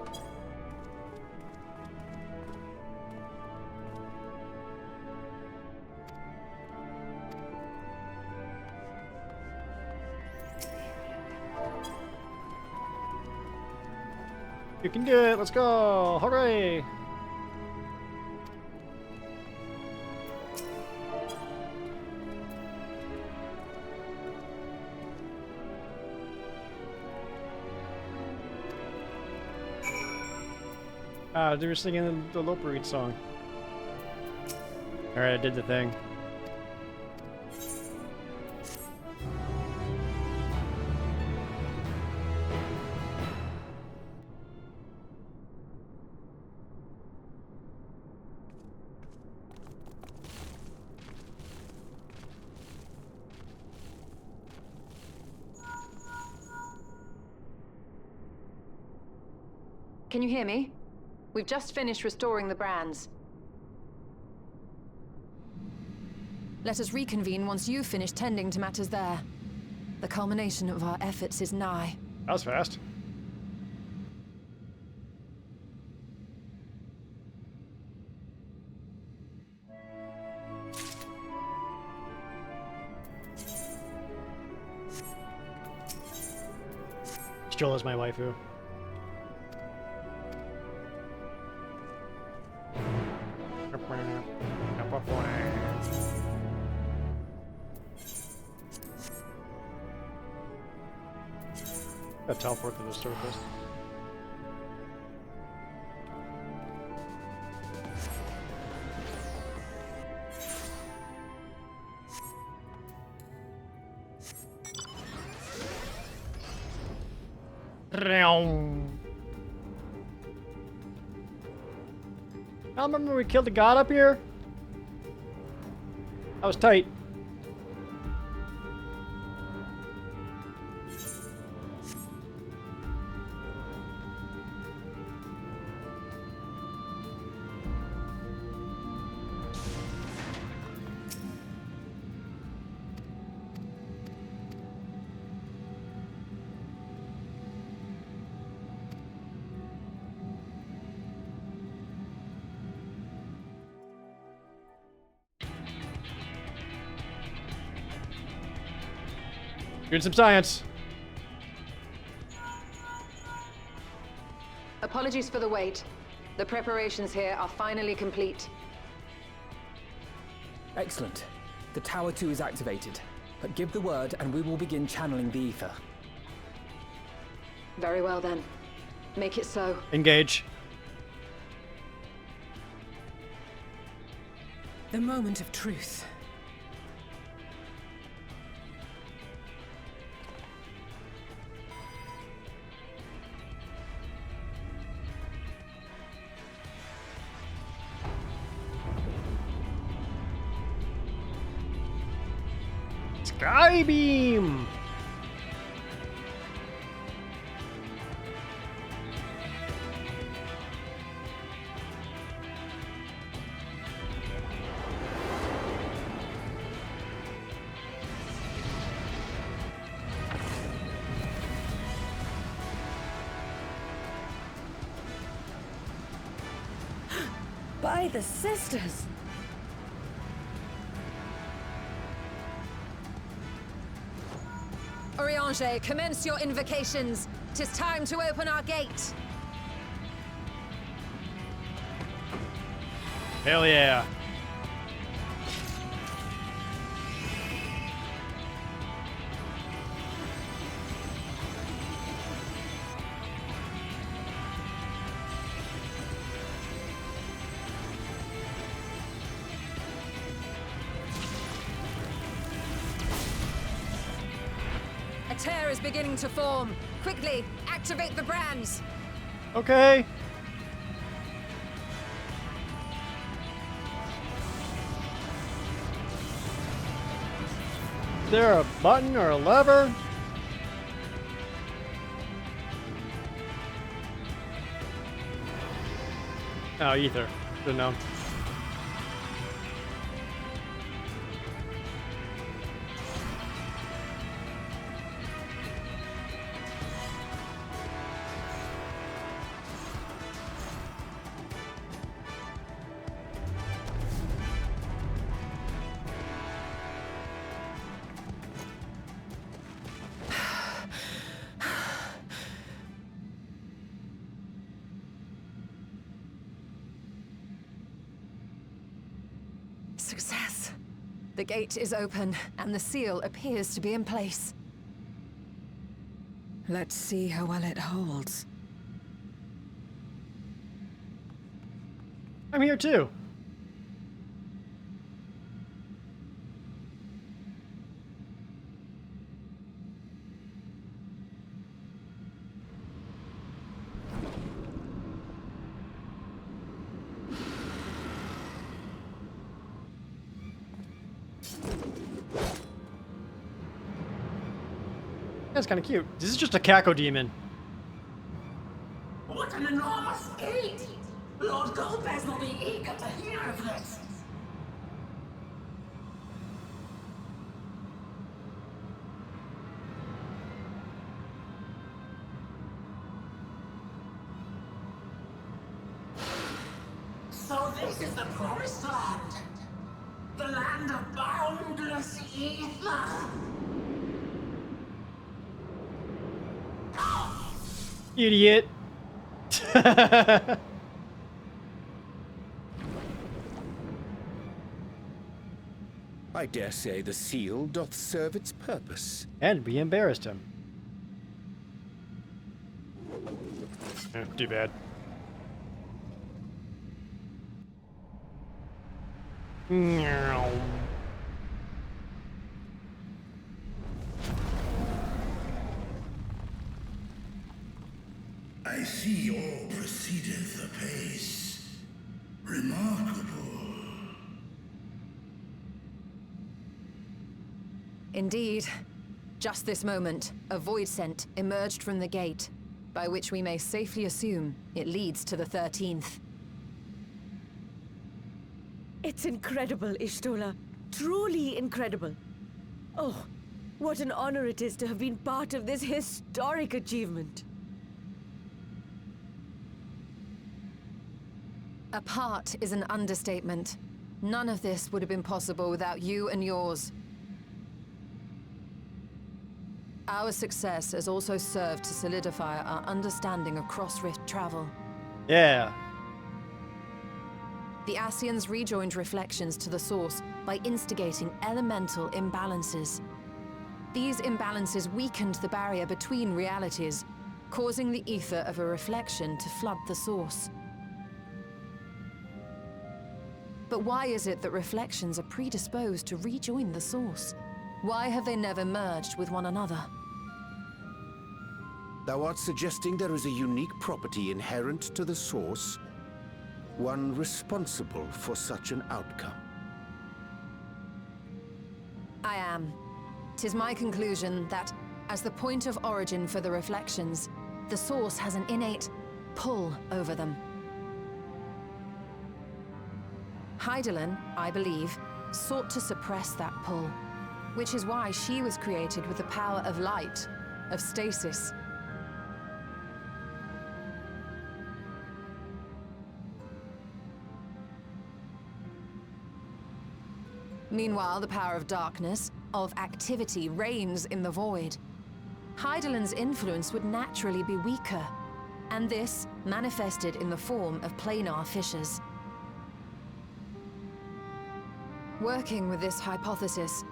You can do it! Let's go! Hooray! They were singing the Lopereed song. Alright, I did the thing. Can you hear me? We've just finished restoring the brands. Let us reconvene once you've finished tending to matters there. The culmination of our efforts is nigh. That was fast. Stroll is my waifu. Gotta teleport to the surface. I remember we killed a god up here. That was tight. Doing some science. Apologies for the wait. The preparations here are finally complete. Excellent. The Tower 2 is activated. But give the word and we will begin channeling the ether. Very well then. Make it so. Engage. The moment of truth. Sky beam! By the sisters! Oriange, commence your invocations. 'Tis time to open our gate. Hell yeah. A tear is beginning to form. Quickly, activate the brands. Okay. Is there a button or a lever? Oh, ether. Should've known. Success. The gate is open, and the seal appears to be in place. Let's see how well it holds. I'm here too. That's kind of cute. This is just a Caco demon. What an enormous gate! Lord Golbez will be eager to hear of this. So this is the promised land. The land of boundless ether. Idiot. I dare say the seal doth serve its purpose. And we embarrassed him. Too bad. Meow. I see all proceedeth apace. Remarkable. Indeed. Just this moment, a void scent emerged from the gate, by which we may safely assume it leads to the 13th. It's incredible, Ishtola. Truly incredible. Oh, what an honor it is to have been part of this historic achievement. A part is an understatement. None of this would have been possible without you and yours. Our success has also served to solidify our understanding of cross-rift travel. Yeah. The Ascians rejoined reflections to the source by instigating elemental imbalances. These imbalances weakened the barrier between realities, causing the ether of a reflection to flood the source. But why is it that reflections are predisposed to rejoin the source? Why have they never merged with one another? Thou art suggesting there is a unique property inherent to the source, one responsible for such an outcome. I am. 'Tis my conclusion that, as the point of origin for the reflections, the source has an innate pull over them. Hydaelyn, I believe, sought to suppress that pull, which is why she was created with the power of light, of stasis. Meanwhile, the power of darkness, of activity, reigns in the void. Hydaelyn's influence would naturally be weaker, and this manifested in the form of planar fissures. Working with this hypothesis,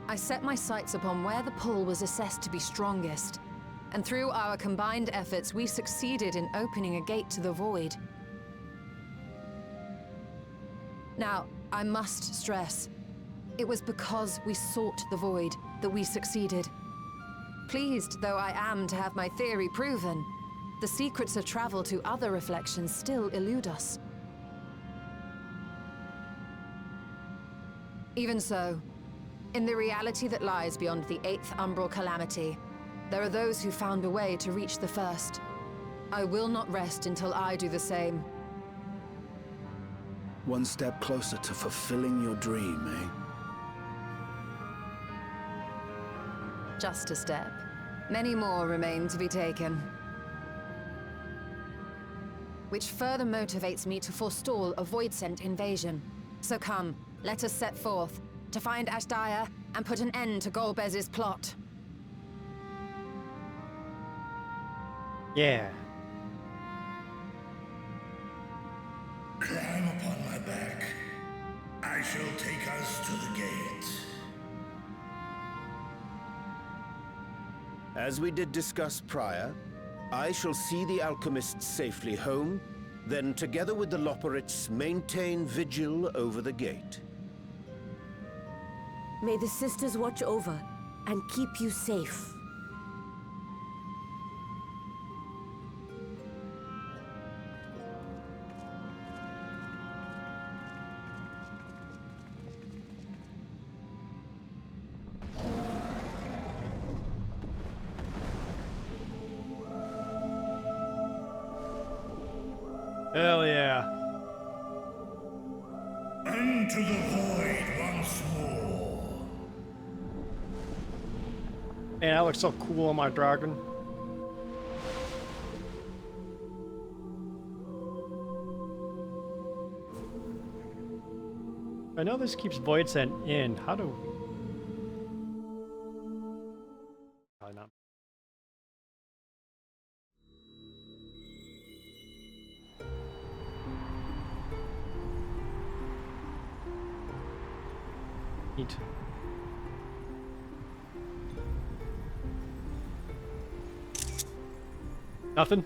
I set my sights upon where the pull was assessed to be strongest, and through our combined efforts, we succeeded in opening a gate to the void. Now, I must stress, it was because we sought the void that we succeeded. Pleased though I am to have my theory proven, the secrets of travel to other reflections still elude us. Even so, in the reality that lies beyond the 8th umbral calamity, there are those who found a way to reach the first. I will not rest until I do the same. One step closer to fulfilling your dream, eh? Just a step. Many more remain to be taken. Which further motivates me to forestall a void-sent invasion. So come, let us set forth, to find Ashdaya and put an end to Golbez's plot. Yeah. Climb upon my back. I shall take us to the gate. As we did discuss prior, I shall see the alchemists safely home, then together with the Loporrits maintain vigil over the gate. May the sisters watch over and keep you safe. Hell yeah. Into the void once more. Man, that looks so cool on my dragon. I know this keeps void sent in. How do we? Probably not. Neat. Nothing?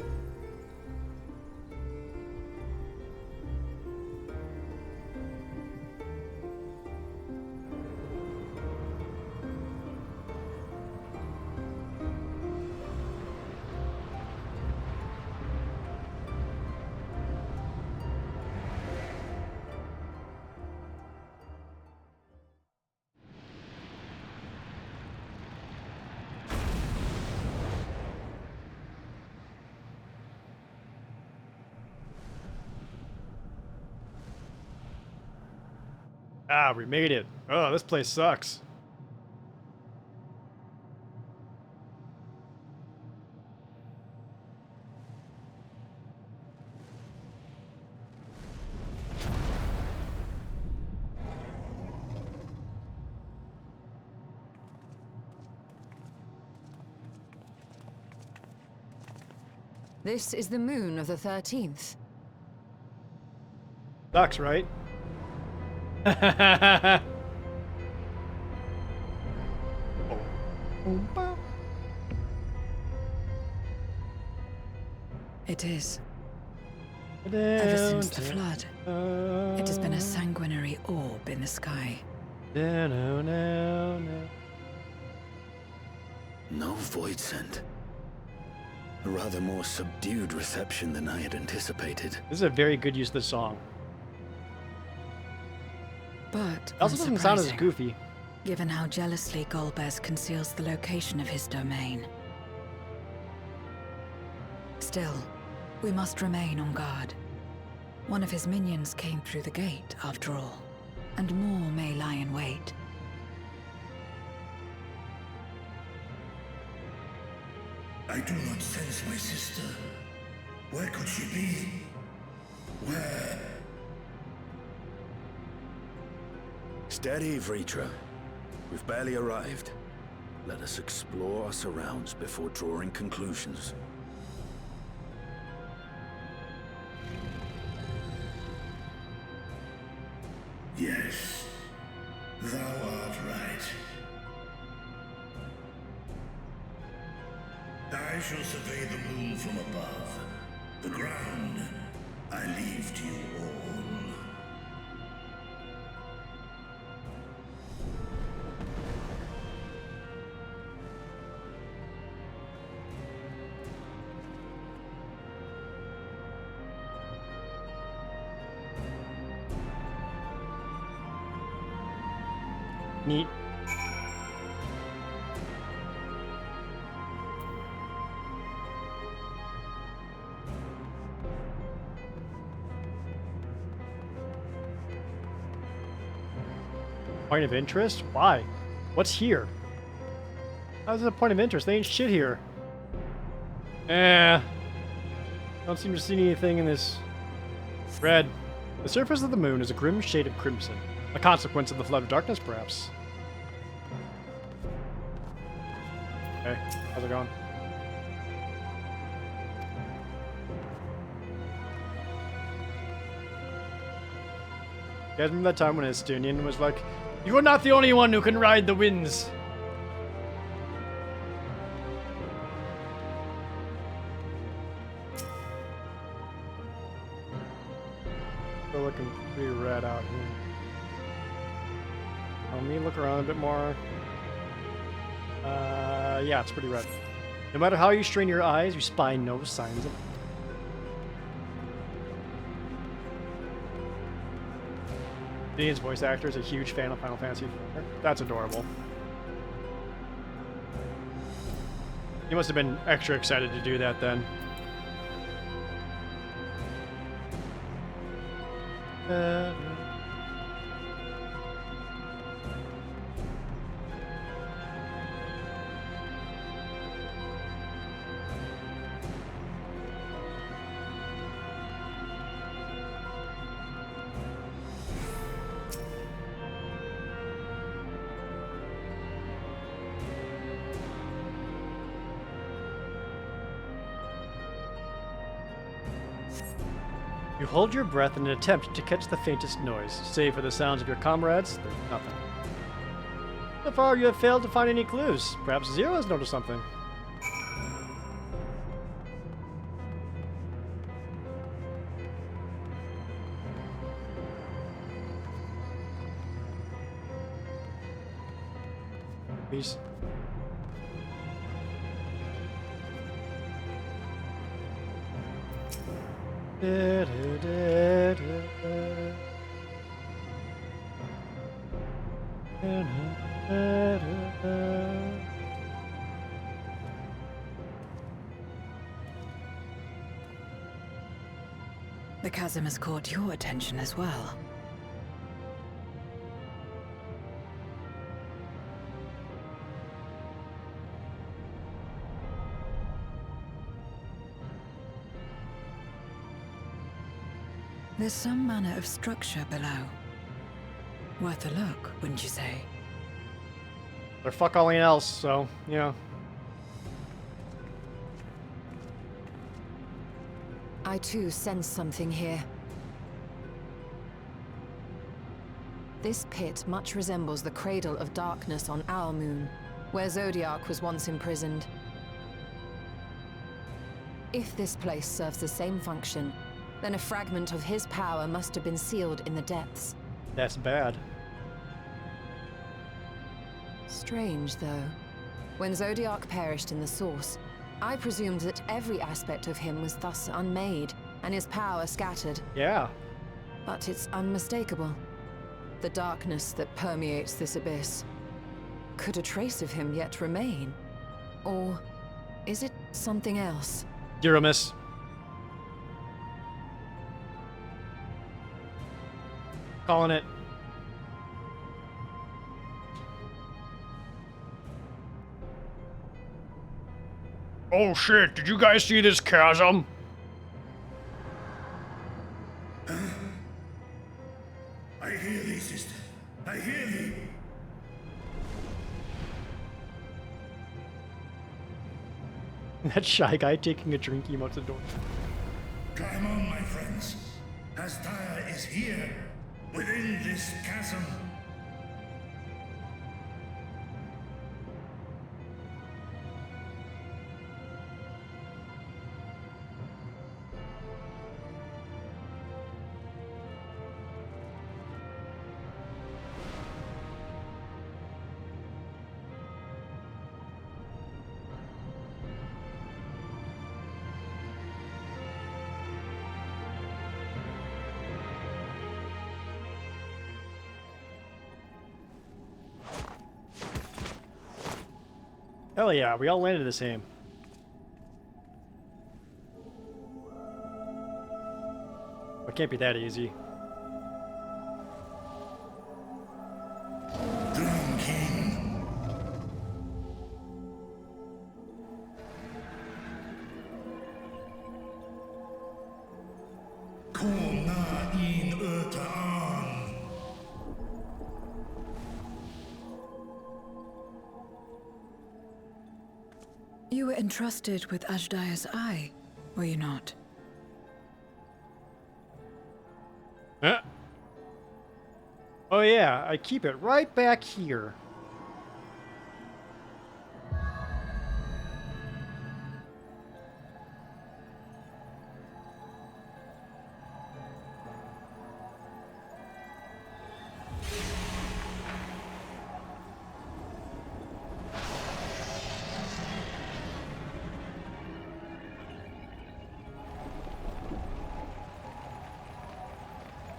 Ah, we made it. Oh, this place sucks. This is the moon of the 13th. Sucks, right? It is. Ever Ever since the flood, it has been a sanguinary orb in the sky. No void sent. A rather more subdued reception than I had anticipated. This is a very good use of the song. But It also doesn't sound as goofy. given how jealously Golbez conceals the location of his domain. Still, we must remain on guard. One of his minions came through the gate, after all, and more may lie in wait. I do not sense my sister. Where could she be? Where? Steady, Vritra. We've barely arrived. Let us explore our surrounds before drawing conclusions. Yes, thou art right. I shall survey the moon from above. The ground I leave to you all. Neat. Point of interest? Why? What's here? How's it a point of interest? They ain't shit here. Don't seem to see anything in this. Red. The surface of the moon is a grim shade of crimson. A consequence of the flood of darkness, perhaps. Hey, how's it going? You guys remember that time when Estonian was like, "You're not the only one who can ride the winds." Still looking pretty red out here. Let me look around a bit more. Yeah, it's pretty red. No matter how you strain your eyes, you spy no signs of. Ian's voice actor is a huge fan of Final Fantasy IV. That's adorable. He must have been extra excited to do that then. You hold your breath in an attempt to catch the faintest noise. Save for the sounds of your comrades, there's nothing. So far, you have failed to find any clues. Perhaps Zero has noticed something. Peace. The chasm has caught your attention as well. There's some manner of structure below. Worth a look, wouldn't you say? They're fuck all else, so, yeah. I too sense something here. This pit much resembles the cradle of darkness on our moon, where Zodiac was once imprisoned. If this place serves the same function, then a fragment of his power must have been sealed in the depths. That's bad. Strange, though. When Zodiac perished in the Source, I presumed that every aspect of him was thus unmade, and his power scattered. Yeah. But it's unmistakable. The darkness that permeates this abyss. Could a trace of him yet remain? Or is it something else? Zero miss. Calling it. Oh shit, did you guys see this chasm? I hear thee, sister. I hear thee. That shy guy taking a drink emotes the door. Climb on, my friends. Astaya is here, within this chasm. Hell yeah, we all landed the same. It can't be that easy. Drown King. Kom na in Ötaan. You were entrusted with Ajdaya's eye, were you not? Huh? Oh yeah, I keep it right back here.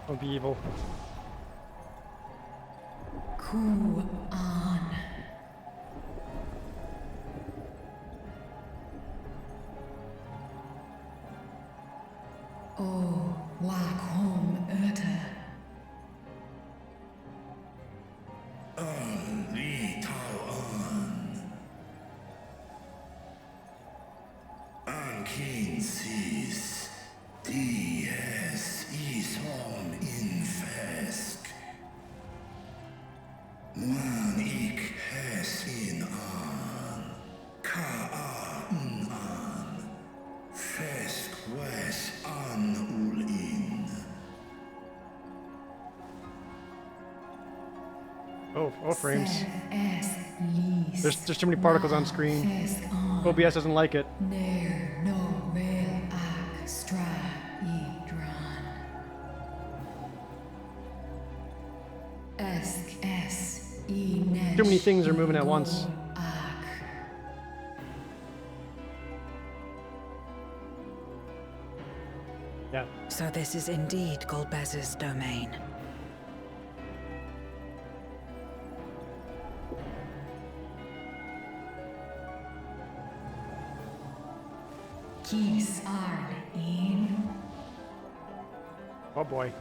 Don't be evil. Ku-an. Oh, Wakhom Urta. Li Tao-an. Ankin sis. Dies ishom infask. Wan ik hes in an. Ka-a-n an. Fesk wes an ul-in. Oh, frames. There's too many particles on screen. OBS doesn't like it. Too many things are moving at once. Yeah. So this is indeed Golbez's domain. Kies arn in. Oh boy.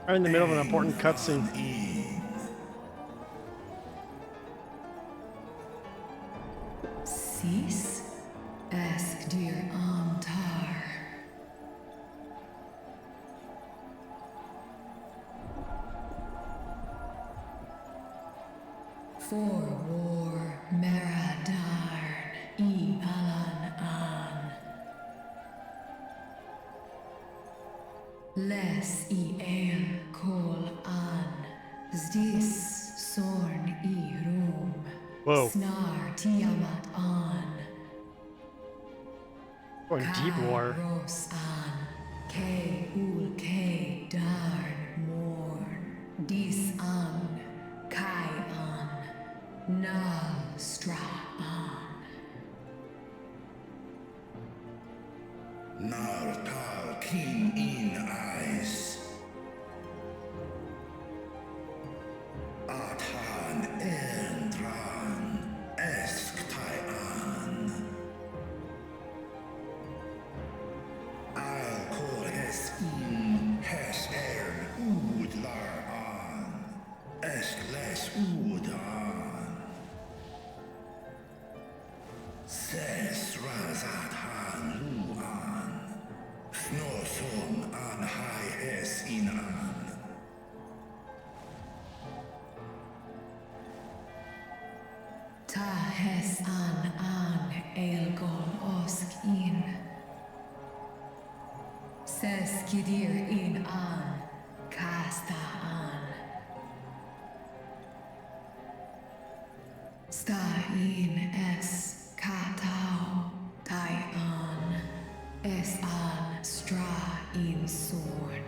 Right in the middle of an important cutscene. Sis? Ask dear Amtar. For war Meradarn I Alan An. Les I El Kol An. Zdis Sorn I Rum. Whoa. Snar Tiamat An. Going deep war. Ros An. K Ul K Darn Morn. Dis An. Kai An. Nal Stra An. Nartal King in eyes. Azad Han Lu An. Snor Song An Hai Hes In An. Ta hes an elgon osk in. Ses kidir in an kasta an. Sta in es katao tai an. Es an stra in sorn.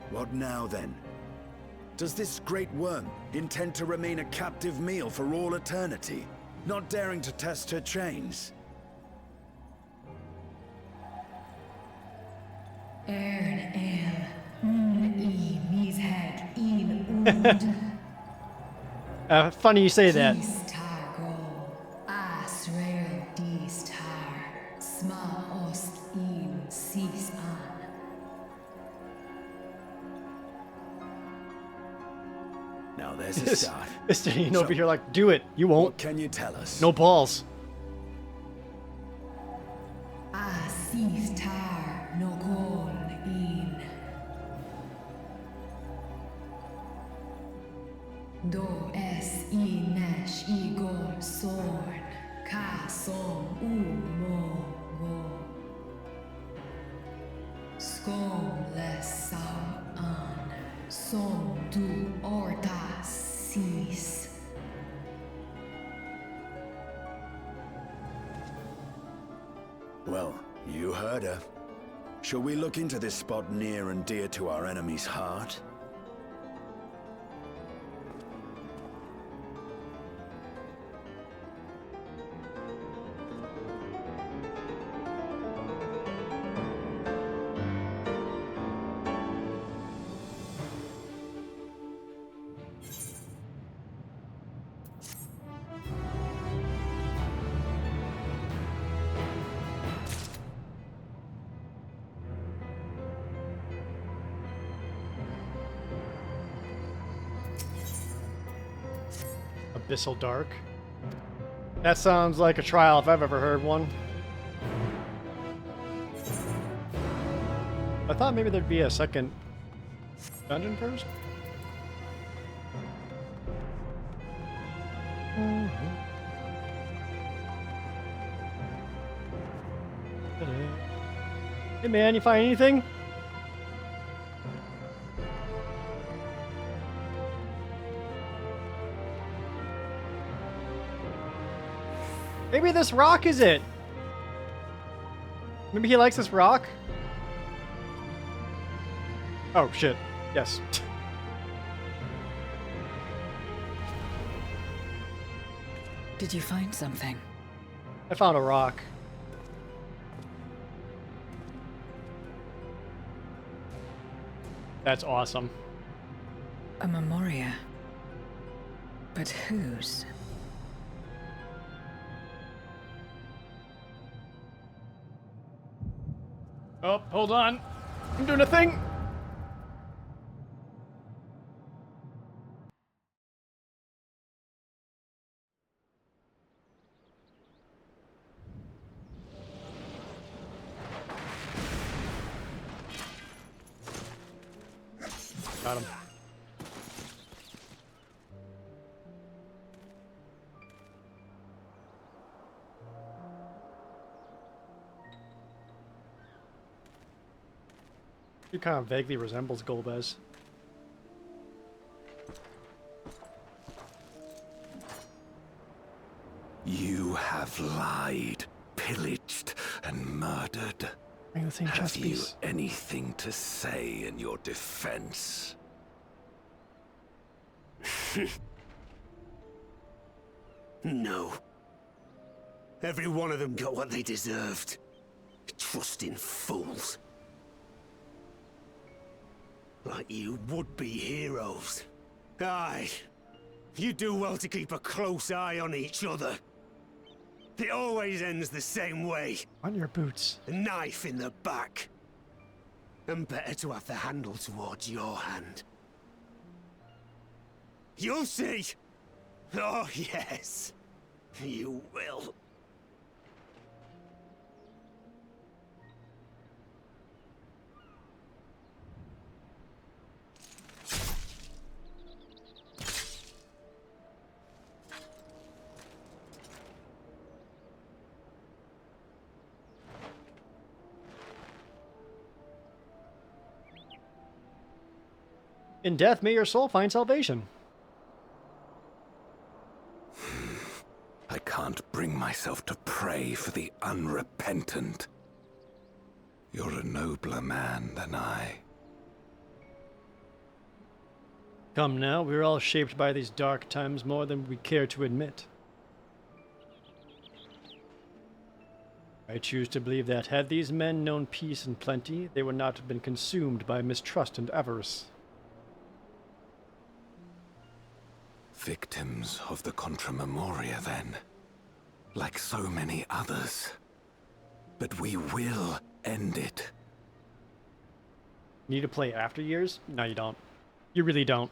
What now then? Does this great worm intend to remain a captive meal for all eternity, not daring to test her chains? Ern el, I mished in und. Funny you say that. Distargo, Asrael distar, sma osk in sis an. Now there's a start. Istarion over here like, do it. You won't. What can you tell us? No balls. Asistar no gon in. Do es inesh igol sorn, ka som mo go. Skom lesam an, som du orta sis. Well, you heard her. Shall we look into this spot near and dear to our enemy's heart? Abyssal Dark. That sounds like a trial if I've ever heard one. I thought maybe there'd be a second dungeon first. Hey man, you find anything? Maybe this rock is it. Maybe he likes this rock. Oh shit. Yes. Did you find something? I found a rock. That's awesome. A memoria. But whose? Oh, hold on. I'm doing a thing. Got him. He kind of vaguely resembles Golbez. You have lied, pillaged, and murdered. Have you anything to say in your defense? No. Every one of them got what they deserved. Trusting fools. Like you would-be heroes. Aye. You do well to keep a close eye on each other. It always ends the same way. On your boots. A knife in the back. And better to have the handle towards your hand. You'll see! Oh, yes. You will. In death, may your soul find salvation. I can't bring myself to pray for the unrepentant. You're a nobler man than I. Come now, we're all shaped by these dark times more than we care to admit. I choose to believe that, had these men known peace and plenty, they would not have been consumed by mistrust and avarice. Victims of the Contra Memoria, then. Like so many others. But we will end it. Need to play After Years? No, you don't. You really don't.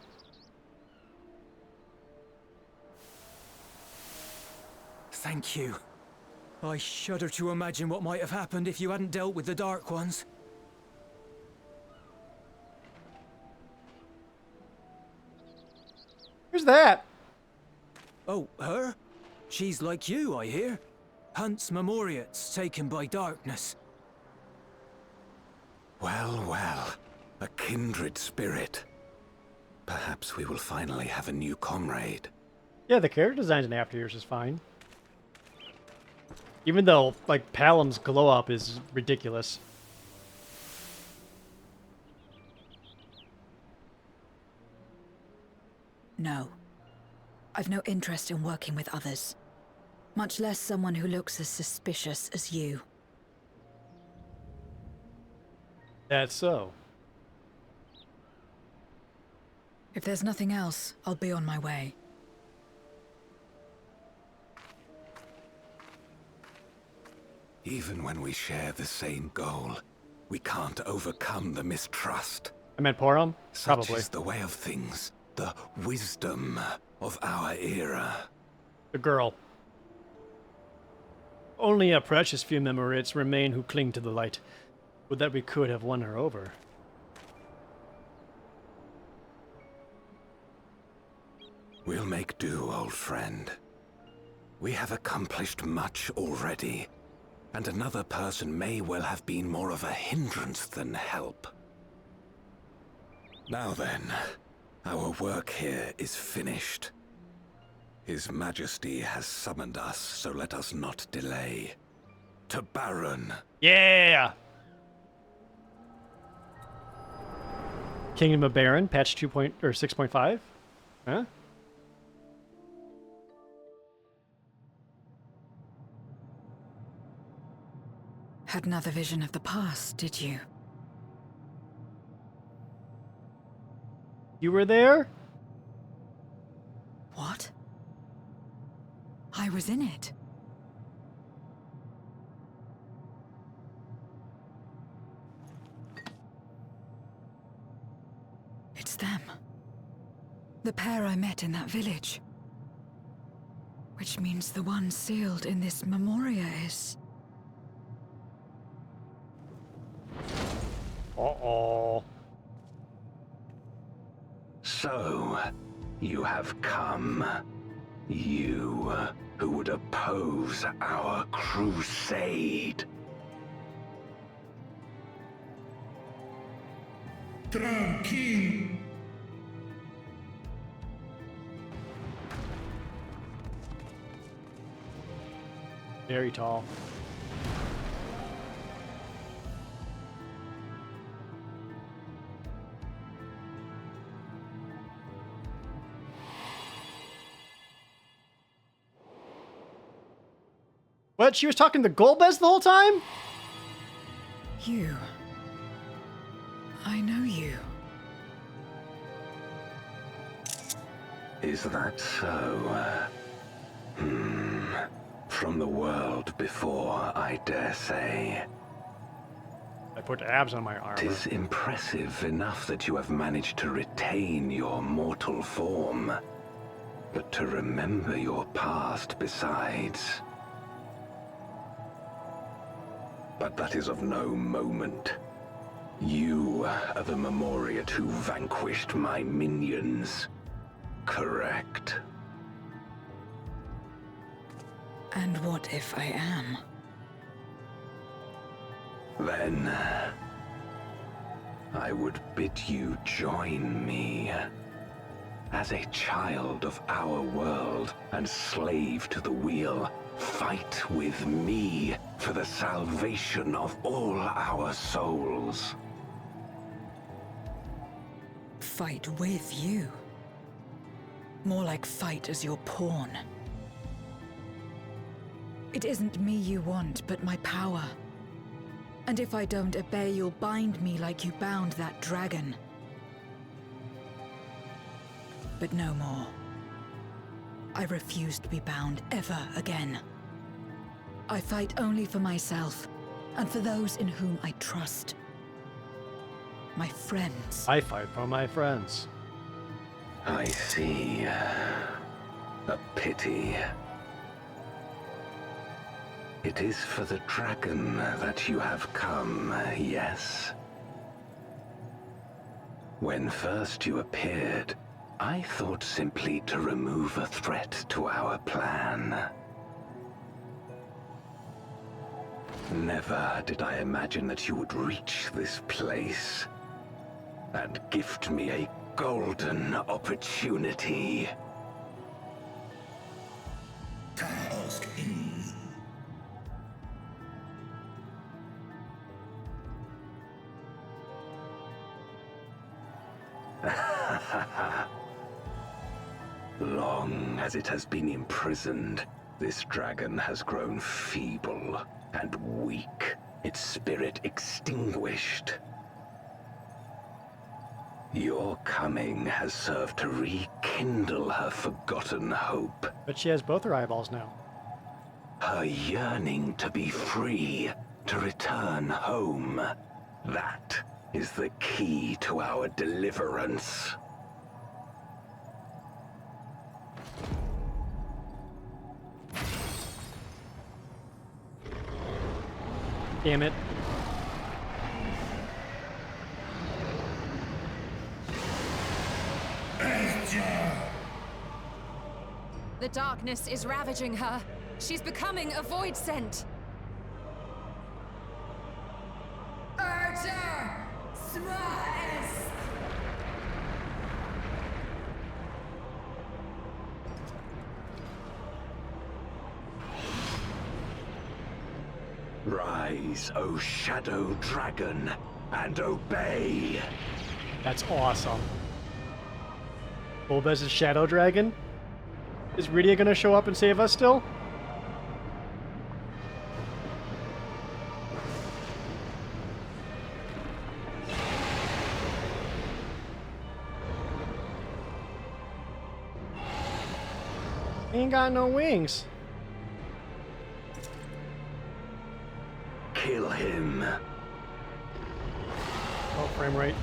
Thank you. I shudder to imagine what might have happened if you hadn't dealt with the Dark Ones. Who's that? Oh, her? She's like you, I hear. Hunts Memoriates taken by darkness. Well, well. A kindred spirit. Perhaps we will finally have a new comrade. Yeah, the character designs in After Years is fine. Even though, like, Palom's glow-up is ridiculous. No. I've no interest in working with others. Much less someone who looks as suspicious as you. That's so. If there's nothing else, I'll be on my way. Even when we share the same goal, we can't overcome the mistrust. I meant Porum? Such Probably. is the way of things. The wisdom of our era. The girl. Only a precious few Memoriates remain who cling to the light. Would that we could have won her over. We'll make do, old friend. We have accomplished much already, and another person may well have been more of a hindrance than help. Now then, our work here is finished. His Majesty has summoned us, so let us not delay. To Baron. Yeah! Kingdom of Baron, patch 6.5. Huh? Had another vision of the past, did you? You were there? What? I was in it. It's them. The pair I met in that village. Which means the one sealed in this Memoria is... Uh-oh. So, you have come. You who would oppose our crusade. Tranquilo. Very tall. What? She was talking to Golbez the whole time? You. I know you. Is that so? From the world before, I dare say. I put abs on my armor. 'Tis impressive enough that you have managed to retain your mortal form. but to remember your past besides. But that is of no moment. You are the Memoriat who vanquished my minions, correct? And what if I am? Then I would bid you join me. As a child of our world and slave to the wheel, fight with me for the salvation of all our souls. Fight with you? More like fight as your pawn. It isn't me you want, but my power. And if I don't obey, you'll bind me like you bound that dragon. But no more. I refuse to be bound ever again. I fight only for myself, and for those in whom I trust. My friends. I fight for my friends. I see. A pity. It is for the dragon that you have come, yes? When first you appeared, I thought simply to remove a threat to our plan. Never did I imagine that you would reach this place and gift me a golden opportunity. Long as it has been imprisoned, this dragon has grown feeble and weak, its spirit extinguished. Your coming has served to rekindle her forgotten hope. But she has both her eyeballs now. Her yearning to be free, to return home. That is the key to our deliverance. Damn it. The darkness is ravaging her. She's becoming a void scent. Archer! Smash! Rise, O Shadow Dragon, and obey! That's awesome. Bulbez's Shadow Dragon? Is Rydia gonna show up and save us still? He ain't got no wings. Kill him. Oh, frame rate.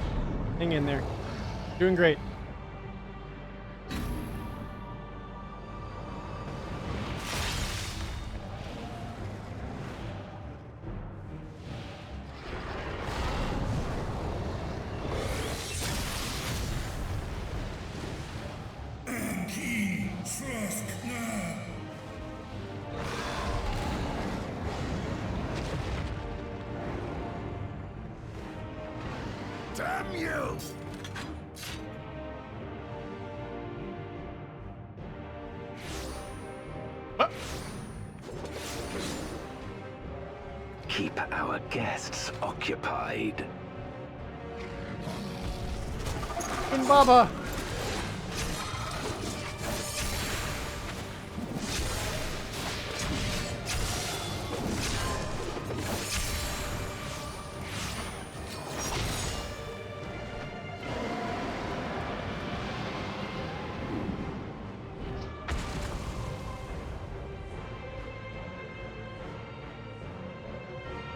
Hang in there. Doing great. Damn you! Keep our guests occupied. And Baba!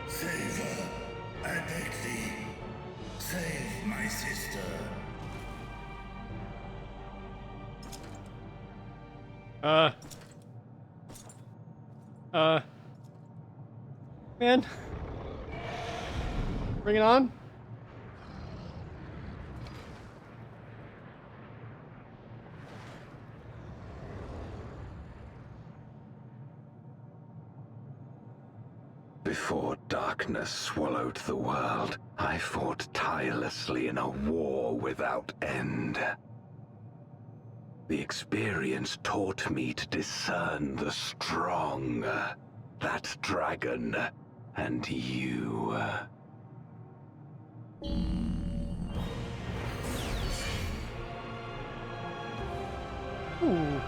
Save her. I beg thee. Save my sister. Man. Bring it on. Before darkness swallowed the world, I fought tirelessly in a war without end. The experience taught me to discern the strong, that dragon, and you. Ooh.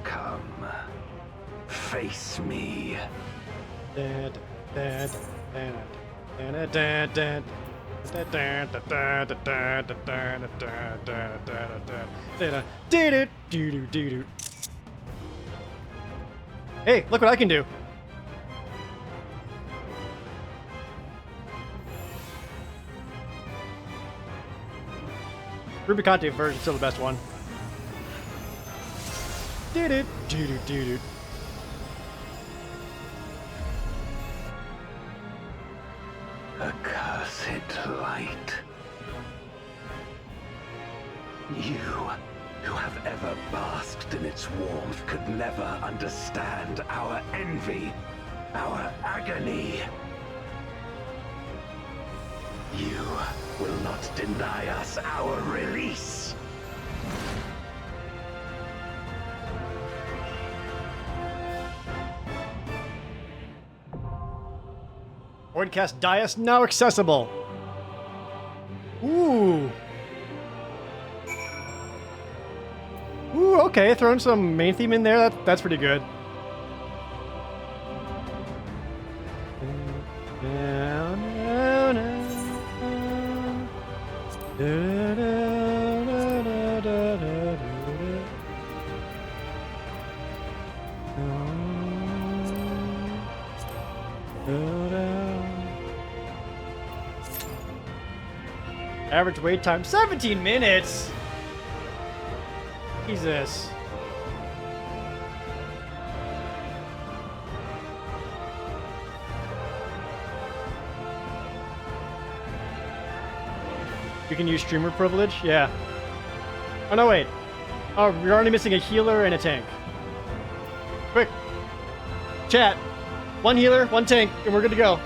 Come, face me. Hey, look what I can do. Rubicante version still the best one. Accursed light. You, who have ever basked in its warmth, could never understand our envy, our agony. You will not deny us our release. Voidcast Dais now accessible. Ooh. Ooh, okay, throwing some main theme in there, that's pretty good. Average wait time, 17 minutes! Jesus. You can use streamer privilege? Yeah. Oh, no, wait. Oh, you're only missing a healer and a tank. Quick. Chat. One healer, one tank, and we're good to go.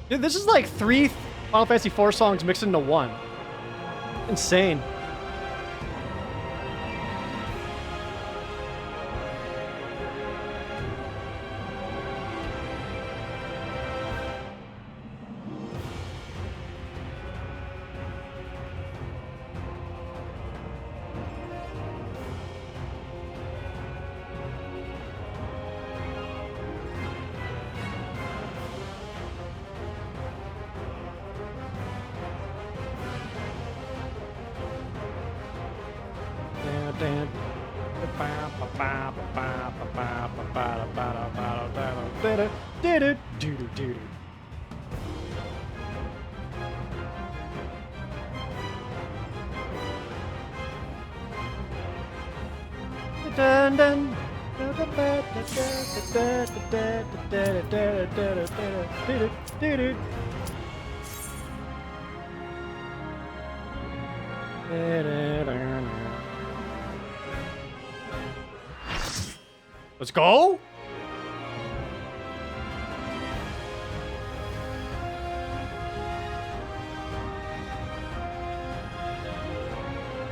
Dude, this is like 3 Final Fantasy IV songs mixed into one. Insane. Let's go.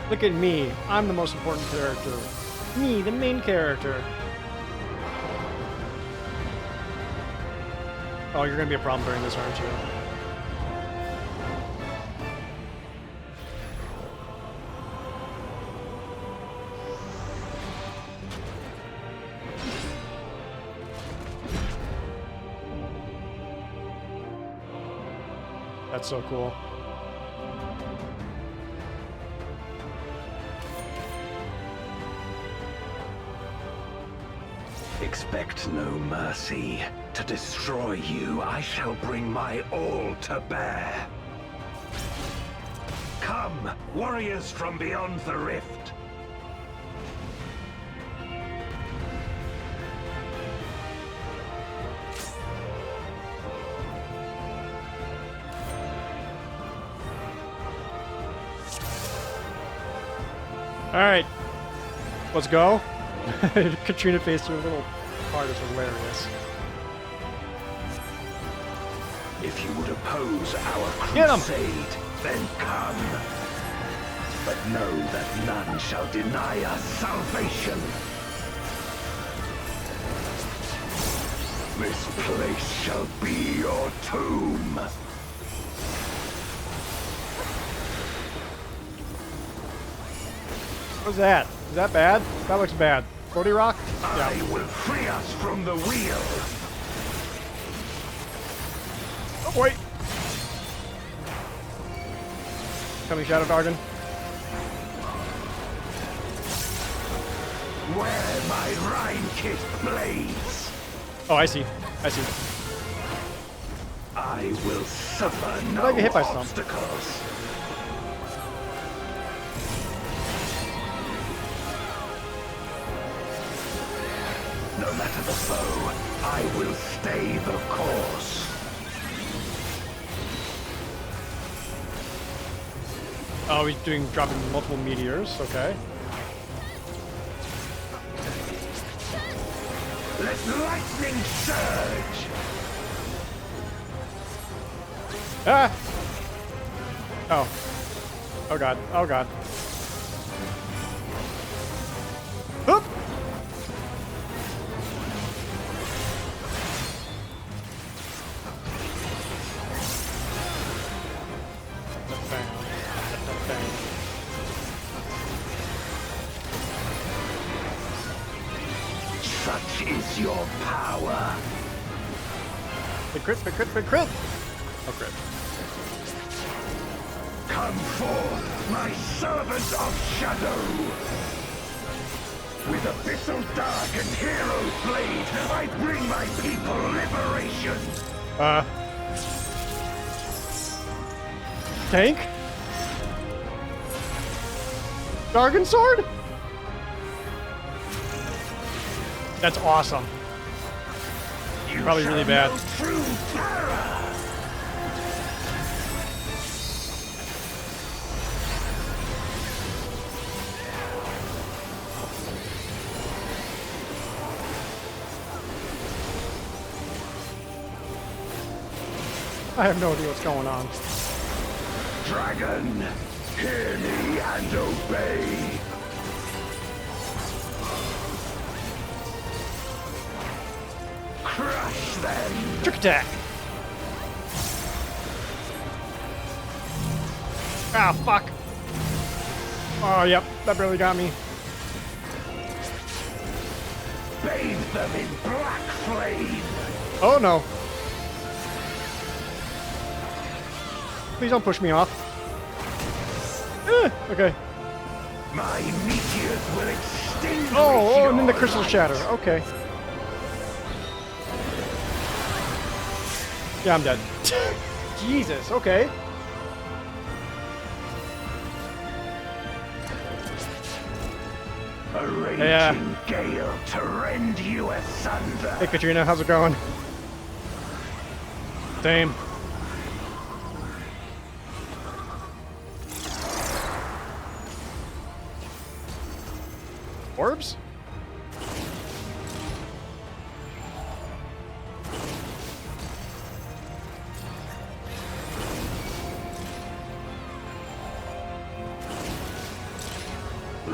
Look at me. I'm the most important character. Me, the main character. Oh, you're gonna be a problem during this, aren't you? That's so cool. Expect no mercy. To destroy you, I shall bring my all to bear. Come, warriors from beyond the rift. Alright. Let's go. Katrina faced her little part is hilarious. If you would oppose our crusade, then come. But know that none shall deny us salvation. This place shall be your tomb. What's that? Is that bad? That looks bad. 40 rock? Yeah. I will free us from the wheel. Oh, wait. Coming Shadow Dargon. Where my Rhine-Kith blades. Oh, I see. I see. I will suffer no I get hit by obstacles. No matter the foe, I will stay the course. Oh, he's dropping multiple meteors. Okay. Let lightning surge. Ah! Oh. Oh god. Oh god. Oop! Such is your power. Big crit, big crit, big crit! Oh, crit. Come forth, my servant of shadow! With abyssal dark and hero blade, I bring my people liberation! Tank? Dargon Sword? That's awesome. Probably really bad. True terror! I have no idea what's going on. Dragon, hear me and obey. Crush them. Trick attack. Ah, fuck. Oh, yep. That barely got me. Bathe them in black flame. Oh, no. Please don't push me off. Okay. My meteors will extinguish Oh, and then the your crystal light. shatter. Okay. Yeah, I'm dead. Jesus, okay. A raging gale to rend you asunder. Hey, Katrina, how's it going? Same. Orbs?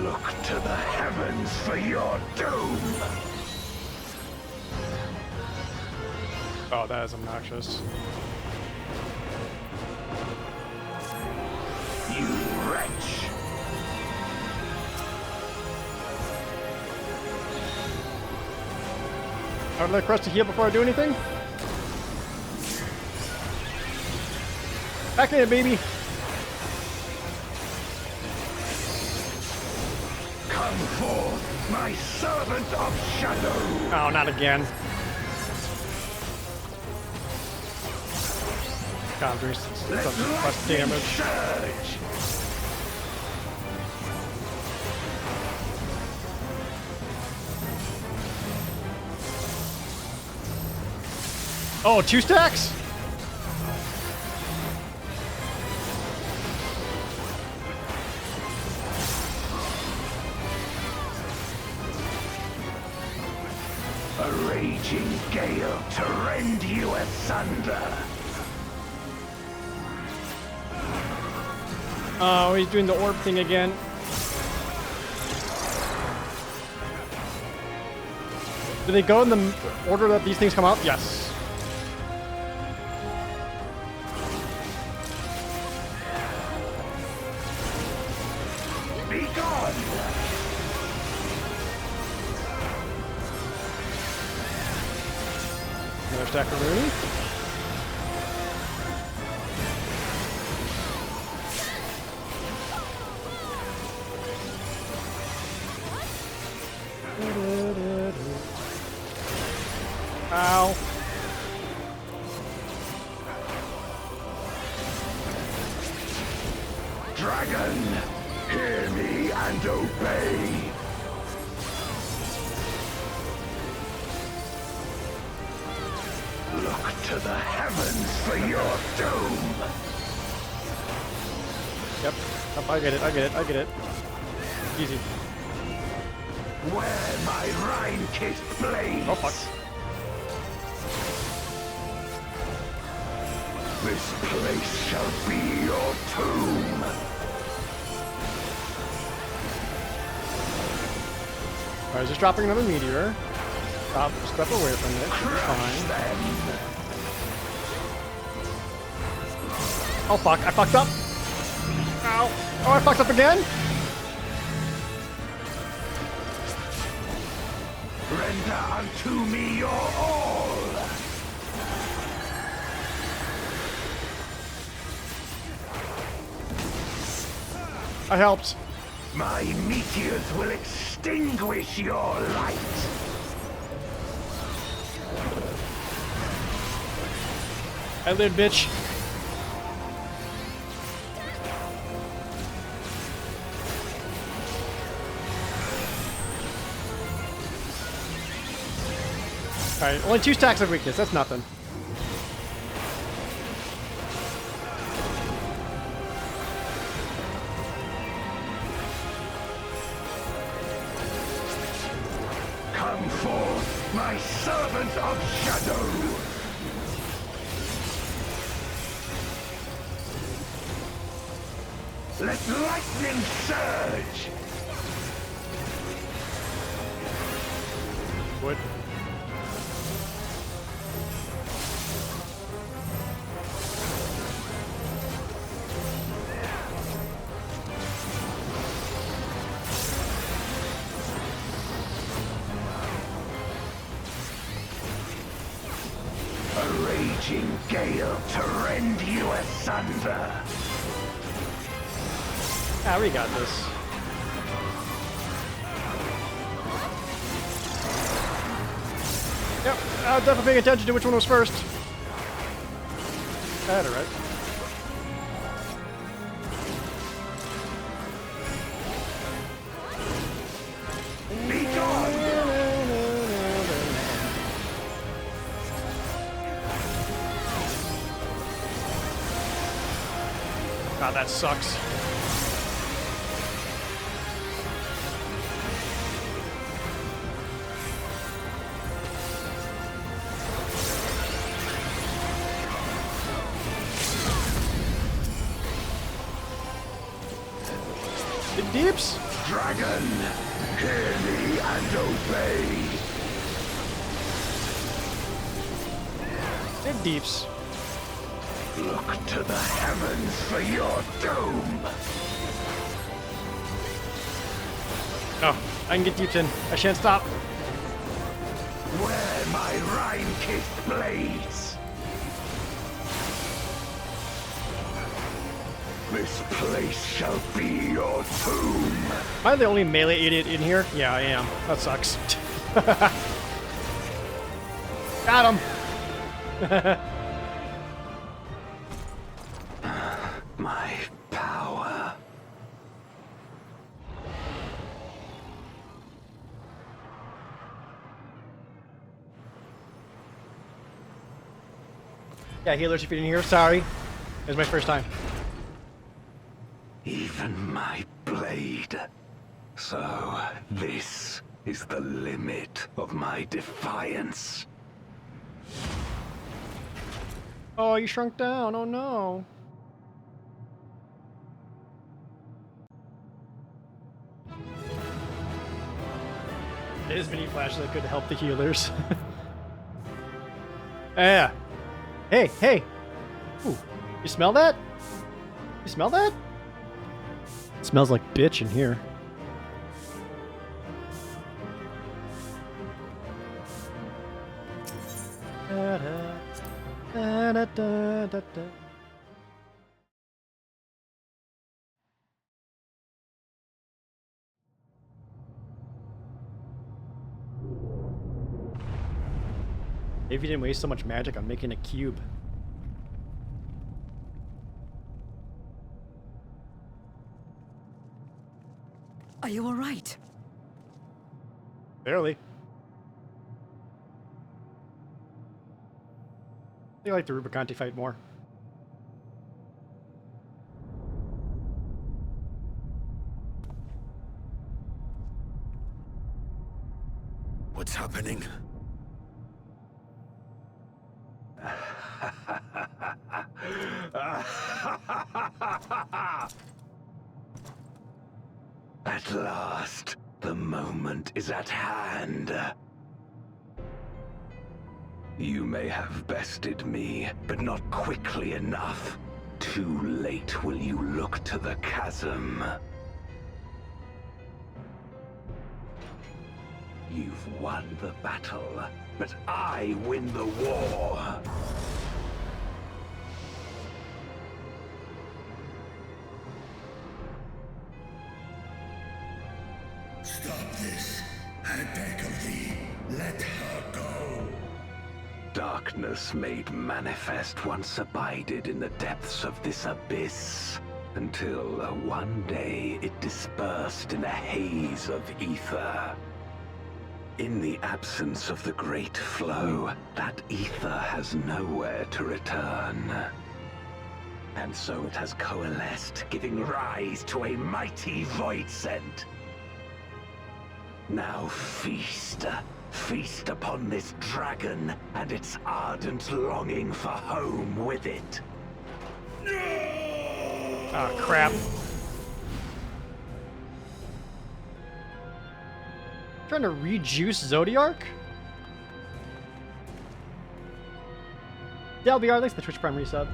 Look to the heavens for your doom! Oh, that is obnoxious. You wretch! I would like Crest to heal before I do anything. Back in it, baby. Come forth, my servant of shadow! Oh, not again. God, there's such less damage. Surge. Oh, 2 stacks? A raging gale to rend you asunder. Oh, he's doing the orb thing again. Do they go in the order that these things come out? Yes. Be gone! Another stack of rune. Ow. Dragon, hear me and obey. Look to the heavens for your doom. Yep. Oh, I get it, I get it, I get it. Easy. Where my Rhine-kissed blades. Oh, fuck. This place shall be your tomb. Alright, just dropping another meteor. Step away from it. Should be fine. Oh fuck, I fucked up! Ow! Oh, I fucked up again? Render unto me your all. I helped. My meteors will extinguish your light. I lived, bitch. Alright, only 2 stacks of weakness, that's nothing. Come forth, my servant of shadow. Let lightning surge! Wood. A raging gale to rend you asunder. Ah, we got this. Yep, I was definitely paying attention to which one was first. I had it right. Be gone! God, that sucks. Deeps! Dragon, hear me and obey. Big Deeps. Look to the heavens for your doom. Oh, I can get Deeps in. I shan't stop. Where my Rhine-kissed blades. This place shall be your tomb. Am I the only melee idiot in here? Yeah, I am. That sucks. Got him! My power. Yeah, healers, if you're in here, sorry. It was my first time. Even my blade. So, this is the limit of my defiance. Oh, you shrunk down. Oh no. There's mini flashes that could help the healers. Yeah. Hey, hey. Ooh, you smell that? You smell that? It smells like bitch in here. Da, da, da, da, da, da. If you didn't waste so much magic on making a cube. Are you all right? Barely. I like the Rubicanti fight more. What's happening? At last, the moment is at hand. You may have bested me, but not quickly enough. Too late will you look to the chasm. You've won the battle, but I win the war. Stop this. I beg of thee, let her go. Darkness made manifest once abided in the depths of this abyss, until one day it dispersed in a haze of ether. In the absence of the great flow, that ether has nowhere to return. And so it has coalesced, giving rise to a mighty void scent. Now feast. Feast upon this dragon and its ardent longing for home with it. Ah, crap. Trying to rejuice Zodiark? Yeah, LBR, thanks for the Twitch Prime resub.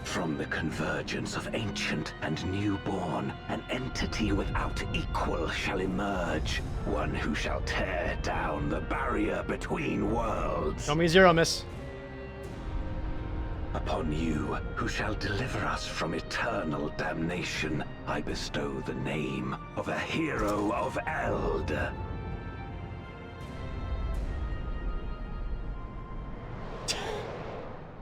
From the convergence of ancient and newborn, an entity without equal shall emerge. One who shall tear down the barrier between worlds. Show me zero, miss. Upon you, who shall deliver us from eternal damnation, I bestow the name of a hero of Eld.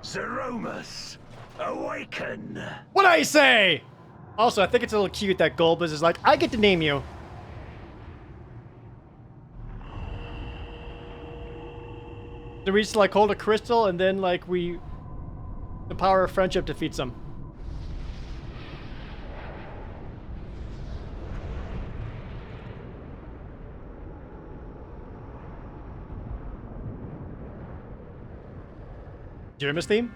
Zeromus, awaken! What'd I say? Also, I think it's a little cute that Golbez is like, I get to name you. So we just like hold a crystal and then like the power of friendship defeats them. Jeremy's theme?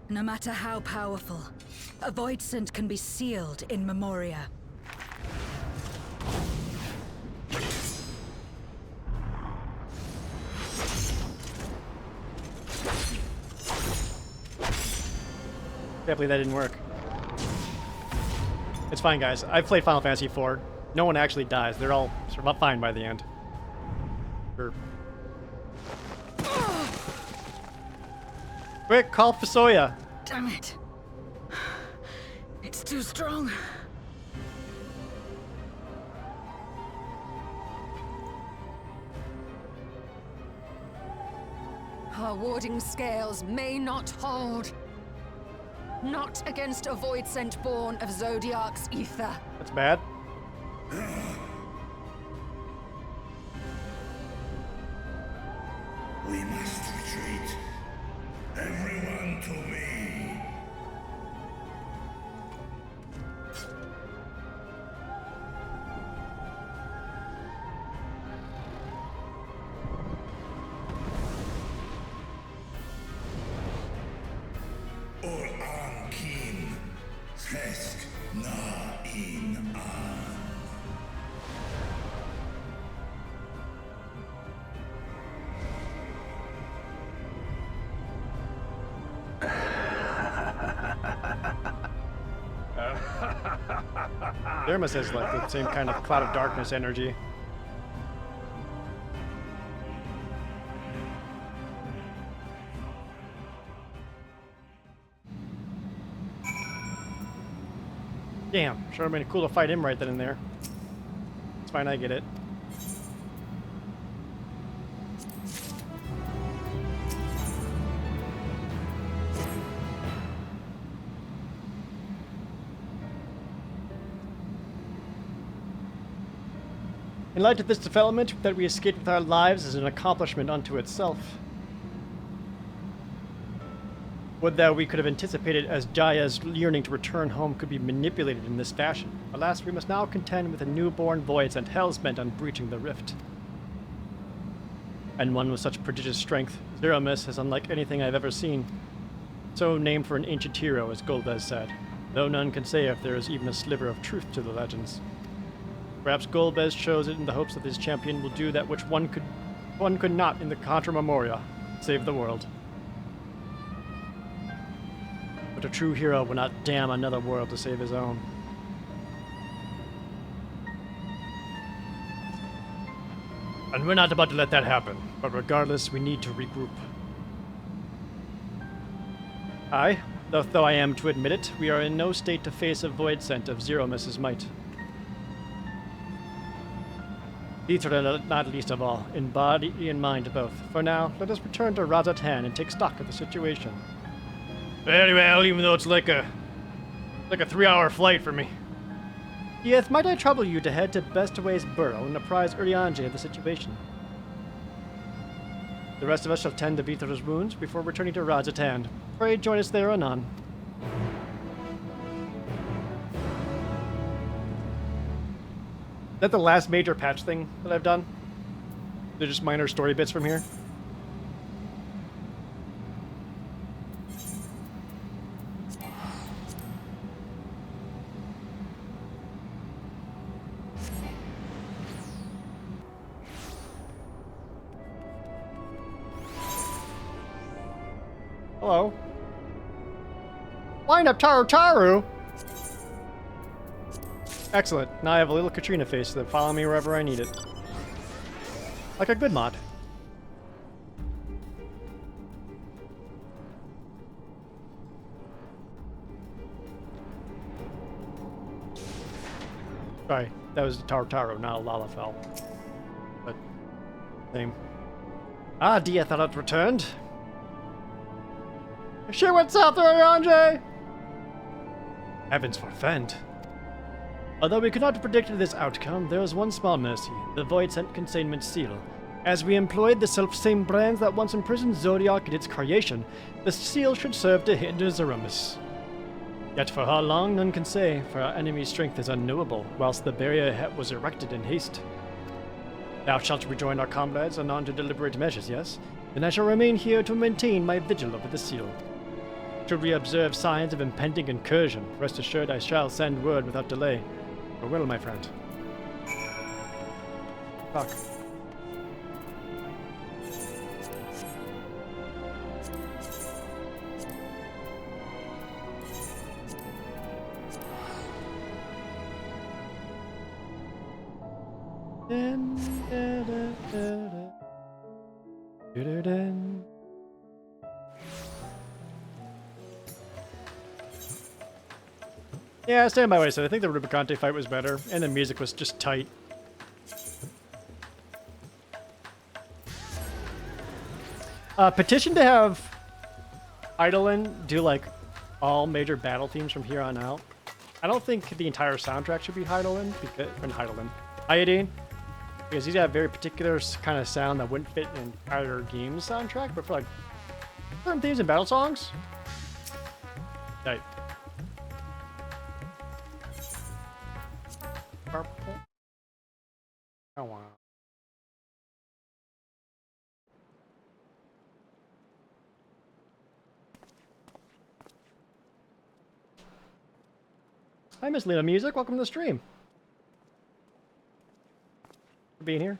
No matter how powerful, a void scent can be sealed in Memoria. Can't believe that didn't work. It's fine, guys. I've played Final Fantasy IV. No one actually dies. They're all sort of fine by the end. Sure. Quick, call Fusoya. Damn it. It's too strong. Our warding scales may not hold. Not against a void scent born of Zodiac's ether. That's bad. We must retreat. Everyone to me. Or Ankim. Test na in an. Thermos has like the same kind of cloud of darkness energy. Damn, sure would have been cool to fight him right then and there. It's fine, I get it. In light of this development, that we escaped with our lives is an accomplishment unto itself. Would that we could have anticipated as Jaya's yearning to return home could be manipulated in this fashion. Alas, we must now contend with a newborn void and hell's bent on breaching the rift. And one with such prodigious strength, Zeromus is unlike anything I've ever seen. So named for an ancient hero, as Golbez said, though none can say if there is even a sliver of truth to the legends. Perhaps Golbez chose it in the hopes that this champion will do that which one could not in the Contra Memoria, save the world. But a true hero will not damn another world to save his own. And we're not about to let that happen, but regardless, we need to regroup. Aye, though I am to admit it, we are in no state to face a void scent of Zeromus's might. These are not least of all, in body and mind both. For now, let us return to Razatan and take stock of the situation. Very well, even though it's like a 3-hour flight for me. Yes, might I trouble you to head to Bestaway's Burrow and apprise Urianger of the situation? The rest of us shall tend to Vithra's wounds before returning to Razatan. Pray join us there anon. Is that the last major patch thing that I've done? They're just minor story bits from here. Hello. Line up Taru! Excellent. Now I have a little Katrina face that follow me wherever I need it. Like a good mod. Sorry, that was Taru, not a Lalafell. But, same. Ah, Diatharat returned. She went south, Urianger! Heavens forfend. Although we could not have predicted this outcome, there was one small mercy, the Void Scent Consignment Seal. As we employed the self-same brands that once imprisoned Zodiac in its creation, the seal should serve to hinder Zeromus. Yet for how long, none can say, for our enemy's strength is unknowable, whilst the barrier was erected in haste. Thou shalt rejoin our comrades anon to deliberate measures, yes? Then I shall remain here to maintain my vigil over the seal. Should we observe signs of impending incursion, rest assured I shall send word without delay. Farewell, my friend. Fuck. Yeah, I stand by what I said. I think the Rubicante fight was better, and the music was just tight. Petition to have Eidolon do like all major battle themes from here on out. I don't think the entire soundtrack should be Eidolon, because Iodine, because he's got a very particular kind of sound that wouldn't fit in either game's soundtrack. But for like certain themes and battle songs, tight. Purple. Oh wow. Hi, Miss Lena Music. Welcome to the stream. For being here.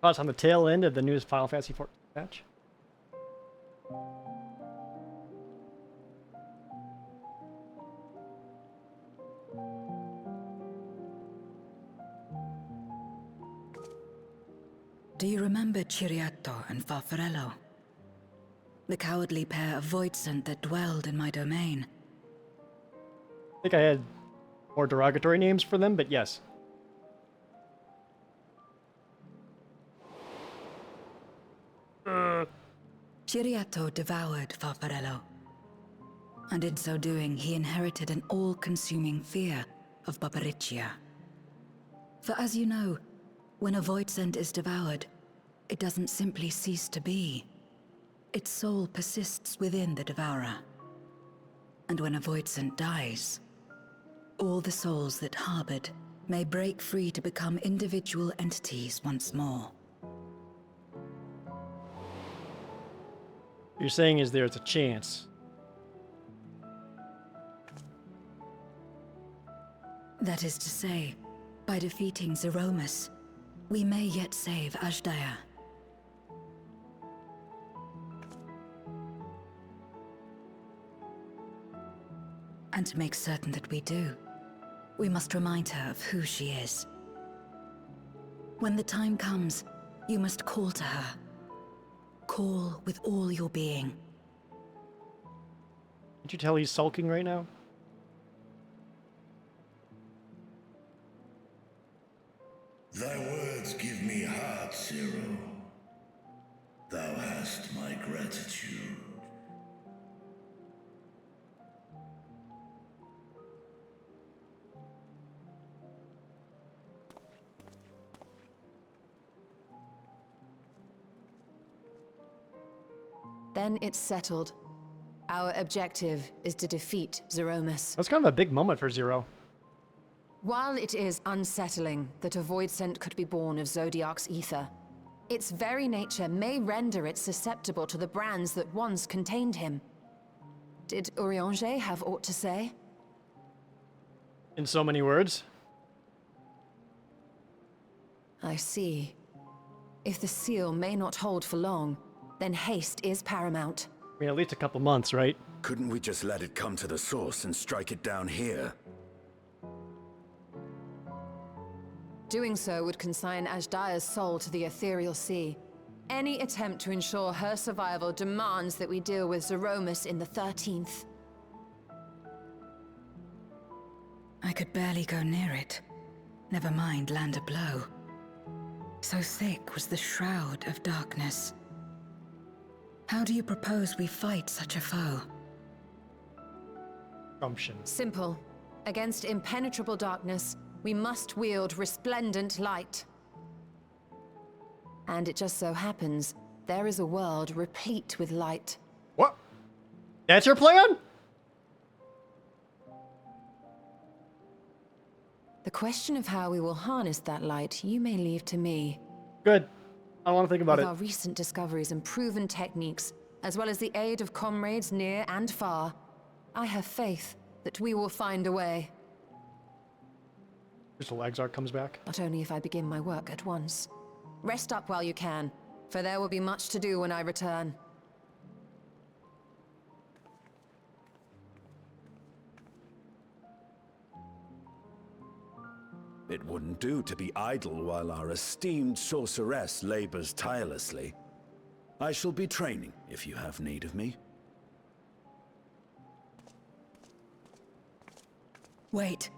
Us on the tail end of the newest Final Fantasy XIV patch. Do you remember Ciriato and Farfarello? The cowardly pair of Voidsent that dwelled in my domain? I think I had more derogatory names for them, but yes. Ciriato devoured Farfarello, and in so doing he inherited an all-consuming fear of Barbariccia. For as you know, when a Voidsent is devoured, it doesn't simply cease to be. Its soul persists within the devourer. And when a Voidsent dies, all the souls that harbored may break free to become individual entities once more. You're saying is there's a chance. That is to say, by defeating Zeromus, we may yet save Azdaja. And to make certain that we do, we must remind her of who she is. When the time comes, you must call to her. Call with all your being. Can't you tell he's sulking right now? Thy words give me heart, Zero. Thou hast my gratitude. Then it's settled. Our objective is to defeat Zeromus. That's kind of a big moment for Zero. While it is unsettling that a Voidsent could be born of Zodiac's ether, its very nature may render it susceptible to the brands that once contained him. Did Urianger have aught to say? In so many words. I see. If the seal may not hold for long, then haste is paramount. I mean, at least a couple months, right? Couldn't we just let it come to the source and strike it down here? Doing so would consign Azdaja's soul to the ethereal sea. Any attempt to ensure her survival demands that we deal with Zeromus in the 13th. I could barely go near it. Never mind land a blow. So thick was the shroud of darkness. How do you propose we fight such a foe? Simple. Against impenetrable darkness, we must wield resplendent light. And it just so happens, there is a world replete with light. What? That's your plan? The question of how we will harness that light, you may leave to me. Good. I don't want to think about With it. our recent discoveries and proven techniques, as well as the aid of comrades near and far, I have faith that we will find a way. Crystal Exarch comes back. But only if I begin my work at once. Rest up while you can, for there will be much to do when I return. It wouldn't do to be idle while our esteemed sorceress labors tirelessly. I shall be training if you have need of me. Wait.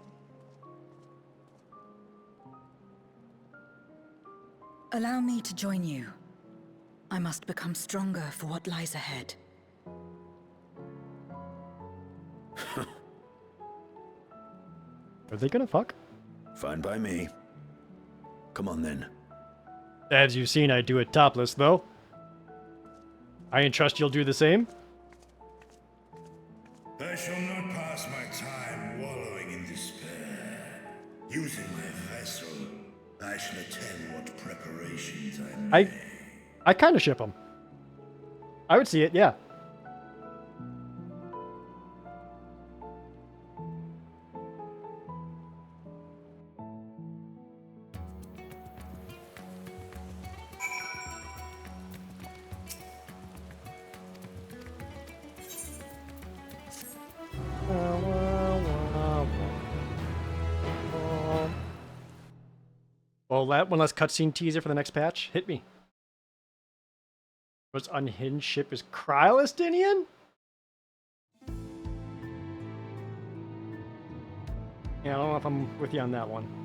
Allow me to join you. I must become stronger for what lies ahead. Are they gonna fuck? Fine by me. Come on then. As you've seen, I do it topless, though. I entrust you'll do the same. I shall not pass my time wallowing in despair. Using my vessel, I shall attend what preparations I make. I kind of ship them. I would see it, yeah. Well, that one last cutscene teaser for the next patch. Hit me. What's unhinged ship is Cryolistinian? Yeah, I don't know if I'm with you on that one.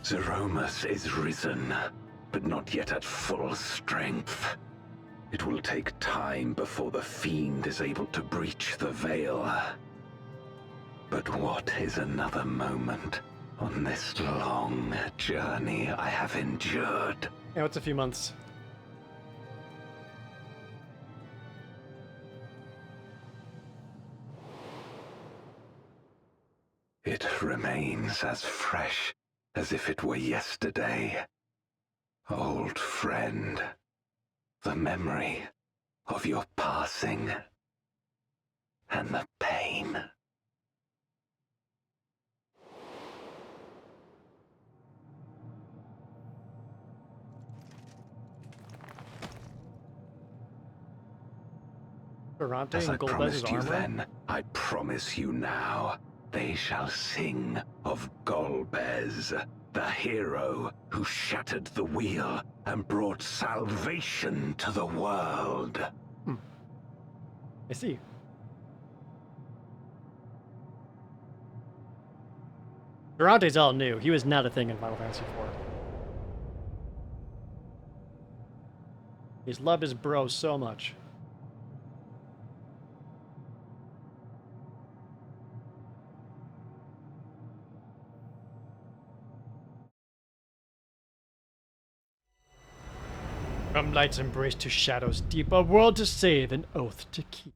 Zeromus is risen, but not yet at full strength. It will take time before the fiend is able to breach the veil. But what is another moment on this long journey I have endured? Yeah, it's a few months. It remains as fresh as if it were yesterday. Old friend, the memory of your passing and the pain. Durante As I and Golbez's promised you armor? then, I promise you now. They shall sing of Golbez, the hero who shattered the wheel and brought salvation to the world. I see. Durante's all new. He was not a thing in Final Fantasy IV. He's loved his bro so much. From light's embrace to shadow's deep, a world to save, an oath to keep.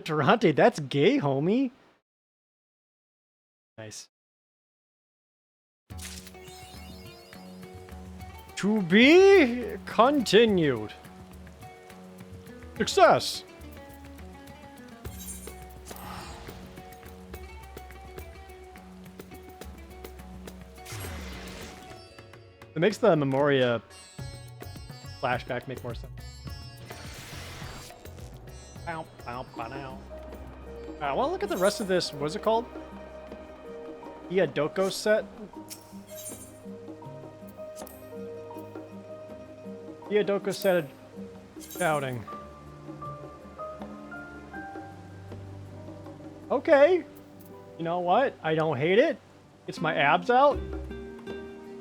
Durante, that's gay, homie. Nice. To be continued. Success. It makes the Memoria flashback make more sense. Bow, bow, bow, now. I want to look at the rest of this. What's it called? Iadoko set? Iadoko set of shouting. Okay. You know what? I don't hate it. It's my abs out.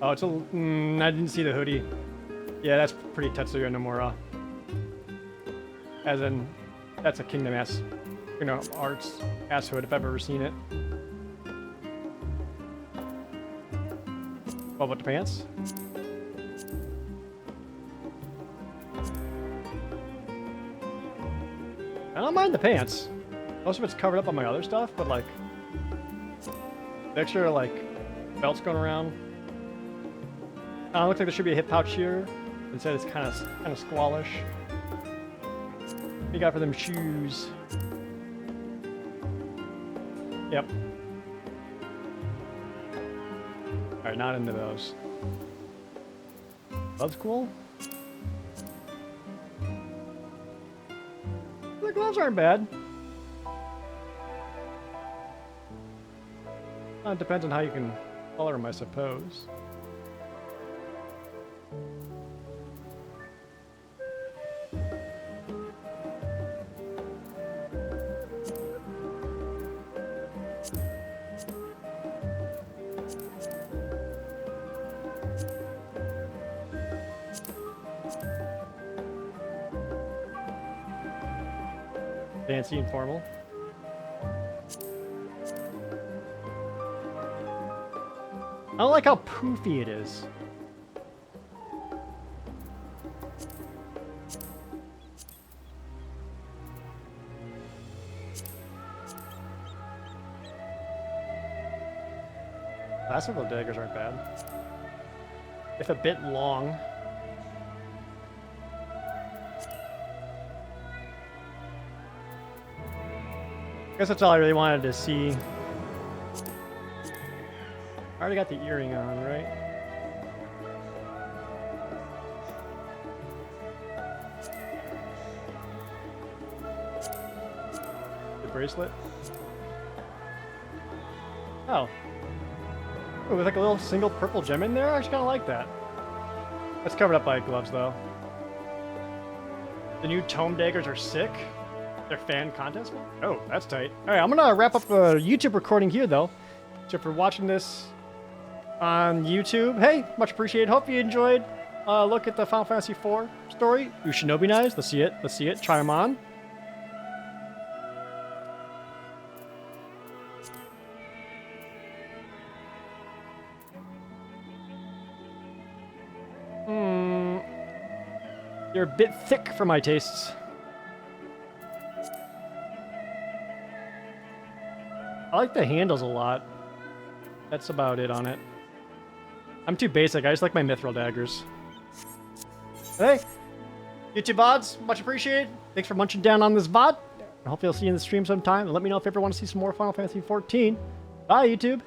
Oh, it's a... I didn't see the hoodie. Yeah, that's pretty Tetsuya Nomura. As in, that's a Kingdom Arts ass hood if I've ever seen it. What about the pants? I don't mind the pants. Most of it's covered up on my other stuff, but like the extra like belts going around. Looks like there should be a hip pouch here. Instead, it's kind of squallish. What you got for them shoes? Yep. All right, not into those. Gloves cool. The gloves aren't bad. It depends on how you can color them, I suppose. Fancy and formal. I don't like how poofy it is. Classical daggers aren't bad. If a bit long. I guess that's all I really wanted to see. I already got the earring on, right? The bracelet? Oh. Ooh, with like a little single purple gem in there? I actually kind of like that. That's covered up by gloves, though. The new tome daggers are sick. They're fan contest one? Oh, that's tight. All right, I'm gonna wrap up the YouTube recording here, though. So if you're watching this on YouTube, hey, much appreciated. Hope you enjoyed a look at the Final Fantasy IV story. Shinobi knives. Let's see it. Let's see it. Try them on. They're a bit thick for my tastes. I like the handles a lot. That's about it on it. I'm too basic. I just like my mithril daggers. Hey, YouTube VODs, much appreciated. Thanks for munching down on this VOD. I hope you'll see you in the stream sometime. And let me know if you ever want to see some more Final Fantasy XIV. Bye, YouTube.